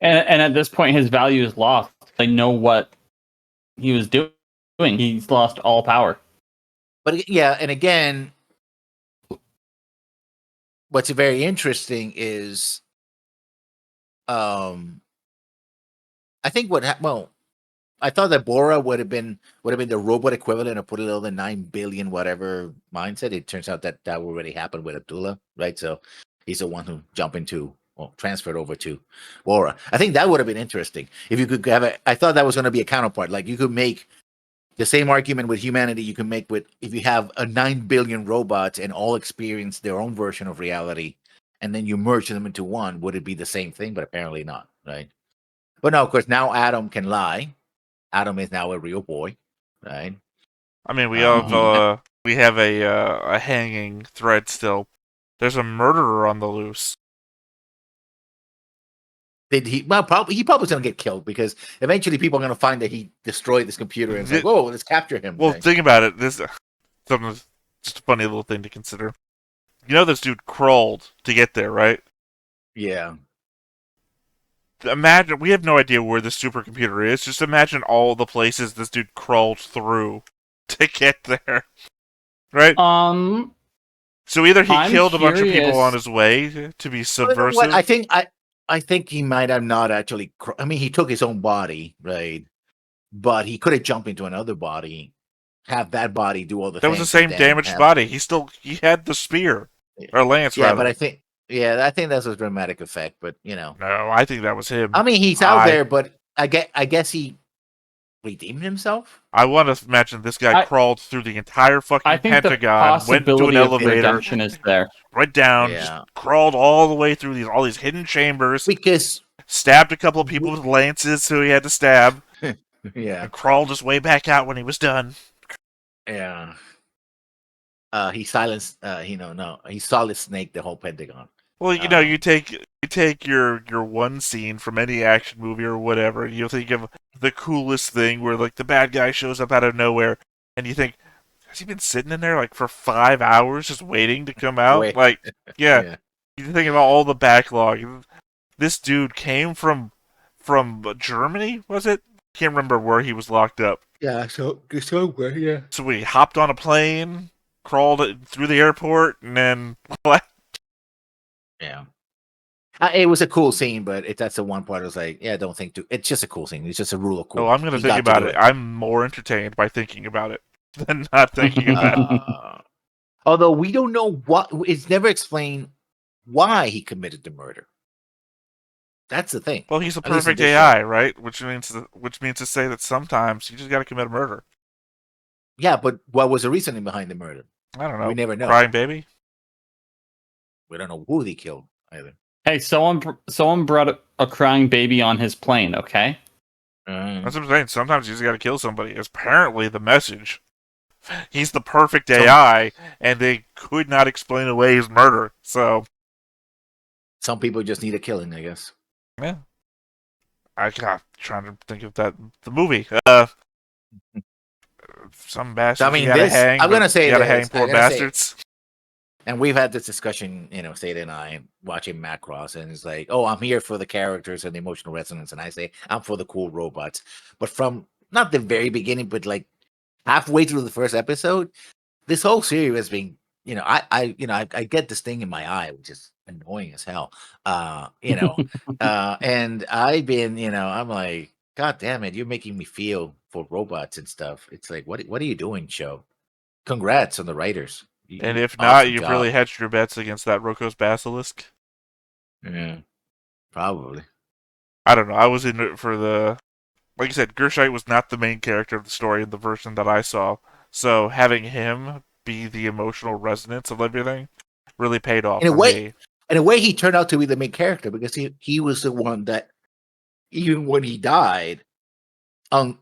And at this point, his value is lost. They know what he was doing. He's lost all power. But yeah, and again, what's very interesting is, I think I thought that Bora would have been the robot equivalent of putting all the 9 billion whatever mindset. It turns out that already happened with Abdullah, right? So he's the one who transferred over to Bora. I think that would have been interesting if you could have I thought that was going to be a counterpart. Like, you could make the same argument with humanity you can make with if you have a 9 billion robots and all experience their own version of reality, and then you merge them into one. Would it be the same thing? But apparently not, right? But no, of course, now Adam can lie. Adam is now a real boy, right? I mean, we have a hanging thread still. There's a murderer on the loose. Did he? Well, he probably gonna get killed because eventually people are gonna find that he destroyed this computer and it's like, whoa, let's capture him. Well, think about it. This something just a funny little thing to consider. This dude crawled to get there, right? Yeah. Imagine, we have no idea where this supercomputer is. Just imagine all the places this dude crawled through to get there, right? So either he killed a bunch of people on his way to be subversive. What? I think he might have not actually. I mean, he took his own body, right? But he could have jumped into another body, have that body do all the. That was the same damaged body. He had the spear or lance. Yeah, rather. but I think that's a dramatic effect. But no, I think that was him. I mean, he's out there, but I guess he redeemed himself. I want to imagine this guy crawled through the entire fucking Pentagon, went to an elevator, is there. went down, just crawled all the way through all these hidden chambers. Because stabbed a couple of people with lances who he had to stab. Yeah. And crawled his way back out when he was done. Yeah. He silenced. He solid snake the whole Pentagon. Well, you take your one scene from any action movie or whatever, and you'll think of the coolest thing where like the bad guy shows up out of nowhere, and you think, has he been sitting in there like for 5 hours just waiting to come out? Like, yeah. You think about all the backlog. This dude came from Germany, was it? Can't remember where he was locked up. Yeah, somewhere, yeah. So we hopped on a plane, crawled through the airport, and then what? Yeah. It was a cool scene, but that's the one part I was like, yeah, don't think too. It's just a cool scene. It's just a rule of cool. Oh, I'm going to think about it. I'm more entertained by thinking about it than not thinking about it. Although we don't know it's never explained why he committed the murder. That's the thing. Well, he's a perfect AI, right? Which means to say that sometimes you just got to commit a murder. Yeah, but what was the reasoning behind the murder? I don't know. We never know. Crying baby? We don't know who they killed either. Hey, someone brought a crying baby on his plane. Okay. That's what I'm saying. Sometimes you just gotta kill somebody. It's apparently the message. He's the perfect So- AI, and they could not explain away his murder. So Some people just need a killing, I guess. yeah, I got trying to think of the movie. Some bastards. I mean, you gotta this. hang. I'm gonna but say you gotta this. hang poor I'm gonna say, bastards. and we've had this discussion, Seda and I, watching Macross, and it's like, oh, I'm here for the characters and the emotional resonance, and I say I'm for the cool robots. But from not the very beginning, but like halfway through the first episode, this whole series has been, I get this thing in my eye, which is annoying as hell. And I've been, I'm like, God damn it, you're making me feel for robots and stuff. It's like, what are you doing, show? Congrats on the writers. And if not, Awesome you've job. really hedged your bets against that Rokos Basilisk. Yeah, probably. I don't know. I was in it for the. Like I said, Gershite was not the main character of the story in the version that I saw. So having him be the emotional resonance of everything really paid off In a for way, me. he turned out to be the main character because he was the one that, even when he died,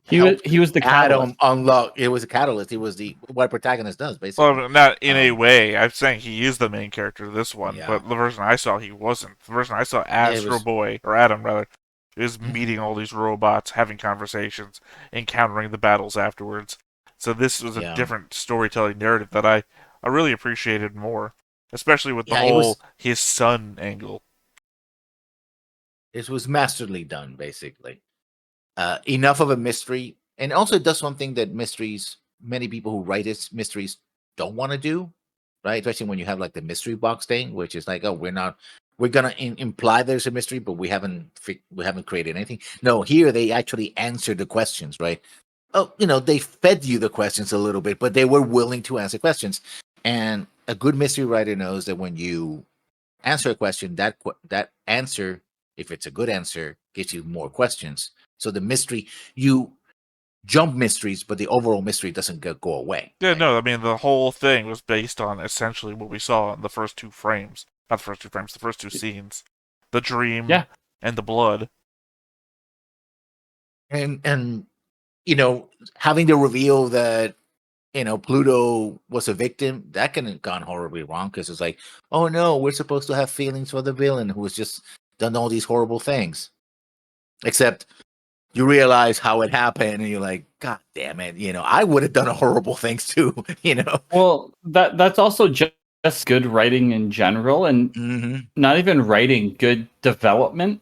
He was the Adam catalyst. unlock. It was a catalyst. He was what a protagonist does, basically. Well, not in a way. I'm saying he is the main character of this one, Yeah. but the version I saw, he wasn't. The version I saw, it Astro was- Boy, or Adam rather, is meeting all these robots, having conversations, encountering the battles afterwards. So this was a Yeah. different storytelling narrative that I really appreciated more, especially with the Yeah, it whole was- his son angle. It was masterly done, basically. Enough of a mystery, and also it does something that many people who write mysteries don't want to do, right? Especially when you have like the mystery box thing, which is like, oh, we're gonna imply there's a mystery, but we haven't created anything. No, here they actually answered the questions, right? Oh, they fed you the questions a little bit, but they were willing to answer questions. And a good mystery writer knows that when you answer a question, that answer, if it's a good answer, gives you more questions. So the mystery, you jump mysteries, but the overall mystery doesn't go away. Yeah, no, I mean, the whole thing was based on essentially what we saw in the first two frames. Not the first two frames, the first two scenes. The dream and the blood. And having the reveal that Pluto was a victim, that can have gone horribly wrong, because it's like, oh no, we're supposed to have feelings for the villain who has just done all these horrible things. Except you realize how it happened, and you're like, God damn it, I would have done horrible things too, Well, that's also just good writing in general, and not even writing, good development.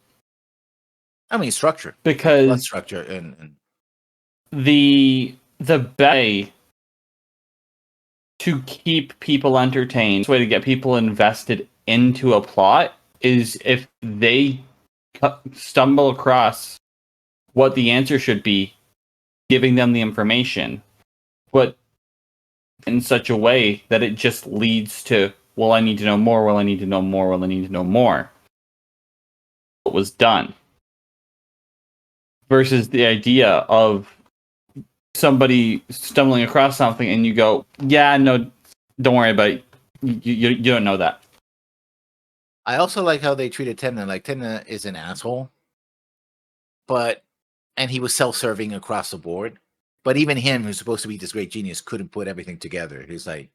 I mean, structure. Because Plot structure and the best way to keep people entertained, the way to get people invested into a plot, is if they stumble across what the answer should be, giving them the information, but in such a way that it just leads to, well, I need to know more, well, I need to know more, well, I need to know more. What was done. Versus the idea of somebody stumbling across something and you go, yeah, no, don't worry about it. You don't know that. I also like how they treated Tenna. Like, Tenna is an asshole, and he was self-serving across the board. But even him, who's supposed to be this great genius, couldn't put everything together. He's like,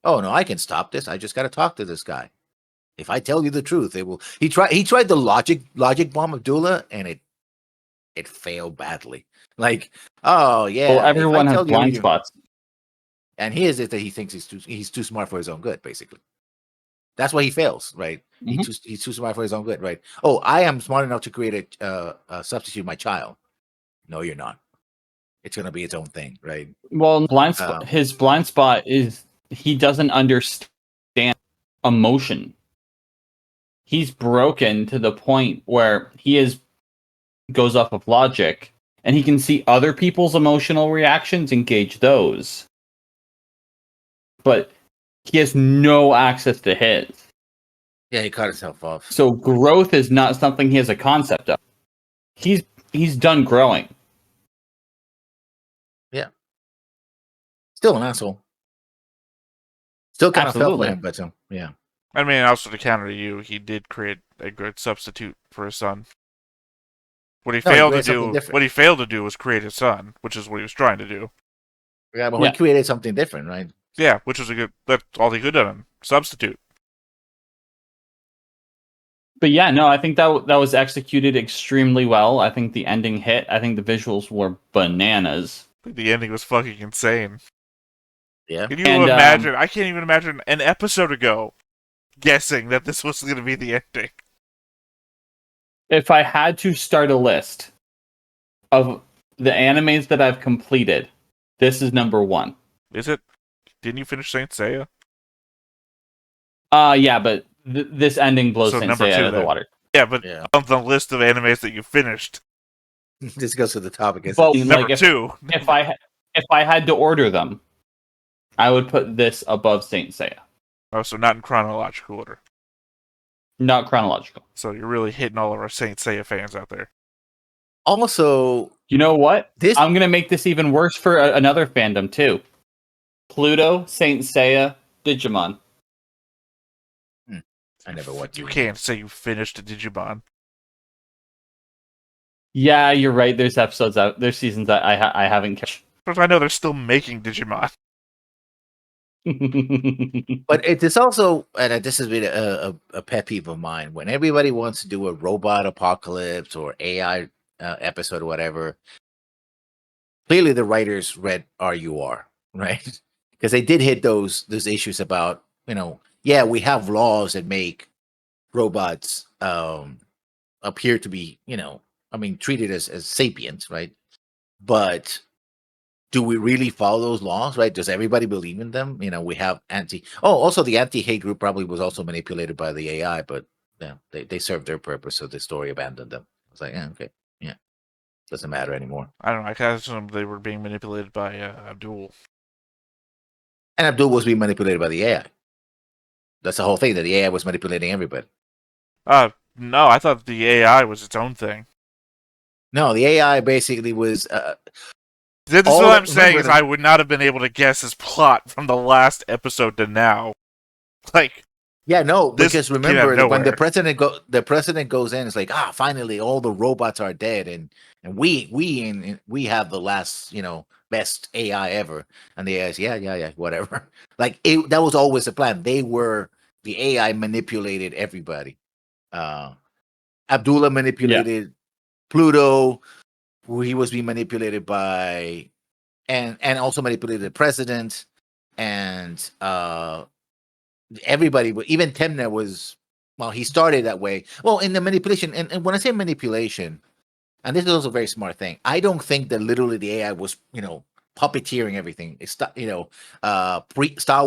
oh no, I can stop this. I just got to talk to this guy. If I tell you the truth, it will. He tried the logic bomb Abdullah, and it failed badly. Like, oh yeah, well, everyone has blind spots. And his is that he thinks he's too smart for his own good, basically. That's why he fails, right? Mm-hmm. He's too smart for his own good, right? Oh, I am smart enough to create a substitute my child. No, you're not. It's gonna be its own thing, right? Well, his blind spot is he doesn't understand emotion. He's broken to the point where goes off of logic, and he can see other people's emotional reactions and gauge those. But he has no access to his. Yeah, he cut himself off. So growth is not something he has a concept of. He's done growing. Yeah. Still an asshole. Still kind of felt for Absolutely. him, but yeah. I mean, also to counter you, he did create a good substitute for his son. What he failed to do was create his son, which is what he was trying to do. Yeah, but he created something different, right? Yeah, which was that's all he could have done. Substitute. But yeah, no, I think that was executed extremely well. I think the ending hit. I think the visuals were bananas. The ending was fucking insane. Yeah. Can you imagine? I can't even imagine an episode ago guessing that this was going to be the ending. If I had to start a list of the animes that I've completed, this is number 1. Is it? Didn't you finish Saint Seiya? Yeah, but this ending blows Saint number Seiya 2 out of the water. Yeah, but on the list of animes that you finished, this goes to the topic. But number 2. If I had to order them, I would put this above Saint Seiya. Oh, so not in chronological order. Not chronological. So you're really hitting all of our Saint Seiya fans out there. Also, you know what? I'm gonna make this even worse for another fandom too. Pluto, Saint Seiya, Digimon. I never watched. You can't say you finished Digimon. Yeah, you're right. There's episodes out. There's seasons that I haven't catch. But I know they're still making Digimon. But it is also, and this has been a pet peeve of mine, when everybody wants to do a robot apocalypse or AI episode or whatever. Clearly, the writers read RUR, right? Because they did hit those issues about, yeah, we have laws that make robots appear to be, treated as sapiens, right? But do we really follow those laws, right? Does everybody believe in them? We have also the anti-hate group probably was also manipulated by the AI, but yeah, they served their purpose, so the story abandoned them. It's like, okay, yeah, doesn't matter anymore. I don't know. I kind of assumed they were being manipulated by Abdul. And Abdul was being manipulated by the AI. That's the whole thing, that the AI was manipulating everybody. No, I thought the AI was its own thing. No, the AI basically was... This is what I'm saying, is I would not have been able to guess his plot from the last episode to now. Like... Yeah, no, because remember, when the president goes in, it's like, finally, all the robots are dead, and we have the last, best AI ever. And the AI is, yeah, whatever. Like, that was always the plan. The AI manipulated everybody. Abdullah manipulated Pluto, who he was being manipulated by, and also manipulated the president, and everybody, even Temna was, he started that way. Well, in the manipulation, and when I say manipulation, and this is also a very smart thing, I don't think that literally the AI was, puppeteering everything. It's, Star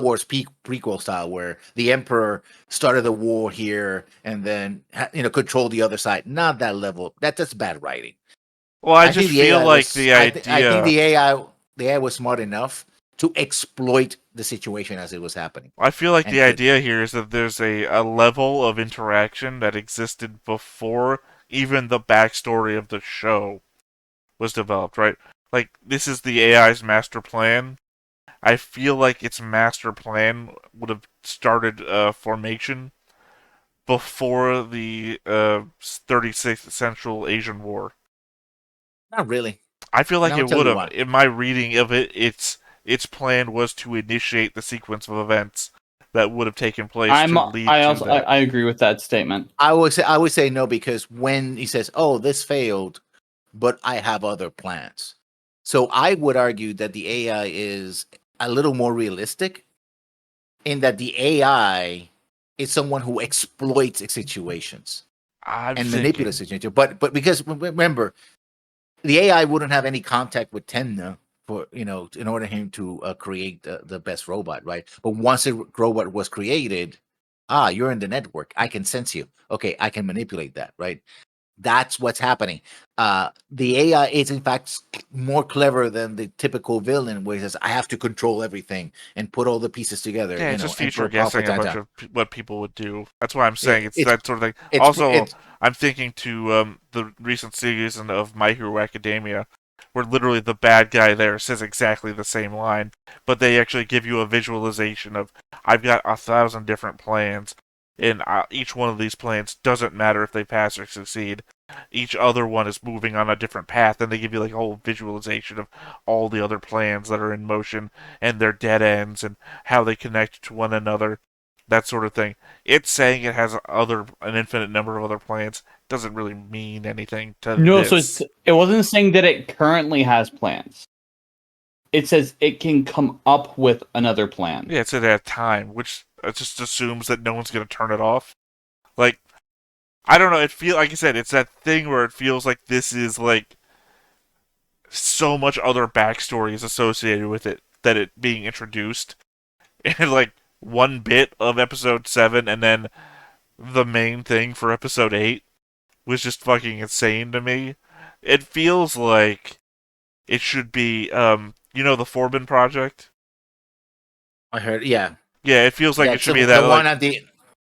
Wars prequel style, where the Emperor started the war here and then, controlled the other side. Not that level. That's bad writing. Well, I just feel like the idea... I think the AI was smart enough to exploit the situation as it was happening. I feel like the idea here is that there's a level of interaction that existed before even the backstory of the show was developed, right? Like, this is the AI's master plan. I feel like its master plan would have started formation before the 36th Central Asian War. Not really. I feel like it would have. In my reading of it, its plan was to initiate the sequence of events that would have taken place to lead to that. I agree with that statement. I would say no, because when he says, this failed, but I have other plans. So I would argue that the AI is a little more realistic in that the AI is someone who exploits situations and manipulates situations. But because remember, the AI wouldn't have any contact with Temna for, in order for him to create the best robot, right? But once the robot was created, you're in the network. I can sense you. Okay, I can manipulate that, right? That's what's happening. The AI is, in fact, more clever than the typical villain, where he says, I have to control everything and put all the pieces together. Yeah, it's just future guessing a bunch of what people would do. That's why I'm saying it's that sort of thing. Also, I'm thinking to the recent season of My Hero Academia, where literally the bad guy there says exactly the same line, but they actually give you a visualization of, I've got 1,000 different plans. And each one of these plans doesn't matter if they pass or succeed. Each other one is moving on a different path, and they give you like a whole visualization of all the other plans that are in motion and their dead ends and how they connect to one another, that sort of thing. It's saying it has an infinite number of other plans doesn't really mean anything to No, this. so it wasn't saying that it currently has plans. It says it can come up with another plan. Yeah, it said at time, which just assumes that no one's going to turn it off. Like, I don't know, like I said, it's that thing where it feels like this is like so much other backstory is associated with it that it being introduced in like one bit of episode 7 and then the main thing for episode 8 was just fucking insane to me. It feels like it should be, the Forbin Project? I heard, yeah. Yeah, it feels like it should be the that. one like,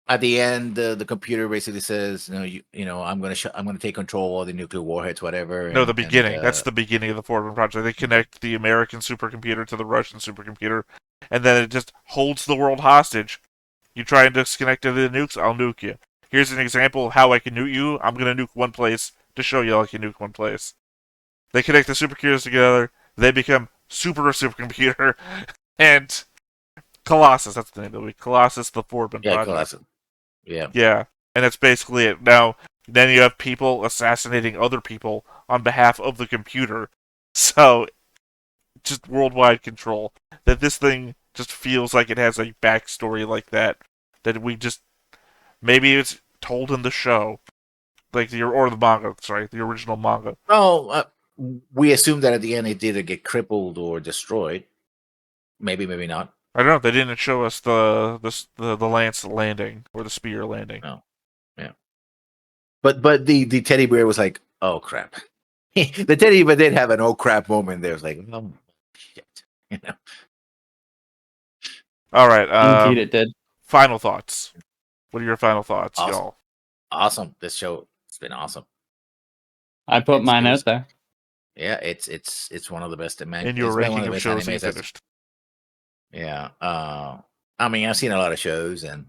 at the end, the computer basically says, I'm gonna take control of all the nuclear warheads, whatever. No, the beginning. That's the beginning of the Forbin Project. They connect the American supercomputer to the Russian supercomputer, and then it just holds the world hostage. You try and disconnect to the nukes, I'll nuke you. Here's an example of how I can nuke you. I'm gonna nuke one place to show you how I can nuke one place. They connect the supercomputers together. They become supercomputer, and Colossus. That's the name of the week. Colossus, the Forbin Project. Colossus. Yeah. Yeah, and that's basically it. Now, then you have people assassinating other people on behalf of the computer. So, just worldwide control. That this thing just feels like it has a backstory like that. That we just... Maybe it's told in the show. Like the manga, sorry, the original manga. Oh, we assume that at the end it either get crippled or destroyed. Maybe not. I don't know. They didn't show us the lance landing or the spear landing. No. Yeah. But the teddy bear was like, oh crap. The teddy bear did have an oh crap moment there. It was like, oh shit. All right. Indeed, it did. Final thoughts. What are your final thoughts, y'all? Awesome. This show, it's been awesome. I put mine out there. Yeah, it's one of the best. In your ranking of shows you finished. Yeah. I mean, I've seen a lot of shows, and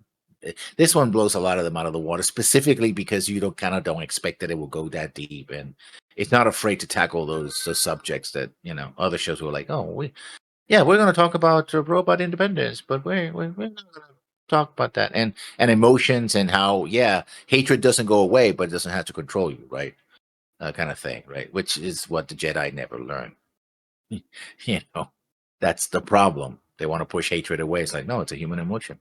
this one blows a lot of them out of the water, specifically because you don't expect that it will go that deep, and it's not afraid to tackle those subjects that other shows were like, oh, we're going to talk about robot independence, but we're not going to talk about that, and emotions, and how hatred doesn't go away, but it doesn't have to control you, right? Kind of thing, right? Which is what the Jedi never learn. That's the problem. They want to push hatred away. It's like, no, it's a human emotion.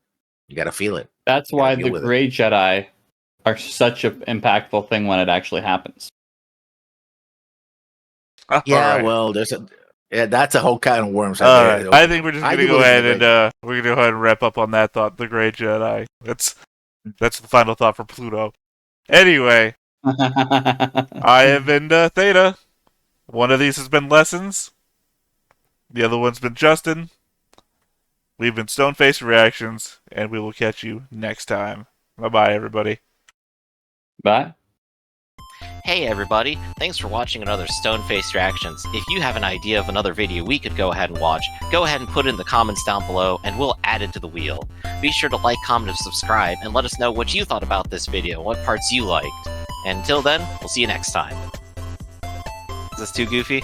You got to feel it. That's why the Grey Jedi are such an impactful thing when it actually happens. Yeah, right. Well, that's a whole kind of worms. Right. I think we're just gonna go ahead and wrap up on that thought. The Grey Jedi. That's the final thought for Pluto. Anyway, I have been Theta. One of these has been Lessons. The other one's been Justin. We've been Stoneface Reactions, and we will catch you next time. Bye-bye, everybody. Bye. Hey everybody, thanks for watching another Stoneface Reactions. If you have an idea of another video we could go ahead and watch, go ahead and put it in the comments down below, and we'll add it to the wheel. Be sure to like, comment, and subscribe, and let us know what you thought about this video, what parts you liked. And until then, we'll see you next time. Is this too goofy?